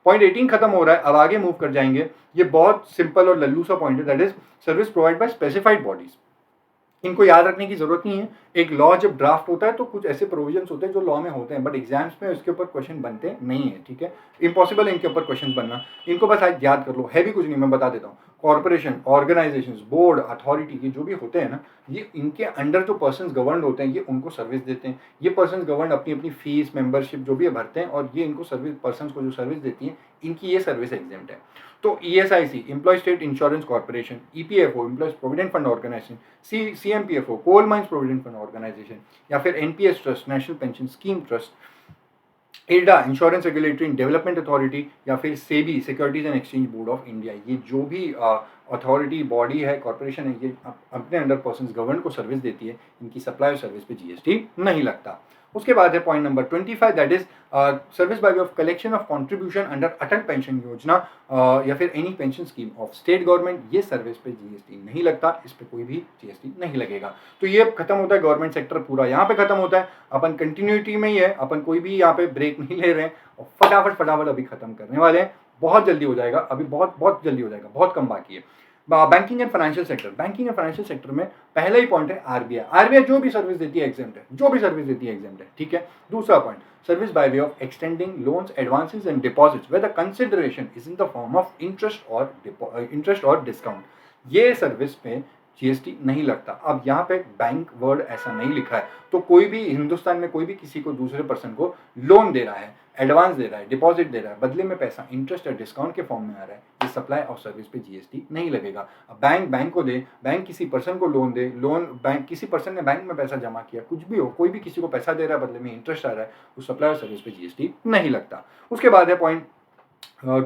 Speaker 1: पॉइंट 18 खत्म हो रहा है, अब आगे मूव कर जाएंगे। ये बहुत सिंपल और लल्लू सा पॉइंट है, that is service provide bye specified bodies. इनको याद रखने की जरूरत नहीं है। एक लॉ जब ड्राफ्ट होता है तो कुछ ऐसे प्रोविजंस होते हैं जो लॉ में होते हैं, बट एग्जाम्स में उसके ऊपर क्वेश्चन बनते नहीं है, ठीक है। इम्पॉसिबल है इनके ऊपर क्वेश्चन बनना, इनको बस आज याद कर लो, है भी कुछ नहीं, मैं बता देता हूँ। कॉर्पोरेशन, ऑर्गेनाइजेशन, बोर्ड, अथॉरिटी, ये जो भी होते हैं ना, ये इनके अंडर जो पर्सन गवर्न होते हैं ये उनको सर्विस देते हैं। ये पर्सन गवर्न अपनी अपनी फीस, मेंबरशिप जो भी भरते हैं और ये इनको सर्विस, पर्सन को जो सर्विस देती है, इनकी ये सर्विस एग्जेम्प्ट है। तो ESIC, employ state insurance corporation, EPFO, employees provident fund organisation, CMPFO, coal mines provident fund organisation, या फिर NPS trust, national pension scheme trust, IRDA, insurance regulatory and development authority, या फिर SEBI, securities and exchange board of India, ये जो भी authority, body है, corporation है, ये अपने अंडर पर्सन गवर्न को सर्विस देती है, इनकी सप्लाई और सर्विस पे जीएसटी नहीं लगता। उसके बाद है point number 25, that is service by way of collection of contribution under Atal pension योजना या फिर any pension scheme of state government, ये सर्विस पे जीएसटी नहीं लगता, इस पे कोई भी जीएसटी नहीं लगेगा। तो ये खत्म होता है गवर्नमेंट सेक्टर, पूरा यहाँ पे खत्म होता है। अपन कंटिन्यूटी में ही है, अपन कोई भी यहाँ पे ब्रेक नहीं ले रहे हैं और फटाफट अभी खत्म करने वाले हैं। बहुत जल्दी हो जाएगा, अभी बहुत जल्दी हो जाएगा, बहुत कम बाकी है। बैंकिंग एंड फाइनेंशियल सेक्टर में पहला ही पॉइंट है आरबीआई जो भी सर्विस देती है एग्जेम्प्ट है, ठीक है। दूसरा point, service by way of extending loans, advances and deposits where the consideration is in the form of interest और डिस्काउंट, ये सर्विस पे जीएसटी नहीं लगता। अब यहाँ पे बैंक वर्ड ऐसा नहीं लिखा है, तो कोई भी हिंदुस्तान में कोई भी किसी को, दूसरे पर्सन को लोन दे रहा है, एडवांस दे रहा है, डिपॉजिट दे रहा है, बदले में पैसा इंटरेस्ट और डिस्काउंट के फॉर्म में आ रहा है, ये सप्लाई और सर्विस पे जीएसटी नहीं लगेगा। अब बैंक को दे, बैंक किसी पर्सन को लोन दे, बैंक किसी पर्सन ने बैंक में पैसा जमा किया, कुछ भी हो, कोई भी किसी को पैसा दे रहा है, बदले में इंटरेस्ट आ रहा है, उस सप्लाई और सर्विस पे जीएसटी नहीं लगता। उसके बाद है पॉइंट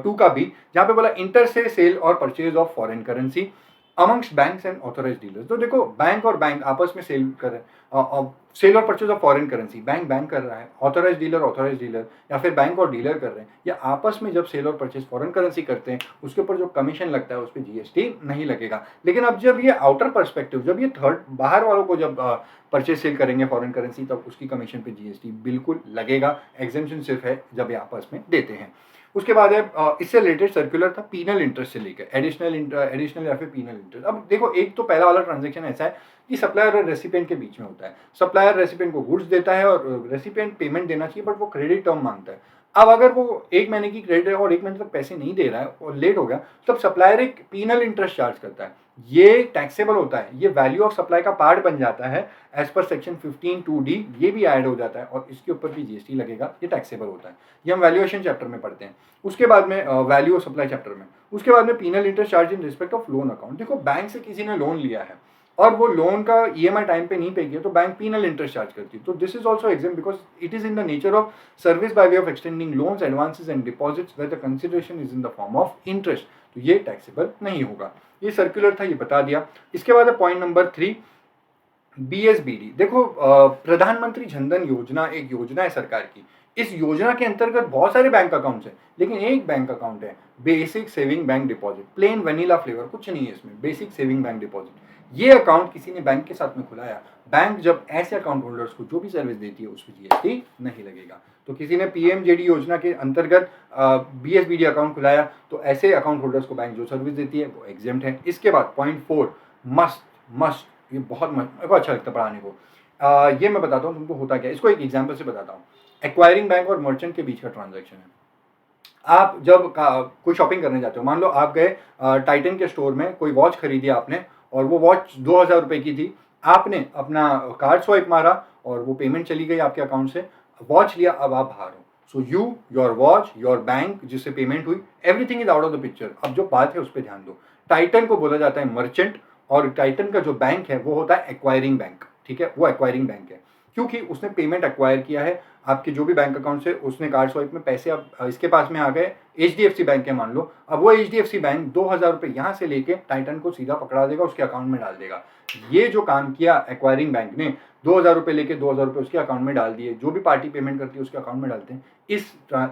Speaker 1: 2 का भी, जहाँ पे बोला इंटर से सेल और purchase of foreign currency amongst banks and authorised dealers. तो देखो, बैंक और बैंक आपस में सेल कर रहे हैं, सेल और purchase of foreign currency bank कर रहा है, ऑथोराइज्ड डीलर या फिर बैंक और डीलर कर रहे हैं, या आपस में जब सेल और परचेज फॉरेन करेंसी करते हैं, उसके ऊपर जो कमीशन लगता है उस पर जीएसटी नहीं लगेगा। लेकिन अब जब ये आउटर पर्सपेक्टिव, जब ये थर्ड बाहर वालों को जब परचेज सेल करेंगे फॉरेन करेंसी, तब उसकी कमीशन पे जीएसटी बिल्कुल लगेगा। एग्जेम्पशन सिर्फ है जब ये आपस में देते हैं। उसके बाद है इससे रिलेटेड सर्कुलर था पीनल इंटरेस्ट से लेकर एडिशनल या फिर पीनल इंटरेस्ट। अब देखो, एक तो पहला वाला ट्रांजैक्शन ऐसा है कि सप्लायर और रेसिपिएंट के बीच में होता है। सप्लायर रेसिपिएंट को गुड्स देता है और रेसिपिएंट पेमेंट देना चाहिए, बट वो क्रेडिट टर्म मांगता है। अब अगर वो 1 महीने की क्रेडिट है और 1 महीने तक पैसे नहीं दे रहा है और लेट हो गया, तब सप्लायर एक पीनल इंटरेस्ट चार्ज करता है। ये टैक्सेबल होता है, ये वैल्यू ऑफ सप्लाई का पार्ट बन जाता है एज पर सेक्शन 15(2)(d), ये भी ऐड हो जाता है और इसके ऊपर भी जीएसटी लगेगा, ये टैक्सेबल होता है। ये हम वैल्यूएशन चैप्टर में पढ़ते हैं। उसके बाद में वैल्यू ऑफ सप्लाई चैप्टर में, उसके बाद में penal interest charge in respect of loan account. देखो, बैंक से किसी ने लोन लिया है और वो लोन का ईएमआई टाइम पे नहीं पे किया, तो बैंक पीनल इंटरेस्ट चार्ज करती है। तो this is also exempt because it is in the nature of service by way of extending loans, advances and deposits where the consideration is in the form of interest, तो ये taxable नहीं होगा। ये circular था, ये बता दिया। इसके बाद पॉइंट नंबर 3, BSBD। देखो, प्रधानमंत्री जनधन योजना एक योजना है सरकार की। इस योजना के अंतर्गत बहुत सारे बैंक अकाउंट्स हैं, लेकिन एक बैंक अकाउंट है basic saving bank deposit, plane vanilla flavour, कुछ नहीं है इसमें, बेसिक सेविंग बैंक डिपॉजिट। ये अकाउंट किसी ने बैंक के साथ में खुलाया, बैंक जब ऐसे अकाउंट होल्डर्स को जो भी सर्विस देती है उसमें जीएसटी नहीं लगेगा। तो किसी ने पीएमजेडी योजना के अंतर्गत BSBD अकाउंट खुलाया, तो ऐसे अकाउंट होल्डर्स को बैंक जो सर्विस देती है वो एग्जेम्प्ट है। इसके बाद पॉइंट 4, मस्ट, ये बहुत मेरे को अच्छा लगता है पढ़ाने को। ये मैं बताता हूँ तुमको होता क्या है, इसको एक एग्जाम्पल से बताता हूँ। एक्वायरिंग बैंक और मर्चेंट के बीच का ट्रांजैक्शन है। आप जब कोई शॉपिंग करने जाते हो, मान लो आप गए टाइटन के स्टोर में, कोई वॉच खरीदी आपने और वो वॉच 2000 रुपये की थी। आपने अपना कार्ड स्वाइप मारा और वो पेमेंट चली गई आपके अकाउंट से, वॉच लिया, अब आप बाहर हो। So you, your watch, your bank जिससे पेमेंट हुई, everything is out of the picture. अब जो बात है उस पर ध्यान दो। टाइटन को बोला जाता है मर्चेंट, और टाइटन का जो बैंक है वो होता है एक्वायरिंग बैंक, ठीक है, वो एक्वायरिंग बैंक है, क्योंकि उसने पेमेंट एक्वायर किया है आपके जो भी बैंक अकाउंट से, उसने कार्ड स्वाइप में पैसे अब इसके पास में आ गए, HDFC बैंक है मान लो, अब वो HDFC बैंक 2,000 रुपये यहाँ से लेके टाइटन को सीधा पकड़ा देगा, उसके अकाउंट में डाल देगा। ये जो काम किया एक्वायरिंग बैंक ने, 2,000 रुपये लेके 2,000 रुपये उसके अकाउंट में डाल दिए, जो भी पार्टी पेमेंट करती है उसके अकाउंट में डालते हैं,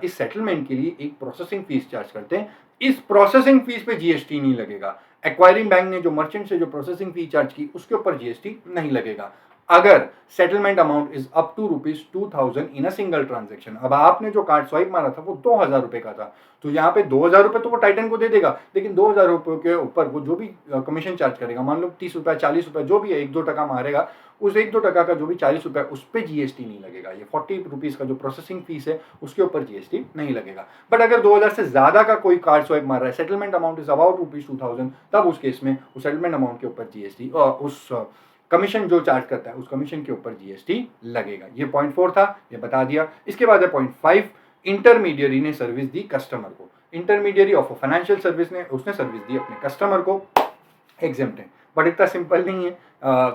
Speaker 1: इस सेटलमेंट के लिए एक प्रोसेसिंग फीस चार्ज करते हैं। इस प्रोसेसिंग फीस पे GST नहीं लगेगा। एक्वायरिंग बैंक ने जो मर्चेंट से जो प्रोसेसिंग फी चार्ज की उसके ऊपर GST नहीं लगेगा, अगर settlement amount is up to ₹2,000 in a single transaction. अब आपने जो कार्ड स्वाइप मारा था वो 2,000 रुपये का था, तो यहाँ पे 2,000 रुपये तो वो टाइटन को दे देगा, लेकिन 2,000 रुपये के ऊपर वो जो भी कमीशन चार्ज करेगा, मान लो 30 रुपये 40 रुपये जो भी है, 1-2 टका मारेगा, उस 1-2 टका का जो भी 40 रुपये उस पर GST नहीं लगेगा। ये 40 रुपीज़ का जो प्रोसेसिंग फीस है उसके ऊपर GST नहीं लगेगा। बट अगर 2,000 से ज़्यादा का कोई कार्ड स्वाइप मार रहा है, सेटलमेंट अमाउंट इज अबाउट ₹2,000, तब उस केस में उस सेटलमेंट अमाउंट के ऊपर GST और उस कमीशन जो चार्ज करता है उस कमीशन के ऊपर GST लगेगा। ये पॉइंट 4 था, ये बता दिया। इसके बाद है पॉइंट 5, इंटरमीडियरी ने सर्विस दी कस्टमर को। इंटरमीडियरी ऑफ फाइनेंशियल सर्विस ने उसने सर्विस दी अपने कस्टमर को, एग्जेम्प्ट है, बट इतना सिंपल नहीं है,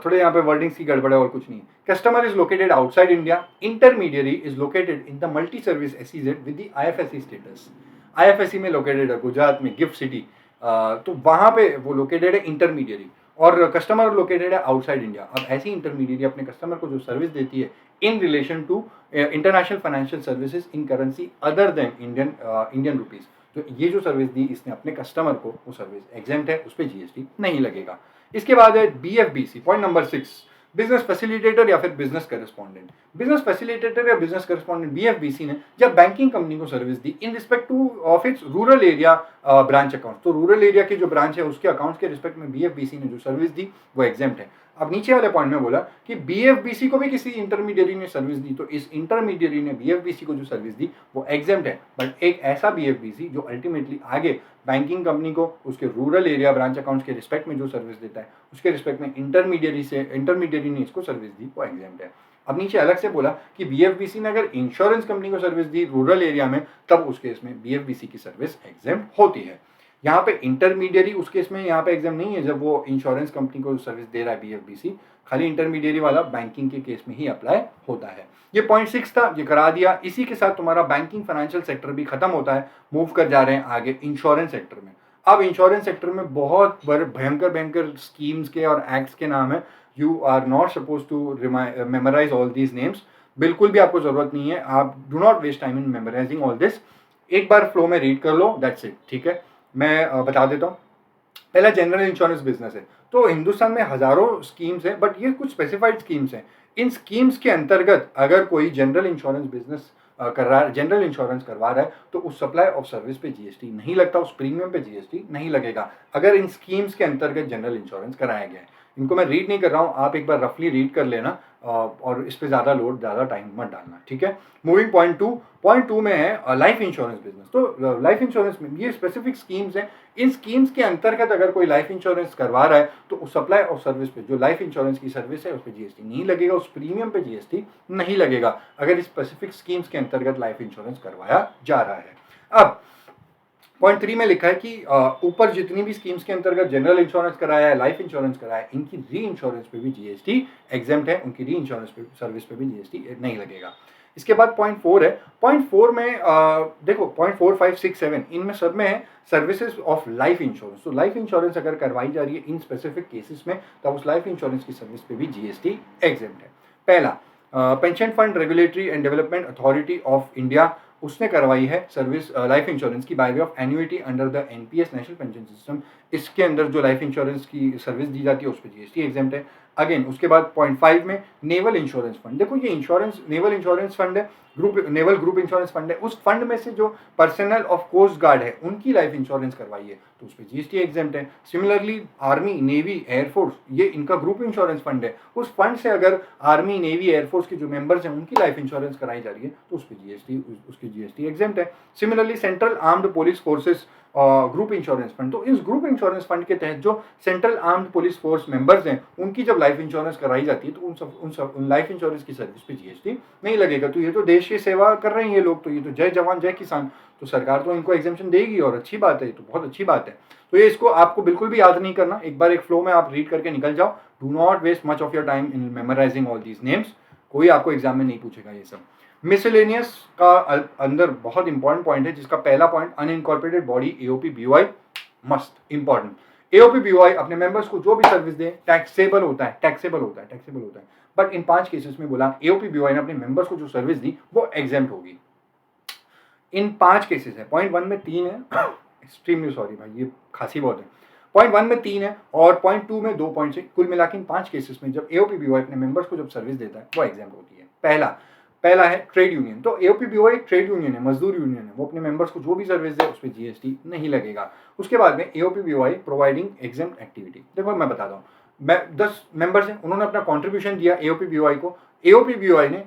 Speaker 1: थोड़े यहाँ पे वर्डिंग्स की गड़बड़ है और कुछ नहीं। Customer is located outside India, intermediary is located in the multi service SEZ with the IFSC status. IFSC में लोकेटेड है, गुजरात में गिफ्ट सिटी, तो वहाँ पे वो लोकेटेड है इंटरमीडियरी, और कस्टमर लोकेटेड है आउटसाइड इंडिया। अब ऐसी इंटरमीडियरी अपने कस्टमर को जो सर्विस देती है in relation to international financial services in currency other than Indian rupees, तो ये जो सर्विस दी इसने अपने कस्टमर को, वो सर्विस एग्जेम्प्ट है, उस पर GST नहीं लगेगा। इसके बाद है BFBC, point number 6, business facilitator या फिर बिजनेस करेस्पॉन्डेंट। बिजनेस फैसिलिटेटर या बिजनेस करेस्पॉन्डेंट BFBC ने जब बैंकिंग कंपनी को service the in respect two of its rural area branch account, तो रूरल एरिया के जो ब्रांच है उसके अकाउंट्स के रिस्पेक्ट में BFBC ने जो सर्विस दी वो एग्जेम्प्ट है। अब नीचे वाले पॉइंट में बोला कि BFBC को भी किसी इंटरमीडियरी ने सर्विस दी, तो इस इंटरमीडियरी ने BFBC को जो सर्विस दी वो एग्जेम्प्ट है, बट एक ऐसा BFBC जो अल्टीमेटली आगे बैंकिंग कंपनी को उसके रूरल एरिया ब्रांच अकाउंट्स के रिस्पेक्ट में जो सर्विस देता है उसके रिस्पेक्ट में इंटरमीडियरी ने इसको सर्विस दी वो एग्जेम्प्ट है। अब नीचे अलग से बोला कि BFBC ने अगर इंश्योरेंस कंपनी को सर्विस दी रूरल एरिया में, तब उस केस में BFBC की सर्विस एग्जेम्प्ट होती है। यहाँ पे इंटरमीडियरी उस केस में यहाँ पे एग्जाम नहीं है जब वो इंश्योरेंस कंपनी को सर्विस दे रहा है BFBC, खाली इंटरमीडियरी वाला बैंकिंग के केस में ही अप्लाई होता है। ये पॉइंट 6 था, ये करा दिया। इसी के साथ तुम्हारा बैंकिंग फाइनेंशियल सेक्टर भी खत्म होता है, मूव कर जा रहे हैं आगे इंश्योरेंस सेक्टर में। अब इंश्योरेंस सेक्टर में बहुत बड़े भयंकर स्कीम्स के और एक्ट्स के नाम है। You are not suppose to memorise all these names, बिल्कुल भी आपको जरूरत नहीं है, आप do not waste time in memorising all this, एक बार फ्लो में रीड कर लो, दैट्स इट, ठीक है। मैं बता देता हूँ। पहला जनरल इंश्योरेंस बिजनेस है, तो हिंदुस्तान में हजारों स्कीम्स हैं, बट ये कुछ स्पेसिफाइड स्कीम्स हैं। इन स्कीम्स के अंतर्गत अगर कोई जनरल इंश्योरेंस बिजनेस कर रहा है, जनरल इंश्योरेंस करवा रहा है, तो उस सप्लाई ऑफ सर्विस पे GST नहीं लगता, उस प्रीमियम पे GST नहीं लगेगा अगर इन स्कीम्स के अंतर्गत जनरल इंश्योरेंस कराया गया है। इनको मैं रीड नहीं कर रहा हूँ, आप एक बार रफली रीड कर लेना और इस पे ज़्यादा टाइम मत डालना, ठीक है। मूविंग पॉइंट टू में है लाइफ इंश्योरेंस बिजनेस। तो लाइफ इंश्योरेंस में ये स्पेसिफिक स्कीम्स हैं, इन स्कीम्स के अंतर्गत अगर कोई लाइफ इंश्योरेंस करवा रहा है तो उस सप्लाई ऑफ सर्विस पे, जो लाइफ इंश्योरेंस की सर्विस है, उस पर GST नहीं लगेगा, उस प्रीमियम पे GST नहीं लगेगा अगर इस स्पेसिफिक स्कीम्स के अंतर्गत लाइफ इंश्योरेंस करवाया जा रहा है। अब पॉइंट 3 में लिखा है कि ऊपर जितनी भी स्कीम्स के अंतर्गत जनरल इंश्योरेंस कराया है, लाइफ इंश्योरेंस कराया है, इनकी री इंश्योरेंस पे भी GST एग्जेम्प्ट है, उनकी री इंश्योरेंस पे सर्विस पे भी GST नहीं लगेगा। इसके बाद पॉइंट 4 है। पॉइंट 4 में देखो पॉइंट 4, 5, 6, 7 इनमें सब में है सर्विसेज ऑफ लाइफ इंश्योरेंस। तो लाइफ इंश्योरेंस अगर करवाई जा रही है इन स्पेसिफिक केसेस में, तब उस लाइफ इंश्योरेंस की सर्विस पे भी GST एग्जेम्प्ट है। पहला pension fund regulatory and development authority of India, उसने करवाई है सर्विस लाइफ इंश्योरेंस की bye way of annuity under the NPS national pension system. इसके अंदर जो लाइफ इंश्योरेंस की सर्विस दी जाती है उस पर GST एग्जेम्प्ट है। अगेन उसके बाद पॉइंट 5 में नेवल इंश्योरेंस फंड, देखो ये नेवल इंश्योरेंस फंड है, नेवल ग्रुप इंश्योरेंस फंड है, उस फंड में से जो पर्सनल ऑफ कोस्ट गार्ड है उनकी लाइफ इंश्योरेंस करवाई है तो उस पर GST एग्जेम्प्ट है। सिमिलरली आर्मी, नेवी, एयरफोर्स, ये इनका ग्रुप इंश्योरेंस फंड है, उस फंड से अगर आर्मी, नेवी, एयरफोर्स के जो मेंबर्स हैं उनकी लाइफ इंश्योरेंस कराई जा रही है तो उस पर GST, उसकी GST एग्जेम्प्ट है। Similarly central armed police forces group insurance fund. तो इस ग्रुप इंश्योरेंस फंड के तहत जो central armed police force members हैं उनकी जब लाइफ इंश्योरेंस कराई जाती है तो उन लाइफ इंश्योरेंस की सर्विस पे जीएसटी नहीं लगेगा। तो ये तो देश की सेवा कर रहे हैं ये लोग, तो ये तो जय जवान जय किसान, तो सरकार तो इनको एग्जेम्पशन देगी और अच्छी बात है, ये तो बहुत अच्छी बात है। तो ये इसको आपको बिल्कुल भी याद नहीं करना, एक बार एक फ्लो में आप रीड करके निकल जाओ। Do not waste much of your time in memorising all these names, कोई आपको एग्जाम में नहीं पूछेगा ये सब। मिसलेनियस का अंदर बहुत इंपॉर्टेंट पॉइंट है, जिसका पहला point unincorporated body AOP BOI must important. AOP BOI अपने मेंबर्स को जो भी सर्विस दे टैक्सेबल होता है। बट इन 5 केसेस में बोला एओपी बीओआई ने अपने मेंबर्स को जो सर्विस दी वो एग्जेम्प्ट होगी। इन 5 केसेस है, पॉइंट 1 में 3 है, एक्सट्रीमली सॉरी भाई ये खासी बहुत है। पॉइंट 1 में 3 है और पॉइंट 2 में 2 पॉइंट है, कुल मिला के इन 5 केसेस में जब एओपी बीओआई अपने मेंबर्स को जब सर्विस देता है वो एग्जाम्प्ट होती है। पहला है ट्रेड यूनियन। तो एओपी बीओआई एक ट्रेड यूनियन है, मजदूर यूनियन है, वो अपने मेंबर्स को जो भी सर्विस दे उस पर जीएसटी नहीं लगेगा। उसके बाद में AOP BOI providing exempt activity. देखो मैं बताता हूँ, 10 मेंबर्स हैं, उन्होंने अपना कॉन्ट्रीब्यूशन दिया एओपी बीओआई को। एओपी बीओआई ने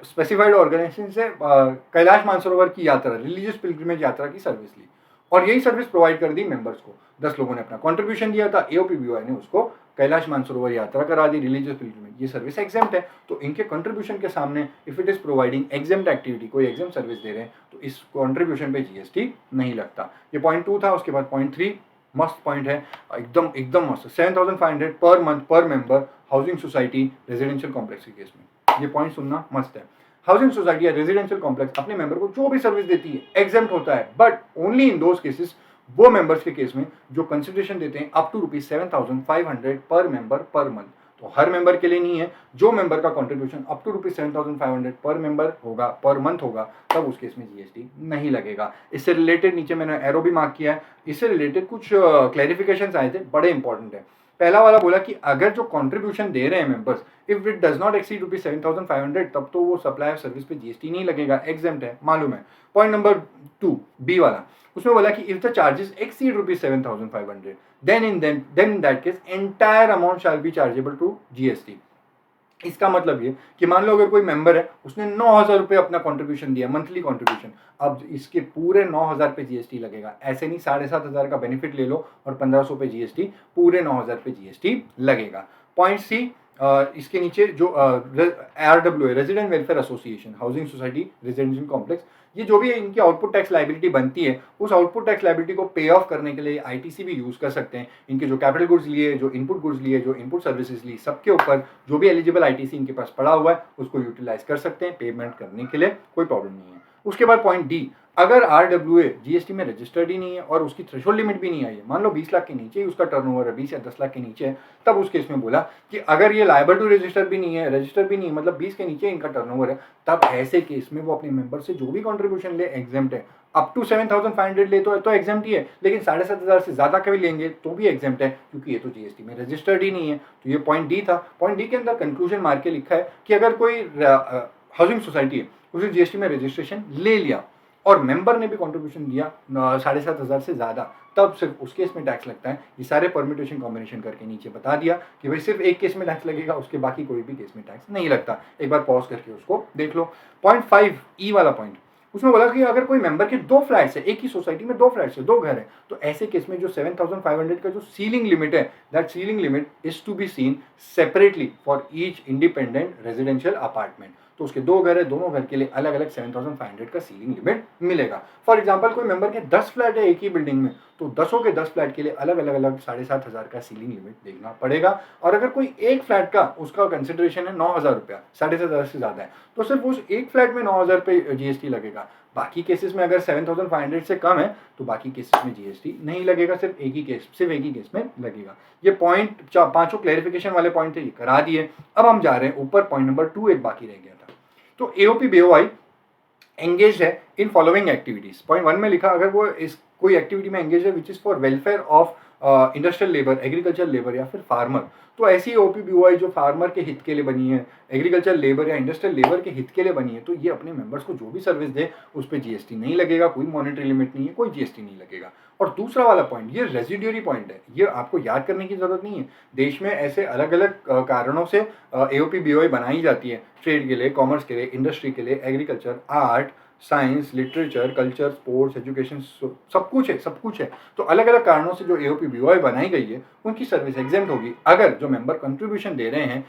Speaker 1: स्पेसिफाइड ऑर्गेनाइजेशन से कैलाश मानसरोवर की यात्रा, रिलीजियस पिलग्रिमेज यात्रा की सर्विस ली और यही सर्विस प्रोवाइड कर दी मेंबर्स को। 10 लोगों ने अपना कंट्रीब्यूशन दिया था, एओपी बीओआई ने उसको कैलाश मानसरोवर यात्रा करा दी, रिलीजियस पिलग्रिमेज, ये सर्विस एग्जेम्प्ट है। तो इनके कंट्रीब्यूशन के सामने if it is providing exempt activity, कोई एग्जेम्प्ट सर्विस दे रहे हैं तो इस कंट्रीब्यूशन पे जीएसटी नहीं लगता। ये पॉइंट 2 था। उसके बाद पॉइंट 3 मस्त पॉइंट है, एकदम मस्त, 7500 पर मंथ पर member housing society residential complex के केस में। ये पॉइंट सुनना मस्त है। हाउसिंग सोसाइटी या रेजिडेंशियल कॉम्प्लेक्स अपने मेंबर को जो भी सर्विस देती है एग्जेम्प्ट होता है, but only in those cases, वो मेंबर्स के केस में जो कंसिडरेशन देते हैं अप टू ₹7,500 पर मेंबर पर मंथ। तो हर मेंबर के लिए नहीं है, जो मेंबर का कंट्रीब्यूशन अप टू ₹7,500 पर मेंबर होगा पर मंथ होगा तब उस केस में जीएसटी नहीं लगेगा। इससे रिलेटेड नीचे मैंने एरो भी मार्क किया है, इससे रिलेटेड कुछ क्लैरिफिकेशंस आए थे, बड़े इंपॉर्टेंट है। पहला वाला बोला कि अगर जो कंट्रीब्यूशन दे रहे हैं members if it does not exceed ₹7,500 तब तो वो सप्लाई ऑफ सर्विस पे जीएसटी नहीं लगेगा, एग्जेम्प्ट है, मालूम है। पॉइंट नंबर 2 बी वाला, उसमें बोला कि if the charges exceed ₹7,500 then in that case entire amount shall be chargeable to GST। इसका मतलब ये कि मान लो अगर कोई मेंबर है उसने 9,000 रुपये अपना कंट्रीब्यूशन दिया, मंथली कंट्रीब्यूशन, अब इसके पूरे 9,000 पे जीएसटी लगेगा। ऐसे नहीं 7,500 का बेनिफिट ले लो और 1,500 पे जीएसटी, पूरे 9,000 पे जीएसटी लगेगा। पॉइंट सी, इसके नीचे जो RWA resident welfare association housing society residential complex, ये जो भी इनकी आउटपुट टैक्स लाइबिलिटी बनती है उस आउटपुट टैक्स लाइबिलिटी को पे ऑफ करने के लिए आईटीसी भी यूज कर सकते हैं। इनके जो कैपिटल गुड्स लिए, जो इनपुट गुड्स लिए, जो इनपुट सर्विसेज ली, सबके ऊपर जो भी एलिजिबल आईटीसी इनके पास पड़ा हुआ है उसको यूटिलाइज कर सकते हैं पेमेंट करने के लिए, कोई प्रॉब्लम नहीं है। उसके बाद पॉइंट डी, अगर RWA जीएसटी में रजिस्टर्ड ही नहीं है और उसकी थ्रेशोल्ड लिमिट भी नहीं आई है, मान लो 20 लाख के नीचे ही उसका टर्नओवर है, 20 या 10 लाख के नीचे है, तब उस केस में बोला कि अगर ये लायबल टू रजिस्टर भी नहीं है, रजिस्टर भी नहीं है, मतलब 20 के नीचे इनका टर्नओवर है, तब ऐसे केस में वो अपने मेंबर से जो भी कंट्रीब्यूशन ले एग्जेम्प्ट है। अप टू 7,500 ले तो एग्जेम्प्ट ही है, लेकिन 7,500 से ज्यादा का भी लेंगे तो भी एग्जेम्प्ट है, क्योंकि ये तो जीएसटी में रजिस्टर्ड ही नहीं है। तो ये पॉइंट डी था। पॉइंट डी के अंदर कंक्लूजन मार के लिखा है कि अगर कोई हाउसिंग सोसाइटी है उसने जीएसटी में रजिस्ट्रेशन ले लिया और मेंबर ने भी कंट्रीब्यूशन दिया 7,500 से ज़्यादा, तब सिर्फ उस केस में टैक्स लगता है। ये सारे परम्यूटेशन कॉम्बिनेशन करके नीचे बता दिया कि भाई सिर्फ एक केस में टैक्स लगेगा, उसके बाकी कोई भी केस में टैक्स नहीं लगता। एक बार पॉज करके उसको देख लो। पॉइंट 5 ई वाला पॉइंट, उसमें बोला कि अगर कोई मेंबर के 2 फ्लैट्स है, एक ही सोसाइटी में 2 फ्लैट्स है, 2 घर है, तो ऐसे केस में जो 7,500 का जो सीलिंग लिमिट है, that ceiling limit is to be seen separately for each independent residential apartment. तो उसके 2 घर है, दोनों घर के लिए अलग अलग 7,500 का सीलिंग लिमिट मिलेगा। फॉर एग्जाम्पल कोई मेंबर के 10 फ्लैट है एक ही बिल्डिंग में, तो 10 के 10 फ्लैट के लिए अलग अलग 7,500 का सीलिंग लिमिट देखना पड़ेगा। और अगर कोई एक फ्लैट का उसका कंसिडरेशन है 9,000 रुपया, 7,500 से ज्यादा है, तो सिर्फ उस एक फ्लैट में 9,000 पे जीएसटी लगेगा। बाकी केसेस में अगर 7,500 से कम है तो बाकी केसेस में जीएसटी नहीं लगेगा, सिर्फ एक ही केस में लगेगा। ये पॉइंट 5 क्लैरिफिकेशन वाले पॉइंट थे, ये करा दिए। अब हम जा रहे हैं ऊपर, पॉइंट नंबर 2 एक बाकी रह गया था। तो एओपी बीओआई एंगेज है इन फॉलोइंग एक्टिविटीज। पॉइंट 1 में लिखा अगर वो इस कोई एक्टिविटी में एंगेज है which is for welfare of industrial labour, agriculture labour या फिर फार्मर, तो ऐसी ओपी बीओआई जो फार्मर के हित के लिए बनी है, एग्रीकल्चर लेबर या इंडस्ट्रियल लेबर के हित के लिए बनी है, तो ये अपने मेंबर्स को जो भी सर्विस दे उस पर जीएसटी नहीं लगेगा, कोई मॉनेटरी लिमिट नहीं है, कोई जीएसटी नहीं लगेगा। और दूसरा वाला पॉइंट, ये रेजिड्यूरी पॉइंट है, ये आपको याद करने की जरूरत नहीं है। देश में ऐसे अलग अलग कारणों से एओपी बीओआई बनाई जाती है, ट्रेड के लिए, कॉमर्स के लिए, इंडस्ट्री के लिए, agriculture, art, science, literature, culture, sports, education, सब कुछ है, सब कुछ है। तो अलग अलग कारणों से जो एओपी बीओआई बनाई गई है उनकी सर्विस एग्जेम्प्ट होगी अगर जो मेंबर कंट्रीब्यूशन दे रहे हैं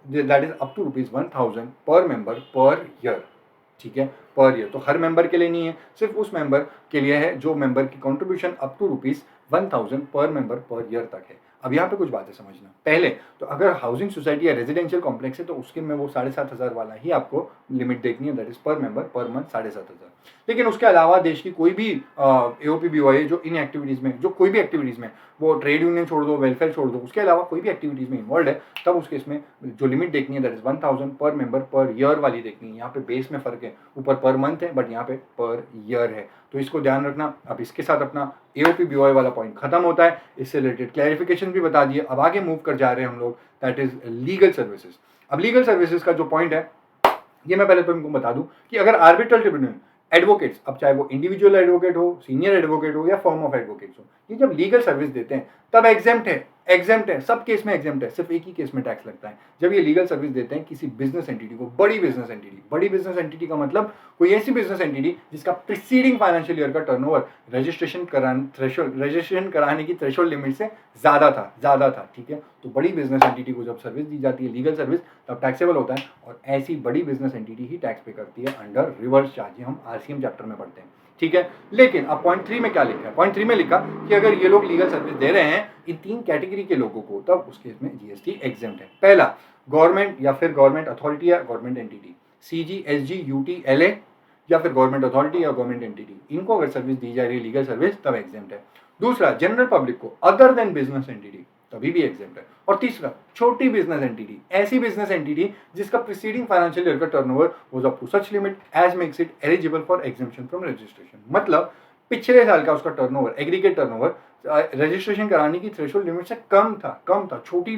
Speaker 1: दैट इज अप टू ₹1000 पर मेंबर पर ईयर। ठीक है, पर ईयर। तो हर मेंबर के लिए नहीं है, सिर्फ उस मेंबर के लिए है जो मेंबर की कंट्रीब्यूशन अप टू ₹1000 पर मेंबर पर ईयर तक है। अब यहाँ पे कुछ बातें समझना। पहले तो अगर हाउसिंग सोसाइटी या रेजिडेंशियल कॉम्प्लेक्स है तो उसके में वो 7,500 वाला ही आपको लिमिट देखनी है, दैट इज पर मेंबर पर मंथ 7,500। लेकिन उसके अलावा देश की कोई भी एओपी बीओआई जो इन एक्टिविटीज़ में, जो कोई भी एक्टिविटीज़ में, वो ट्रेड यूनियन छोड़ दो, वेलफेयर छोड़ दो, उसके अलावा कोई भी एक्टिविटीज़ में इन्वॉल्व है, तब उसके इसमें जो लिमिट देखनी है दैट इज 1000 पर मेंबर पर ईयर वाली देखनी है। यहाँ पे बेस में फर्क है, ऊपर पर मंथ है बट यहाँ पे पर ईयर है, तो इसको ध्यान रखना। अब इसके साथ अपना एओपी बीओआई वाला पॉइंट खत्म होता है, इससे रिलेटेड क्लैरिफिकेशन भी बता दिए। अब आगे मूव कर जा रहे हैं हम लोग, दैट इज लीगल सर्विसेज। अब लीगल सर्विसेज का जो पॉइंट है ये मैं पहले तुमको बता दूं कि अगर आर्बिट्रल ट्रिब्यूनल एडवोकेट्स, अब चाहे वो इंडिविजुअल एडवोकेट हो, सीनियर एडवोकेट हो या फर्म ऑफ एडवोकेट्स हो, ये जब लीगल सर्विस देते हैं तब एग्जेम्प्ट है, एग्जेम्प्ट है, सब केस में एग्जेम्प्ट है। सिर्फ एक ही केस में टैक्स लगता है, जब ये लीगल सर्विस देते हैं किसी बिजनेस एंटिटी को, बड़ी बिजनेस एंटिटी। बड़ी बिजनेस एंटिटी का मतलब कोई ऐसी बिजनेस एंटिटी जिसका प्रीसीडिंग फाइनेंशियल ईयर का टर्नओवर रजिस्ट्रेशन कराने की थ्रेशोल्ड लिमिट से ज्यादा था। ठीक है, तो बड़ी बिजनेस एंटिटी को जब सर्विस दी जाती है लीगल सर्विस, तब टैक्सेबल होता है, और ऐसी बड़ी बिजनेस एंटिटी ही टैक्स पे करती है अंडर रिवर्स चार्ज। हम आरसीएम चैप्टर में पढ़ते हैं। ठीक है, लेकिन अब पॉइंट 3 में क्या लिखा है? पॉइंट 3 में लिखा कि अगर ये लोग लीगल सर्विस दे रहे हैं इन 3 कैटेगरी के लोगों को, तब उसके इसमें जीएसटी एग्जेम्प्ट है। पहला, गवर्नमेंट या फिर गवर्नमेंट अथॉरिटी या government entity, CG, SG, UT, LA या फिर गवर्नमेंट अथॉरिटी या गवर्नमेंट एंटिटी, इनको अगर सर्विस दी जा रही है लीगल सर्विस, तब एग्जेम्प्ट है। दूसरा, जनरल पब्लिक को अदर देन बिजनेस एंटिटी, तभी भी एग्जेम्प्ट है। और तीसरा, छोटी बिजनेस एंटिटी, ऐसी बिजनेस एंटिटी जिसका प्रीसीडिंग फाइनेंशियल ईयर का turnover was up to such limit as makes it eligible for exemption from registration. मतलब पिछले साल का उसका टर्नओवर, एग्रीगेट टर्नओवर रजिस्ट्रेशन कराने की थ्रेशोल्ड लिमिट से कम था। छोटी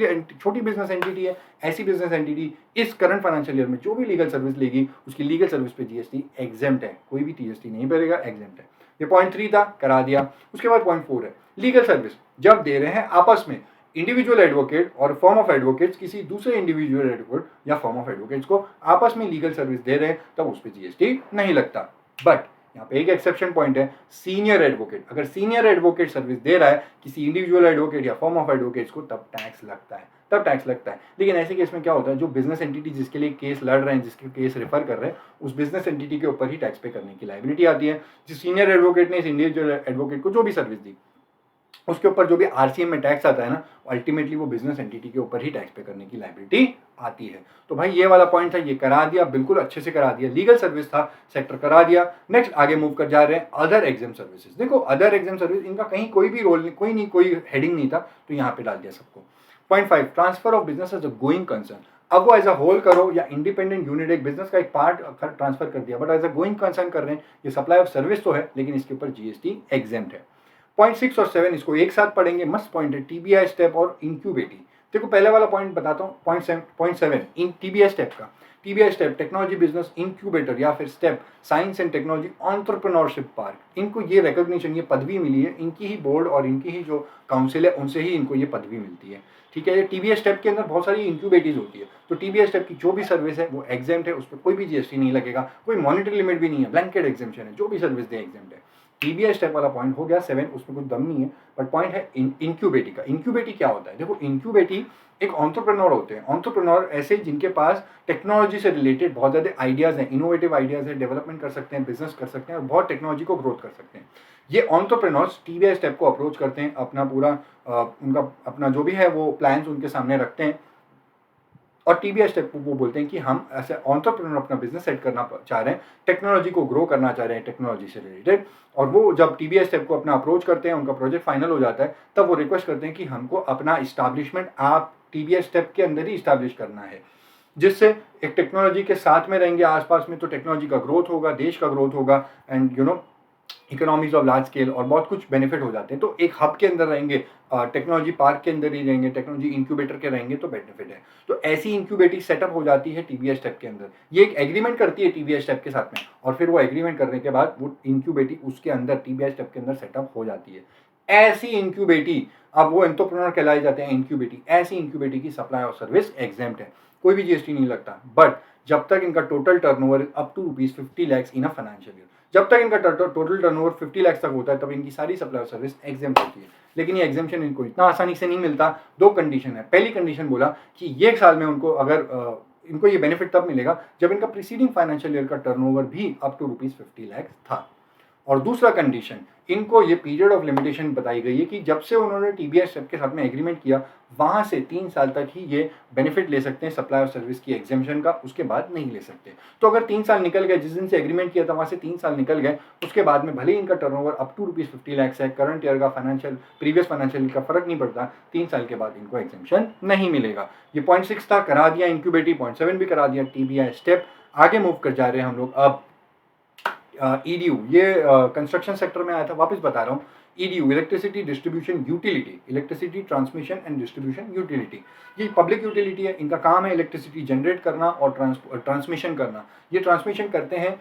Speaker 1: बिजनेस एंटिटी है, ऐसी बिजनेस एंटिटी इस करंट फाइनेंशियल ईयर में जो भी लीगल सर्विस लेगी उसकी लीगल सर्विस पे जीएसटी एग्जेम्प्ट है, कोई भी जीएसटी नहीं भरेगा, एग्जेम्प्ट है। ये पॉइंट 3 था, करा दिया। उसके बाद पॉइंट 4 है, लीगल सर्विस जब दे रहे हैं आपस में इंडिविजुअल एडवोकेट और फर्म ऑफ एडवोकेट्स किसी दूसरे इंडिविजुअल एडवोकेट या फर्म ऑफ एडवोकेट्स को आपस में लीगल सर्विस दे रहे हैं, तब उस पर जीएसटी नहीं लगता। बट यहाँ पे एक एक्सेप्शन पॉइंट है, सीनियर एडवोकेट, अगर सीनियर एडवोकेट सर्विस दे रहा है किसी इंडिविजुअल एडवोकेट या फर्म ऑफ एडवोकेट्स को, तब टैक्स लगता है। लेकिन ऐसे केस में क्या होता है, जो बिजनेस एंटिटी जिसके लिए केस लड़ रहे हैं, जिसके केस रेफर कर रहे हैं, उस बिजनेस एंटिटी के ऊपर ही टैक्स पे करने की लायबिलिटी आती है। जिस सीनियर एडवोकेट ने इस इंडिविजुअल एडवोकेट को जो भी सर्विस दी, उसके ऊपर जो भी आरसीएम में टैक्स आता है ना, अल्टीमेटली वो बिजनेस एंटिटी के ऊपर ही टैक्स पे करने की लायबिलिटी आती है। तो भाई ये वाला पॉइंट था, ये करा दिया, बिल्कुल अच्छे से करा दिया। लीगल सर्विस था, सेक्टर करा दिया। नेक्स्ट आगे मूव कर जा रहे हैं अदर एग्जाम सर्विसेज। देखो अदर एग्जाम सर्विस, इनका कहीं कोई भी रोल नहीं, कोई हेडिंग नहीं था, तो यहाँ पे डाल दिया सबको। Point 5, transfer of business as a going concern. अब वो एज अ होल करो या इंडिपेंडेंट यूनिट, एक बिजनेस का एक पार्ट ट्रांसफर कर दिया, but as a going concern कर रहे हैं, ये सप्लाई ऑफ सर्विस तो है, लेकिन इसके ऊपर जीएसटी एग्जेम्प्ट है। पॉइंट 6 और 7 इसको एक साथ पढ़ेंगे, मस्त पॉइंट है, टीबीआई स्टेप और इंक्यूबेटी। देखो पहले वाला पॉइंट बताता हूँ, पॉइंट 7 इन टीबीआई स्टेप का। TBI step technology business incubator या फिर step science and technology entrepreneurship park, इनको ये रिकॉग्निशन, ये पदवी मिली है, इनकी ही बोर्ड और इनकी ही जो काउंसिल है उनसे ही इनको ये पदवी मिलती है। ठीक है, ये टीबीआई स्टेप के अंदर बहुत सारी इंक्यूबेटीज होती है, तो टीबीआई स्टेप की जो भी सर्विस है वो एग्जेम्प्ट है, उस पर कोई भी जीएसटी नहीं लगेगा, कोई मॉनिटरी लिमिट भी नहीं है, ब्लैंकेट एग्जेम्पशन है, जो भी सर्विस दे एग्जेम्प्ट है। टीबीआई स्टेप वाला पॉइंट हो गया 7, उसमें कुछ दम नहीं है, बट पॉइंट है इंक्यूबेटी का। इंक्यूबेटी क्या होता है? देखो इंक्यूबेटी एक एंटरप्रेन्योर होते हैं, एंटरप्रेन्योर ऐसे जिनके पास टेक्नोलॉजी से रिलेटेड बहुत ज़्यादा आइडियाज़ हैं, इनोवेटिव आइडियाज़ है, डेवलपमेंट कर सकते हैं, बिजनेस कर सकते हैं और बहुत टेक्नोलॉजी को ग्रोथ कर सकते हैं। ये एंटरप्रेन्योर्स टीबीआई स्टेप को अप्रोच करते हैं, अपना पूरा उनका अपना जो भी है वो प्लान्स उनके सामने रखते हैं, और टीबीआई स्टेप को वो बोलते हैं कि हम ऐसे एंटरप्रेन्योर अपना बिजनेस सेट करना चाह रहे हैं, टेक्नोलॉजी को ग्रो करना चाह रहे हैं, टेक्नोलॉजी से रिलेटेड। और वो जब टीबीआई स्टेप को अपना अप्रोच करते हैं, उनका प्रोजेक्ट फाइनल हो जाता है, तब वो रिक्वेस्ट करते हैं कि हमको अपना इस्टेब्लिशमेंट आप टीबीआई स्टेप के अंदर ही इस्टेब्लिश करना है, जिससे एक टेक्नोलॉजी के साथ में रहेंगे आसपास में, तो टेक्नोलॉजी का ग्रोथ होगा, देश का ग्रोथ होगा, and economies of large scale और बहुत कुछ बेनिफिट हो जाते हैं। तो एक हब के अंदर रहेंगे, टेक्नोलॉजी पार्क के अंदर ही रहेंगे, टेक्नोलॉजी इंक्यूबेटर के रहेंगे, तो बेनिफिट है। तो ऐसी इंक्यूबेटी सेटअप हो जाती है टीबीआई स्टेप के अंदर, ये एक एग्रीमेंट करती है टीबीआई स्टेप के साथ में, और फिर वो एग्रीमेंट करने के बाद वो इंक्यूबेटी उसके अंदर टीबीआई स्टेप के अंदर सेटअप हो जाती है। ऐसी इंक्यूबेटी, अब वो एंटरप्रेन्योर कहलाए जाते हैं इंक्यूबेटी, ऐसी इंक्यूबेटी की सप्लाई और सर्विस एग्जेम्प्ट है, कोई भी जीएसटी नहीं लगता। बट जब तक इनका total turnover up to ₹50 lakhs in a financial year, जब तक इनका टोटल टर्नओवर 50 लाख तक होता है तब इनकी सारी सप्लाई और सर्विस एग्जेम्प्ट होती है। लेकिन ये एग्जेम्पशन इनको इतना आसानी से नहीं मिलता। दो कंडीशन है। पहली कंडीशन बोला कि ये एक साल में उनको अगर इनको ये बेनिफिट तब मिलेगा जब इनका प्रीसीडिंग फाइनेंशियल ईयर का टर्नओवर भी अप टू ₹50 लाख था। और दूसरा कंडीशन, इनको ये पीरियड ऑफ लिमिटेशन बताई गई है कि जब से उन्होंने टीबीएस के साथ में एग्रीमेंट किया वहां से 3 साल तक ही ये बेनिफिट ले सकते हैं सप्लाई और सर्विस की एग्जेम्पशन का, उसके बाद नहीं ले सकते। तो अगर 3 साल निकल गए, जिस दिन से एग्रीमेंट किया था वहां से 3 साल निकल गए, उसके बाद में भले ही इनका टर्नओवर अप टू ₹50 लाख है, करंट ईयर का प्रीवियस फाइनेंशियल ईयर का फर्क नहीं पड़ता, 3 साल के बाद इनको एग्जेम्पशन नहीं मिलेगा। ये पॉइंट 6 था, करा दिया इंक्यूबेटी, पॉइंट 7 भी करा दिया, टीबीआई स्टेप। आगे मूव कर जा रहे हैं हम लोग अब ईडीयू। ये कंस्ट्रक्शन सेक्टर में आया था, वापस बता रहा हूँ। EDU, electricity distribution utility, electricity transmission and distribution utility, ये पब्लिक यूटिलिटी है। इनका काम है इलेक्ट्रिसिटी जनरेट करना और ट्रांसमिशन करना। ये ट्रांसमिशन करते हैं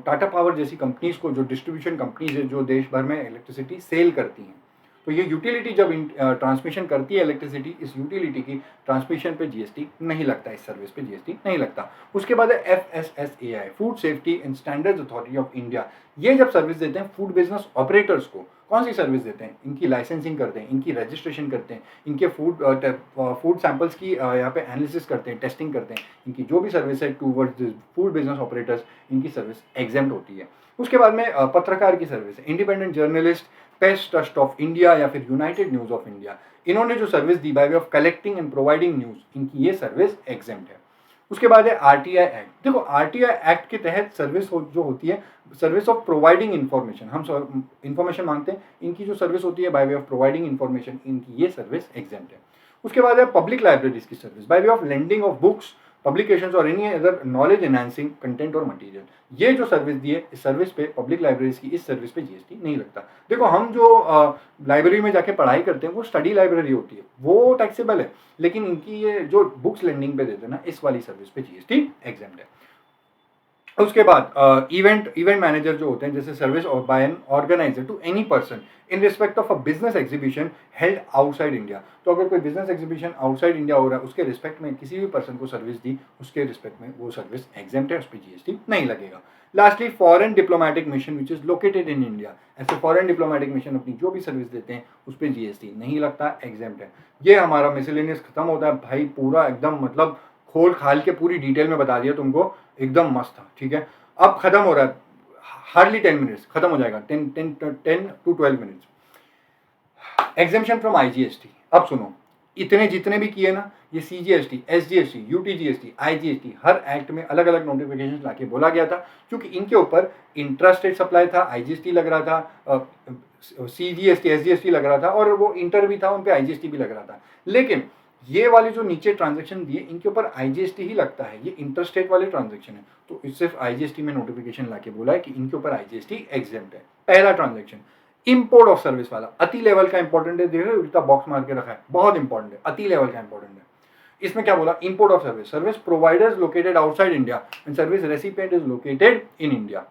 Speaker 1: टाटा पावर जैसी कंपनीज को, जो डिस्ट्रीब्यूशन कंपनीज है जो देश भर में इलेक्ट्रिसिटी सेल करती हैं। तो ये यूटिलिटी जब ट्रांसमिशन करती है इलेक्ट्रिसिटी, इस यूटिलिटी की ट्रांसमिशन पे जीएसटी नहीं लगता, इस सर्विस पे जीएसटी नहीं लगता। उसके बाद है FSSAI, food safety and standards authority of India. ये जब सर्विस देते हैं फूड बिजनेस ऑपरेटर्स को, कौन सी सर्विस देते हैं? इनकी लाइसेंसिंग करते हैं, इनकी रजिस्ट्रेशन करते हैं, इनके फूड सैंपल्स की यहाँ पे एनालिसिस करते हैं, टेस्टिंग करते हैं। इनकी जो भी सर्विस है टूवर्ड्स फूड बिजनेस ऑपरेटर्स, इनकी सर्विस एग्जेम्प्ट होती है। उसके बाद में पत्रकार की सर्विस है, independent journalist, press trust of India या फिर यूनाइटेड न्यूज ऑफ इंडिया, इन्होंने जो सर्विस दी by way of collecting and providing news, इनकी ये सर्विस एग्जेम्प्ट है। उसके बाद है आरटीआई एक्ट। देखो आरटीआई एक्ट के तहत सर्विस जो होती है, सर्विस ऑफ प्रोवाइडिंग इन्फॉर्मेशन, हम इंफॉर्मेशन मांगते हैं, इनकी जो सर्विस होती है by way of providing information, इनकी ये सर्विस एग्जेम्प्ट है। उसके बाद है पब्लिक लाइब्रेरीज की service, by way of lending of books, publications और any other knowledge enhancing content और मटेरियल। ये जो सर्विस दी है, इस सर्विस पे, पब्लिक लाइब्रेरीज की इस सर्विस पे जीएसटी नहीं लगता। देखो हम जो लाइब्रेरी में जाके पढ़ाई करते हैं वो स्टडी लाइब्रेरी होती है, वो टैक्सेबल है, लेकिन इनकी ये जो बुक्स लेंडिंग पे देते हैं ना, इस वाली सर्विस पे जीएसटी एग्जेम्प्ट है। उसके बाद इवेंट मैनेजर जो होते हैं, जैसे service by an organiser to any person in respect of a business exhibition held outside India. तो अगर कोई बिजनेस एग्जीबिशन आउटसाइड इंडिया हो रहा है, उसके रिस्पेक्ट में किसी भी पर्सन को सर्विस दी, उसके रिस्पेक्ट में वो सर्विस एग्जेम्प्ट है, उस पर जीएसटी नहीं लगेगा। Lastly foreign diplomatic mission which is located in India, ऐसे फॉरेन डिप्लोमेटिक मिशन अपनी जो भी सर्विस देते हैं उस पर जीएसटी नहीं लगता, एग्जेम्प्ट है। ये हमारा मिसलेनियस खत्म होता है भाई, पूरा एकदम मतलब खोल खाल के पूरी डिटेल में बता दिया तुमको, एकदम मस्त था। ठीक है, अब खत्म हो रहा है, हार्डली 10 मिनट्स खत्म हो जाएगा, 10 to 12 minutes. Exemption from IGST, अब सुनो, इतने जितने भी किए ना, ये सीजीएसटी, एसजीएसटी, यूटीजीएसटी, आईजीएसटी, हर एक्ट में अलग अलग नोटिफिकेशन लाके बोला गया था, क्योंकि इनके ऊपर इंट्रास्टेट सप्लाई था, आईजीएसटी लग रहा था, सीजीएसटी, एसजीएसटी लग रहा था, और वो इंटर भी था, उन पे आईजीएसटी भी लग रहा था। लेकिन ये वाले जो नीचे ट्रांजैक्शन दिए, इनके ऊपर आईजीएसटी ही लगता है, ये इंटरस्टेट वाले ट्रांजैक्शन है, तो सिर्फ आईजीएसटी में नोटिफिकेशन लाके बोला है कि इनके ऊपर आईजीएसटी एग्जेम्प्ट है। पहला ट्रांजैक्शन इंपोर्ट ऑफ सर्विस वाला, अति लेवल का इंपॉर्टेंट है, देख रहे हो इतना बॉक्स मार के रखा है, बहुत इंपॉर्टेंट है, अति लेवल का इंपॉर्टेंट है। इसमें क्या बोला? Import of service, service providers located outside India and service recipient is located in India.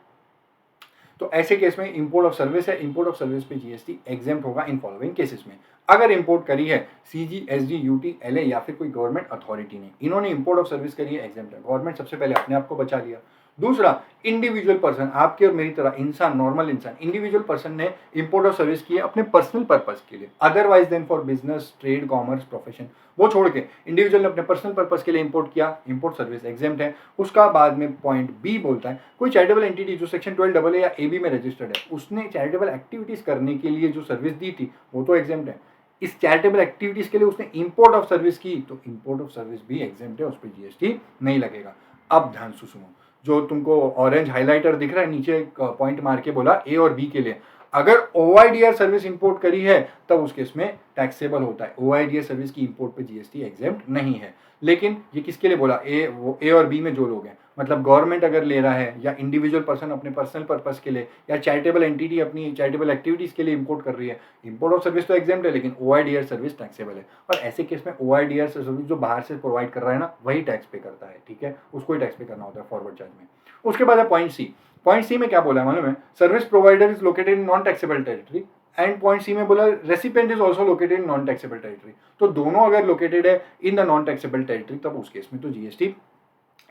Speaker 1: तो ऐसे केस में इंपोर्ट ऑफ सर्विस है, इंपोर्ट ऑफ सर्विस पे जीएसटी एग्जेम्प्ट होगा इन फॉलोइंग केसेस में। अगर इंपोर्ट करी है सीजी, एसडी, यूटी, एलए या फिर कोई गवर्नमेंट अथॉरिटी ने, इन्होंने इंपोर्ट ऑफ सर्विस करी है, एग्जेम्प्ट है। गवर्नमेंट सबसे पहले अपने आप को बचा लिया। दूसरा, इंडिविजुअल पर्सन, आपके और मेरी तरह इंसान, नॉर्मल इंसान, इंडिविजुअल पर्सन ने इंपोर्ट ऑफ सर्विस की है अपने पर्सनल पर्पस के लिए, otherwise then for business, trade, commerce, profession, वो छोड़ के इंडिविजुअल ने अपने पर्सनल पर्पस के लिए इंपोर्ट किया, इंपोर्ट सर्विस एग्जेम्प्ट है। उसका बाद में पॉइंट बी बोलता है, कोई चैरिटेबल एंटिटी जो सेक्शन 12AA या AB में रजिस्टर्ड है, उसने चैरिटेबल एक्टिविटीज करने के लिए जो सर्विस दी थी वो तो एग्जेम्प्ट है। इस चैरिटेबल एक्टिविटीज के लिए उसने इंपोर्ट ऑफ सर्विस की, तो इंपोर्ट ऑफ सर्विस भी एग्जेम्प्ट है, उस पर जीएसटी नहीं लगेगा। अब ध्यान से सुनो, जो तुमको ऑरेंज हाइलाइटर दिख रहा है नीचे, पॉइंट मार के बोला ए और बी के लिए, अगर ओआईडीआर सर्विस इंपोर्ट करी है तब उस केस में टैक्सेबल होता है। ओआईडीआर सर्विस की इंपोर्ट पे जीएसटी एग्जेम्प्ट नहीं है। लेकिन ये किसके लिए बोला? ए और बी में जो लोग हैं, मतलब गवर्नमेंट अगर ले रहा है, या इंडिविजुअल पर्सन अपने पर्सनल पर्पस के लिए, या चैरिटेबल एंटिटी अपनी चैरिटेबल एक्टिविटीज के लिए इंपोर्ट कर रही है, इंपोर्ट ऑफ सर्विस तो एग्जेम्प्ट है, लेकिन ओआईडीआर सर्विस टैक्सेबल है। और ऐसे केस में ओआईडीआर सर्विस जो बाहर से प्रोवाइड कर रहा है ना, वही टैक्स पे करता है। ठीक है, उसको ही टैक्स पे करना होता है फॉरवर्ड चार्ज में। उसके बाद है पॉइंट सी। पॉइंट सी में क्या बोला है मालूम है? Service provider is located in non taxable territory, and point C में बोला recipient is also located in non taxable territory. तो दोनों अगर लोकेटेड है in the non taxable territory, तब उस केस में तो जीएसटी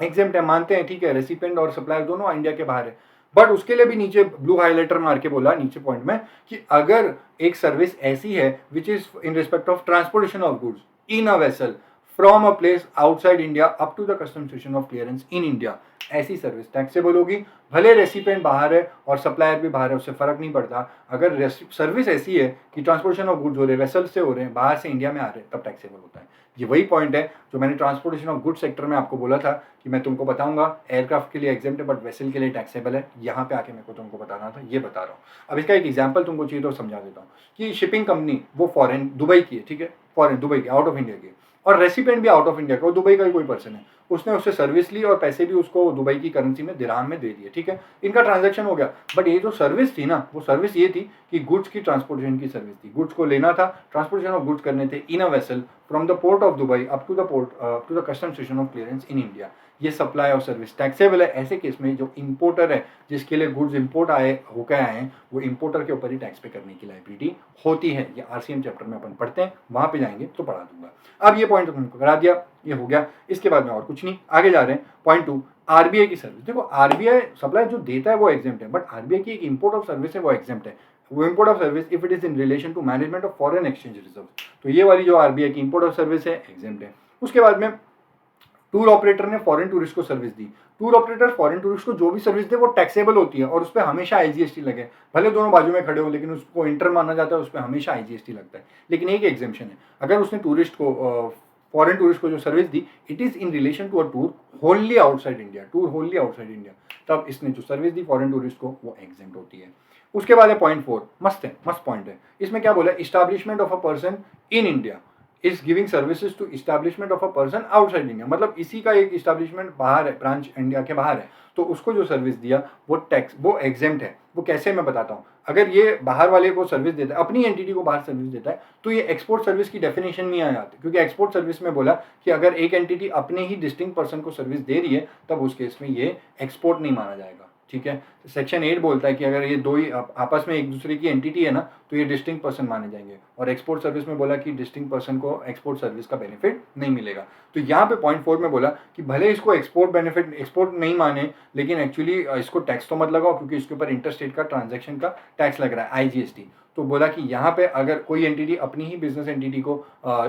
Speaker 1: एग्जेम्प्ट है, मानते हैं ठीक है, रेसिपेंट और सप्लायर दोनों इंडिया के बाहर है, बट उसके लिए भी नीचे ब्लू हाईलाइटर मार के बोला नीचे पॉइंट में कि अगर एक सर्विस ऐसी है which is in respect of transportation of goods in a vessel from a place outside India up to the custom station of clearance in India, ऐसी सर्विस टैक्सेबल होगी। भले रेसिपेंट बाहर है और सप्लायर भी बाहर है, उससे फर्क नहीं पड़ता। अगर सर्विस ऐसी है कि ट्रांसपोर्टेशन ऑफ गुड्स हो रहे हैं, वेसल से हो रहे हैं, बाहर से इंडिया में आ रहे हैं, तब टैक्सेबल होता है। ये वही पॉइंट है जो मैंने ट्रांसपोर्टेशन ऑफ गुड सेक्टर में आपको बोला था कि मैं तुमको बताऊंगा एयरक्राफ्ट के लिए एग्जेम्प्ट है बट वेसल के लिए टैक्सेबल है। यहाँ पे आके मेरे को तुमको बताना था, ये बता रहा हूँ। अब इसका एक एग्जाम्पल तुमको चाहिए तो समझा देता हूँ कि शिपिंग कंपनी वो फॉरेन दुबई की है, ठीक है, फॉरेन दुबई की, आउट ऑफ इंडिया की, और रेसिपेंट भी आउट ऑफ इंडिया का, वो दुबई का ही कोई पर्सन है। उसने उससे सर्विस ली और पैसे भी उसको दुबई की करेंसी में दिरहाम में दे दिए, ठीक है, इनका ट्रांजैक्शन हो गया। बट ये जो सर्विस थी ना, वो सर्विस ये थी कि गुड्स की ट्रांसपोर्टेशन की सर्विस थी। गुड्स को लेना था, ट्रांसपोर्टेशन ऑफ गुड्स करने थे in a vessel from the port of Dubai up to the port to the custom station of clearance in India. ये सप्लाई और सर्विस टैक्सेबल है। ऐसे केस में जो इंपोर्टर है, जिसके लिए गुड्स इंपोर्ट होकर आए हैं, वो इंपोर्टर के ऊपर ही टैक्स पे करने की लायबिलिटी होती है। ये आरसीएम चैप्टर में अपन पढ़ते हैं, वहां पे जाएंगे तो पढ़ा दूंगा। अब ये पॉइंट तुमको करा दिया, ये हो गया। इसके बाद में और कुछ नहीं, आगे जा रहे हैं। पॉइंट 2, आरबीआई की सर्विस। देखो आरबीआई सप्लाई जो देता है वो एग्जेम्प्ट है, बट आरबीआई की एक इंपोर्ट ऑफ सर्विस है वो एग्जेम्प्ट है। वो import of service if it is in relation to management of foreign exchange reserve, तो ये वाली जो आरबीआई की इंपोर्ट ऑफ सर्विस है एग्जेम्प्ट है। उसके बाद में टूर ऑपरेटर ने फॉरेन टूरिस्ट को सर्विस दी। टूर ऑपरेटर फॉरेन टूरिस्ट को जो भी सर्विस दे वो टैक्सेबल होती है और उस पर हमेशा आईजीएसटी लगे। भले दोनों बाजू में खड़े हो, लेकिन उसको इंटर माना जाता है, उस पर हमेशा आईजीएसटी लगता है। लेकिन एक एग्जेम्पशन है, अगर उसने टूरिस्ट को फॉरेन टूरिस्ट को जो सर्विस दी, it is in relation to a tour wholly outside India, tour wholly outside India, तब इसने जो सर्विस दी फॉरेन टूरिस्ट को वो एग्जेम्प्ट होती है। उसके बाद है पॉइंट 4, मस्त है, मस्त पॉइंट है। इसमें क्या बोला, establishment of a person in India is giving services to establishment of a person outside India. मतलब इसी का एक इस्टेब्लिशमेंट बाहर है, ब्रांच इंडिया के बाहर है, तो उसको जो सर्विस दिया वो टैक्स, वो एग्जेम्प्ट है। वो कैसे, मैं बताता हूँ। अगर ये बाहर वाले को सर्विस देता है, अपनी एंटिटी को बाहर सर्विस देता है, तो ये एक्सपोर्ट सर्विस की डेफिनेशन में आ जाती है, क्योंकि एक्सपोर्ट सर्विस में बोला कि अगर एक एंटिटी अपने ही डिस्टिंक्ट पर्सन को सर्विस दे रही है, तब उस केस में ये एक्सपोर्ट नहीं माना जाएगा, ठीक है। सेक्शन 8 बोलता है कि अगर ये दो ही आपस में एक दूसरे की एंटिटी है ना, तो ये डिस्टिंक्ट पर्सन माने जाएंगे। और एक्सपोर्ट सर्विस में बोला कि डिस्टिंक्ट पर्सन को एक्सपोर्ट सर्विस का बेनिफिट नहीं मिलेगा। तो यहाँ पे पॉइंट 4 में बोला कि भले इसको एक्सपोर्ट बेनिफिट, एक्सपोर्ट नहीं माने, लेकिन एक्चुअली इसको टैक्स तो मत लगाओ, क्योंकि इसके ऊपर इंटरस्टेट का ट्रांजेक्शन का टैक्स लग रहा है, आईजीएसटी। तो बोला कि यहाँ पे अगर कोई एंटिटी अपनी ही बिजनेस एंटिटी को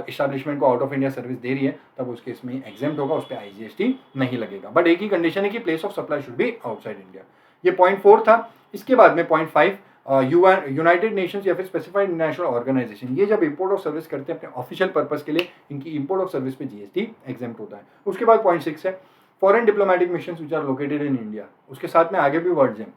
Speaker 1: इस्टेब्लिशमेंट को आउट ऑफ इंडिया सर्विस दे रही है, तब उसके इसमें एग्जेम्प्ट होगा, उस पर आईजीएसटी नहीं लगेगा। बट एक ही कंडीशन है कि place of supply should be outside India. ये पॉइंट 4 था। इसके बाद में पॉइंट 5, यूनाइटेड नेशंस या फिर स्पेसिफाइड इंटरनेशनल ऑर्गेनाइजेशन, ये जब इंपोर्ट ऑफ सर्विस करते हैं अपने ऑफिशियल पर्पस के लिए, इनकी इंपोर्ट ऑफ सर्विस पे जीएसटी एग्जेम्प्ट होता है। उसके बाद पॉइंट 6 है, foreign diplomatic mission which are located in India. उसके साथ में आगे भी वर्ड्स हैं,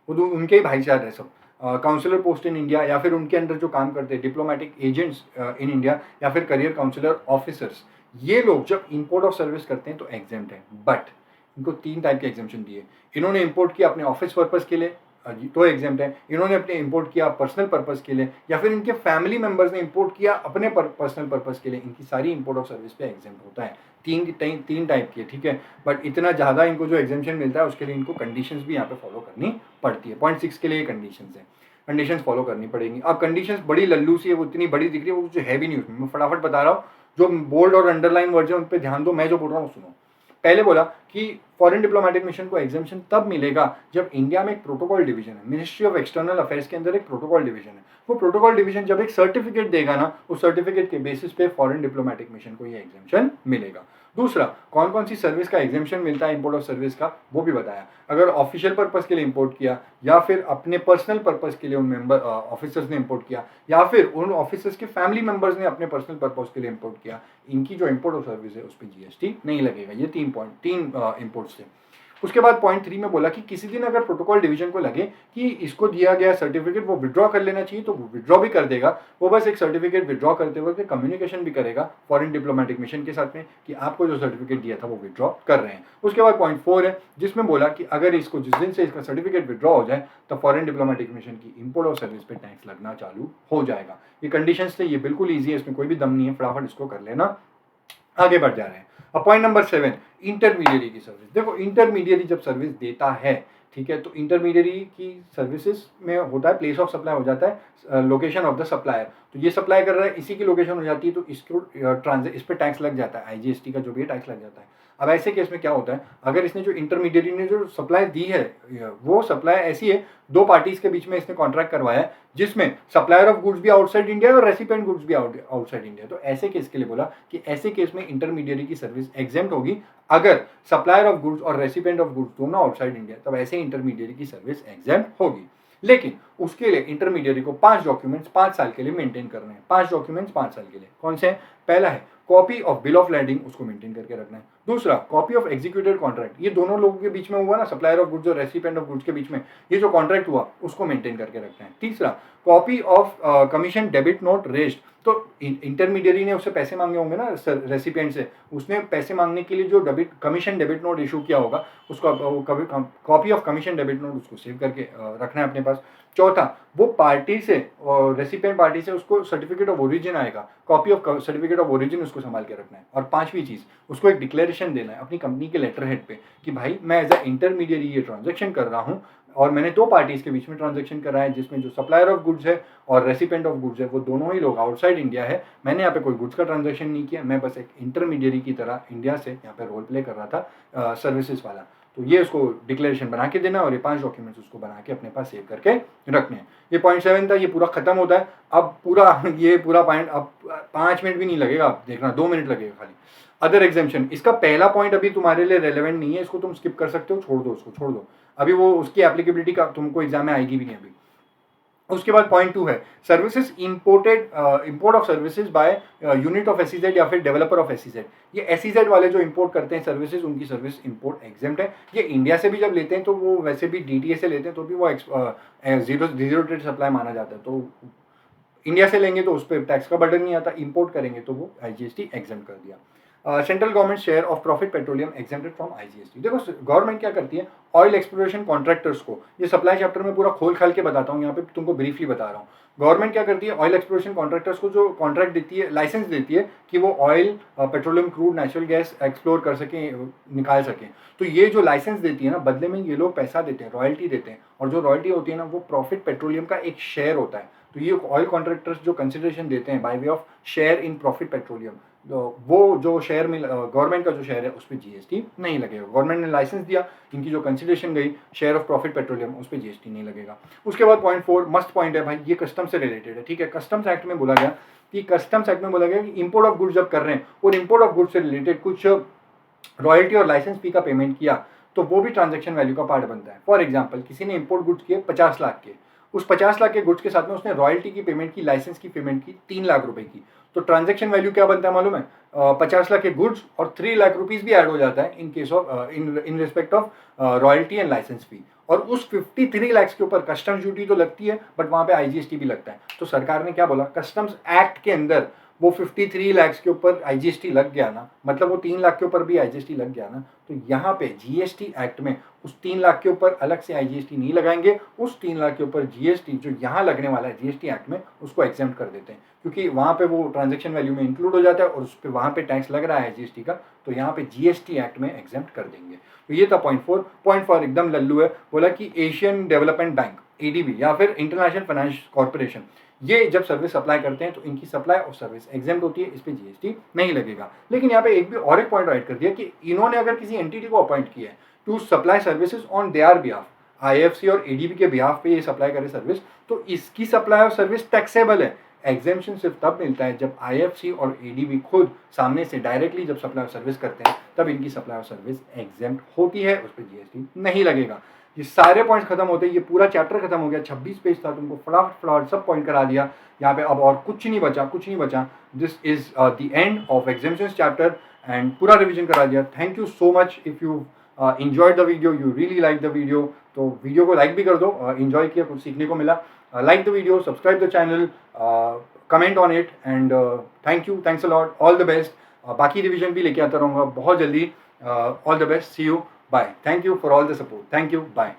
Speaker 1: वो तो उनके ही भाईचारे है सब। काउंसलर पोस्ट इन इंडिया, या फिर उनके अंदर जो काम करते हैं डिप्लोमेटिक एजेंट्स इन इंडिया, या फिर करियर काउंसलर ऑफिसर्स, ये लोग जब इंपोर्ट ऑफ सर्विस करते हैं तो एग्जेम्प्ट है। बट इनको 3 टाइप के एग्जेम्पशन दिए। इन्होंने इंपोर्ट किया अपने ऑफिस पर्पस के लिए तो एग्जेम्प्ट है। इन्होंने अपने इंपोर्ट किया पर्सनल पर्पस के लिए, या फिर इनके फैमिली मेंबर्स ने इंपोर्ट किया अपने पर्सनल पर्पस के लिए, इनकी सारी इंपोर्ट ऑफ सर्विस पे एग्जेम्प्ट होता है। 3 टाइप की है, ठीक है। बट इतना ज़्यादा इनको जो एग्जेम्पशन मिलता है उसके लिए इनको कंडीशंस भी यहाँ पे फॉलो करनी पड़ती है। पॉइंट 6 के लिए कंडीशंस है, कंडीशंस फॉलो करनी पड़ेंगी। अब कंडीशंस बड़ी लल्लू सी है, वो इतनी बड़ी दिख रही है, वो जो है भी नहीं उसमें। मैं फटाफट बता रहा हूँ, जो बोल्ड और अंडरलाइन वर्ड है उन पर ध्यान दो, मैं जो बोल रहा हूँ सुनो। पहले बोला कि फॉरेन डिप्लोमेटिक मिशन को एग्जेम्पशन तब मिलेगा जब इंडिया में एक प्रोटोकॉल डिवीजन है, मिनिस्ट्री ऑफ एक्सटर्नल अफेयर्स के अंदर एक प्रोटोकॉल डिवीजन है। वो प्रोटोकॉल डिवीजन जब एक सर्टिफिकेट देगा ना, उस सर्टिफिकेट के बेसिस पे फॉरेन डिप्लोमेटिक मिशन को ये एग्जेम्पशन मिलेगा। दूसरा, कौन कौन सी सर्विस का एग्जेम्पशन मिलता है इंपोर्ट ऑफ सर्विस का, वो भी बताया। अगर ऑफिशियल पर्पस के लिए इंपोर्ट किया, या फिर अपने पर्सनल पर्पस के लिए उन मेंबर ऑफिसर्स ने इंपोर्ट किया, या फिर उन ऑफिसर्स के फैमिली मेंबर्स ने अपने पर्सनल पर्पस के लिए इंपोर्ट किया, इनकी जो इंपोर्ट ऑफ सर्विस है उस पर जीएसटी नहीं लगेगा। ये 3 इंपोर्ट्स थे। उसके बाद पॉइंट 3 में बोला कि किसी दिन अगर प्रोटोकॉल डिवीजन को लगे कि इसको दिया गया सर्टिफिकेट वो विड्रॉ कर लेना चाहिए, तो वो विड्रॉ भी कर देगा। वो बस एक सर्टिफिकेट विड्रॉ करते वक्त कम्युनिकेशन भी करेगा फॉरेन डिप्लोमेटिक मिशन के साथ में कि आपको जो सर्टिफिकेट दिया था वो विड्रॉ कर रहे हैं। उसके बाद पॉइंट 4 है, जिसमें बोला कि अगर इसको जिस दिन से इसका सर्टिफिकेट विड्रॉ हो जाए, तो फॉरेन डिप्लोमेटिक मिशन की इंपोर्ट और सर्विस पे टैक्स लगना चालू हो जाएगा। ये कंडीशंस थे, ये बिल्कुल ईजी है, इसमें कोई भी दम नहीं है, फटाफट इसको कर लेना। आगे बढ़ जा रहे हैं। अब पॉइंट नंबर 7, इंटरमीडियरी की सर्विस। देखो इंटरमीडियरी जब सर्विस देता है, ठीक है, तो इंटरमीडियरी की सर्विसेज में होता है प्लेस ऑफ सप्लाई हो जाता है लोकेशन ऑफ द सप्लायर। तो ये सप्लाई कर रहा है, इसी की लोकेशन हो जाती है, तो इसको इस पर टैक्स लग जाता है, IGST का जो भी है टैक्स लग जाता है। अब ऐसे केस में क्या होता है, अगर इसने जो इंटरमीडिएरी ने जो सप्लाई दी है, वो सप्लाई ऐसी है, दो पार्टीज के बीच में इसने कॉन्ट्रैक्ट करवाया है, जिसमें सप्लायर ऑफ गुड्स भी आउटसाइड इंडिया और रेसिपिएंट गुड्स भी आउटसाइड इंडिया। तो ऐसे केस के लिए बोला कि ऐसे केस में इंटरमीडिएरी की सर्विस एग्जेम्प्ट होगी। अगर सप्लायर ऑफ गुड्स और रेसिपिएंट ऑफ गुड्स दोनों आउटसाइड इंडिया, तब ऐसे इंटरमीडिएरी की सर्विस एग्जेम्प्ट होगी। लेकिन उसके लिए इंटरमीडिएरी को 5 डॉक्यूमेंट्स 5 साल के लिए मेंटेन करने हैं। 5 डॉक्यूमेंट्स 5 साल के लिए कौन से हैं? पहला है copy of bill of landing, उसको मेंटेन करके रखना है। दूसरा कॉपी ऑफ एग्जीक्यूटेड कॉन्ट्रैक्ट, ये दोनों लोगों के बीच में हुआ ना, सप्लायर ऑफ गुड्स और रेसिपिएंट ऑफ गुड्स के बीच में ये जो कॉन्ट्रैक्ट हुआ, उसको मेंटेन करके रखना है। तीसरा copy of commission debit note raised, तो इंटरमीडिएरी ने उससे पैसे मांगे होंगे ना रेसिपिएंट से, उसने पैसे मांगने के लिए जो कमीशन डेबिट नोट इशू किया होगा, उसका copy of commission debit note उसको सेव करके रखना है अपने पास। चौथा, वो पार्टी से रेसिपिएंट पार्टी से उसको सर्टिफिकेट ऑफ ओरिजिन आएगा, copy of certificate of origin उसको संभाल के रखना है। और पांचवी चीज, उसको एक डिक्लेरेशन देना है अपनी कंपनी के लेटर हेड पे कि भाई मैं एज अ इंटरमीडिएरी ये ट्रांजेक्शन कर रहा हूँ और मैंने दो पार्टीज के बीच में ट्रांजेक्शन करा है, जिसमें जो सप्लायर ऑफ गुड्स है और रेसिपिएंट ऑफ गुड्स है वो दोनों ही लोग आउटसाइड इंडिया है। मैंने यहाँ पे कोई गुड्स का ट्रांजेक्शन नहीं किया, मैं बस एक इंटरमीडिएरी की तरह इंडिया से यहाँ पे रोल प्ले कर रहा था सर्विसेज वाला। तो ये उसको डिक्लेरेशन बना के देना और ये 5 डॉक्यूमेंट्स उसको बना के अपने पास सेव करके रखने हैं। ये पॉइंट 7 था, ये पूरा खत्म होता है। अब ये पूरा पॉइंट अब 5 मिनट भी नहीं लगेगा, आप देखना 2 मिनट लगेगा खाली। अदर एग्जाम्पशन, इसका पहला पॉइंट अभी तुम्हारे लिए रेलेवेंट नहीं है, इसको तुम स्किप कर सकते हो, छोड़ दो, उसको छोड़ दो, अभी वो उसकी एप्लीकेबिलिटी का तुमको एग्जाम में आएगी भी नहीं अभी। उसके बाद पॉइंट 2 है services import of services by unit of SEZ या फिर डेवलपर ऑफ एसईजेड। ये एसईजेड वाले जो इंपोर्ट करते हैं सर्विसेज, उनकी सर्विस इंपोर्ट एग्जेम्प्ट है। ये इंडिया से भी जब लेते हैं तो वो वैसे भी DTA से लेते हैं, तो भी वो जीरो ट्रेड सप्लाई माना जाता है। तो इंडिया से लेंगे तो उस पर टैक्स का बर्डन नहीं आता, इंपोर्ट करेंगे तो वो IGST एग्जेम्प्ट कर दिया। Central government share of profit petroleum exempted from IGST। देखो गवर्नमेंट क्या करती है, ऑयल एक्सप्लोरेशन कॉन्ट्रैक्टर्स को, ये सप्लाई चैप्टर में पूरा खोल खाल के बताता हूँ, यहाँ पे तुमको ब्रीफली बता रहा हूँ। गवर्नमेंट क्या करती है, ऑयल एक्सप्लोरेशन कॉन्ट्रैक्टर्स को जो कॉन्ट्रैक्ट देती है, लाइसेंस देती है कि वो oil, petroleum, crude, natural gas explore कर सकें, निकाल सकें। तो ये जो लाइसेंस देती है ना, बदले में ये लोग पैसा देते हैं, रॉयल्टी देते हैं, और जो रॉयल्टी होती है ना वो प्रॉफिट पेट्रोलियम का एक शेयर होता है। तो ये ऑयल कॉन्ट्रैक्टर्स जो कंसिडरेशन देते हैं by way of share in profit petroleum, वो जो शेयर में गवर्नमेंट का जो शेयर है उस पर GST नहीं लगेगा। गवर्नमेंट ने लाइसेंस दिया, इनकी जो कंसिडरेशन गई शेयर ऑफ प्रॉफिट पेट्रोलियम, उस पर GST नहीं लगेगा। उसके बाद पॉइंट 4 मस्ट पॉइंट है भाई, ये कस्टम से रिलेटेड है, ठीक है। कस्टम्स एक्ट में बोला गया कि इंपोर्ट ऑफ गुड्स जब कर रहे हैं और इंपोर्ट ऑफ गुड्स से रिलेटेड कुछ रॉयल्टी और लाइसेंस फी का पेमेंट किया तो वो भी ट्रांजेक्शन वैल्यू का पार्ट बनता है। फॉर एग्जाम्पल, किसी ने इंपोर्ट गुड्स किए 50 लाख के, उस 50 लाख के गुड्स के साथ में उसने रॉयल्टी की पेमेंट की, लाइसेंस की पेमेंट की 3 लाख रुपए की, तो ट्रांजैक्शन वैल्यू क्या बनता है मालूम है? 50 लाख के गुड्स और 3 लाख रुपीज भी ऐड हो जाता है in case of in respect of royalty and licence fee. और उस 53 लाख के ऊपर कस्टम्स ड्यूटी तो लगती है, बट वहां पे IGST भी लगता है। तो सरकार ने क्या बोला, कस्टम्स एक्ट के अंदर वो 53 लाख के ऊपर IGST लग गया ना, मतलब वो 3 लाख के ऊपर भी IGST लग गया ना, तो यहाँ पे GST एक्ट में उस 3 लाख के ऊपर अलग से IGST नहीं लगाएंगे, उस 3 लाख के ऊपर GST जो यहाँ लगने वाला है GST एक्ट में उसको एग्जेम्प्ट कर देते हैं, क्योंकि वहाँ पे वो ट्रांजेक्शन वैल्यू में इंक्लूड हो जाता है और उस पर वहाँ पे टैक्स लग रहा है GST का, तो यहाँ पे GST एक्ट में एग्जेम्प्ट कर देंगे। तो ये था पॉइंट 4। पॉइंट 4 एकदम लल्लू है, बोला कि एशियन डेवलपमेंट बैंक ADB या फिर इंटरनेशनल फाइनेंस कॉर्पोरेशन, ये जब सर्विस अप्लाई करते हैं तो इनकी सप्लाई ऑफ सर्विस एग्जेम्प्ट होती है, इस पे GST नहीं लगेगा। लेकिन यहाँ पे एक पॉइंट राइट कर दिया कि इन्होंने अगर किसी एंटिटी को अपॉइंट किया है to supply services on their behalf, IFC और ADB के बिहाफ पे ये सप्लाई करे सर्विस, तो इसकी सप्लाई ऑफ सर्विस टैक्सेबल है। एग्जेम्पशन सिर्फ तब मिलता है जब IFC और ADB खुद सामने से डायरेक्टली जब सप्लाई ऑफ सर्विस करते हैं, तब इनकी सप्लाई ऑफ सर्विस एग्जेम्प्ट होती है, उस पर GST नहीं लगेगा। ये सारे पॉइंट्स खत्म होते हैं, ये पूरा चैप्टर खत्म हो गया। 26 पेज था, तुमको फटाफट सब पॉइंट करा दिया यहाँ पे। अब और कुछ नहीं बचा। This is the end of exemptions chapter and पूरा रिवीजन करा दिया। Thank you so much if you enjoyed the video, you really like the video, तो वीडियो को लाइक भी कर दो, एंजॉय किया, कुछ सीखने को मिला। Like the video, subscribe the channel, comment on it and thanks a lot, all the best. बाकी रिवीजन भी लेके आता रहूँगा बहुत जल्दी। All the best, C you, bye, thank you for all the support, thank you, bye.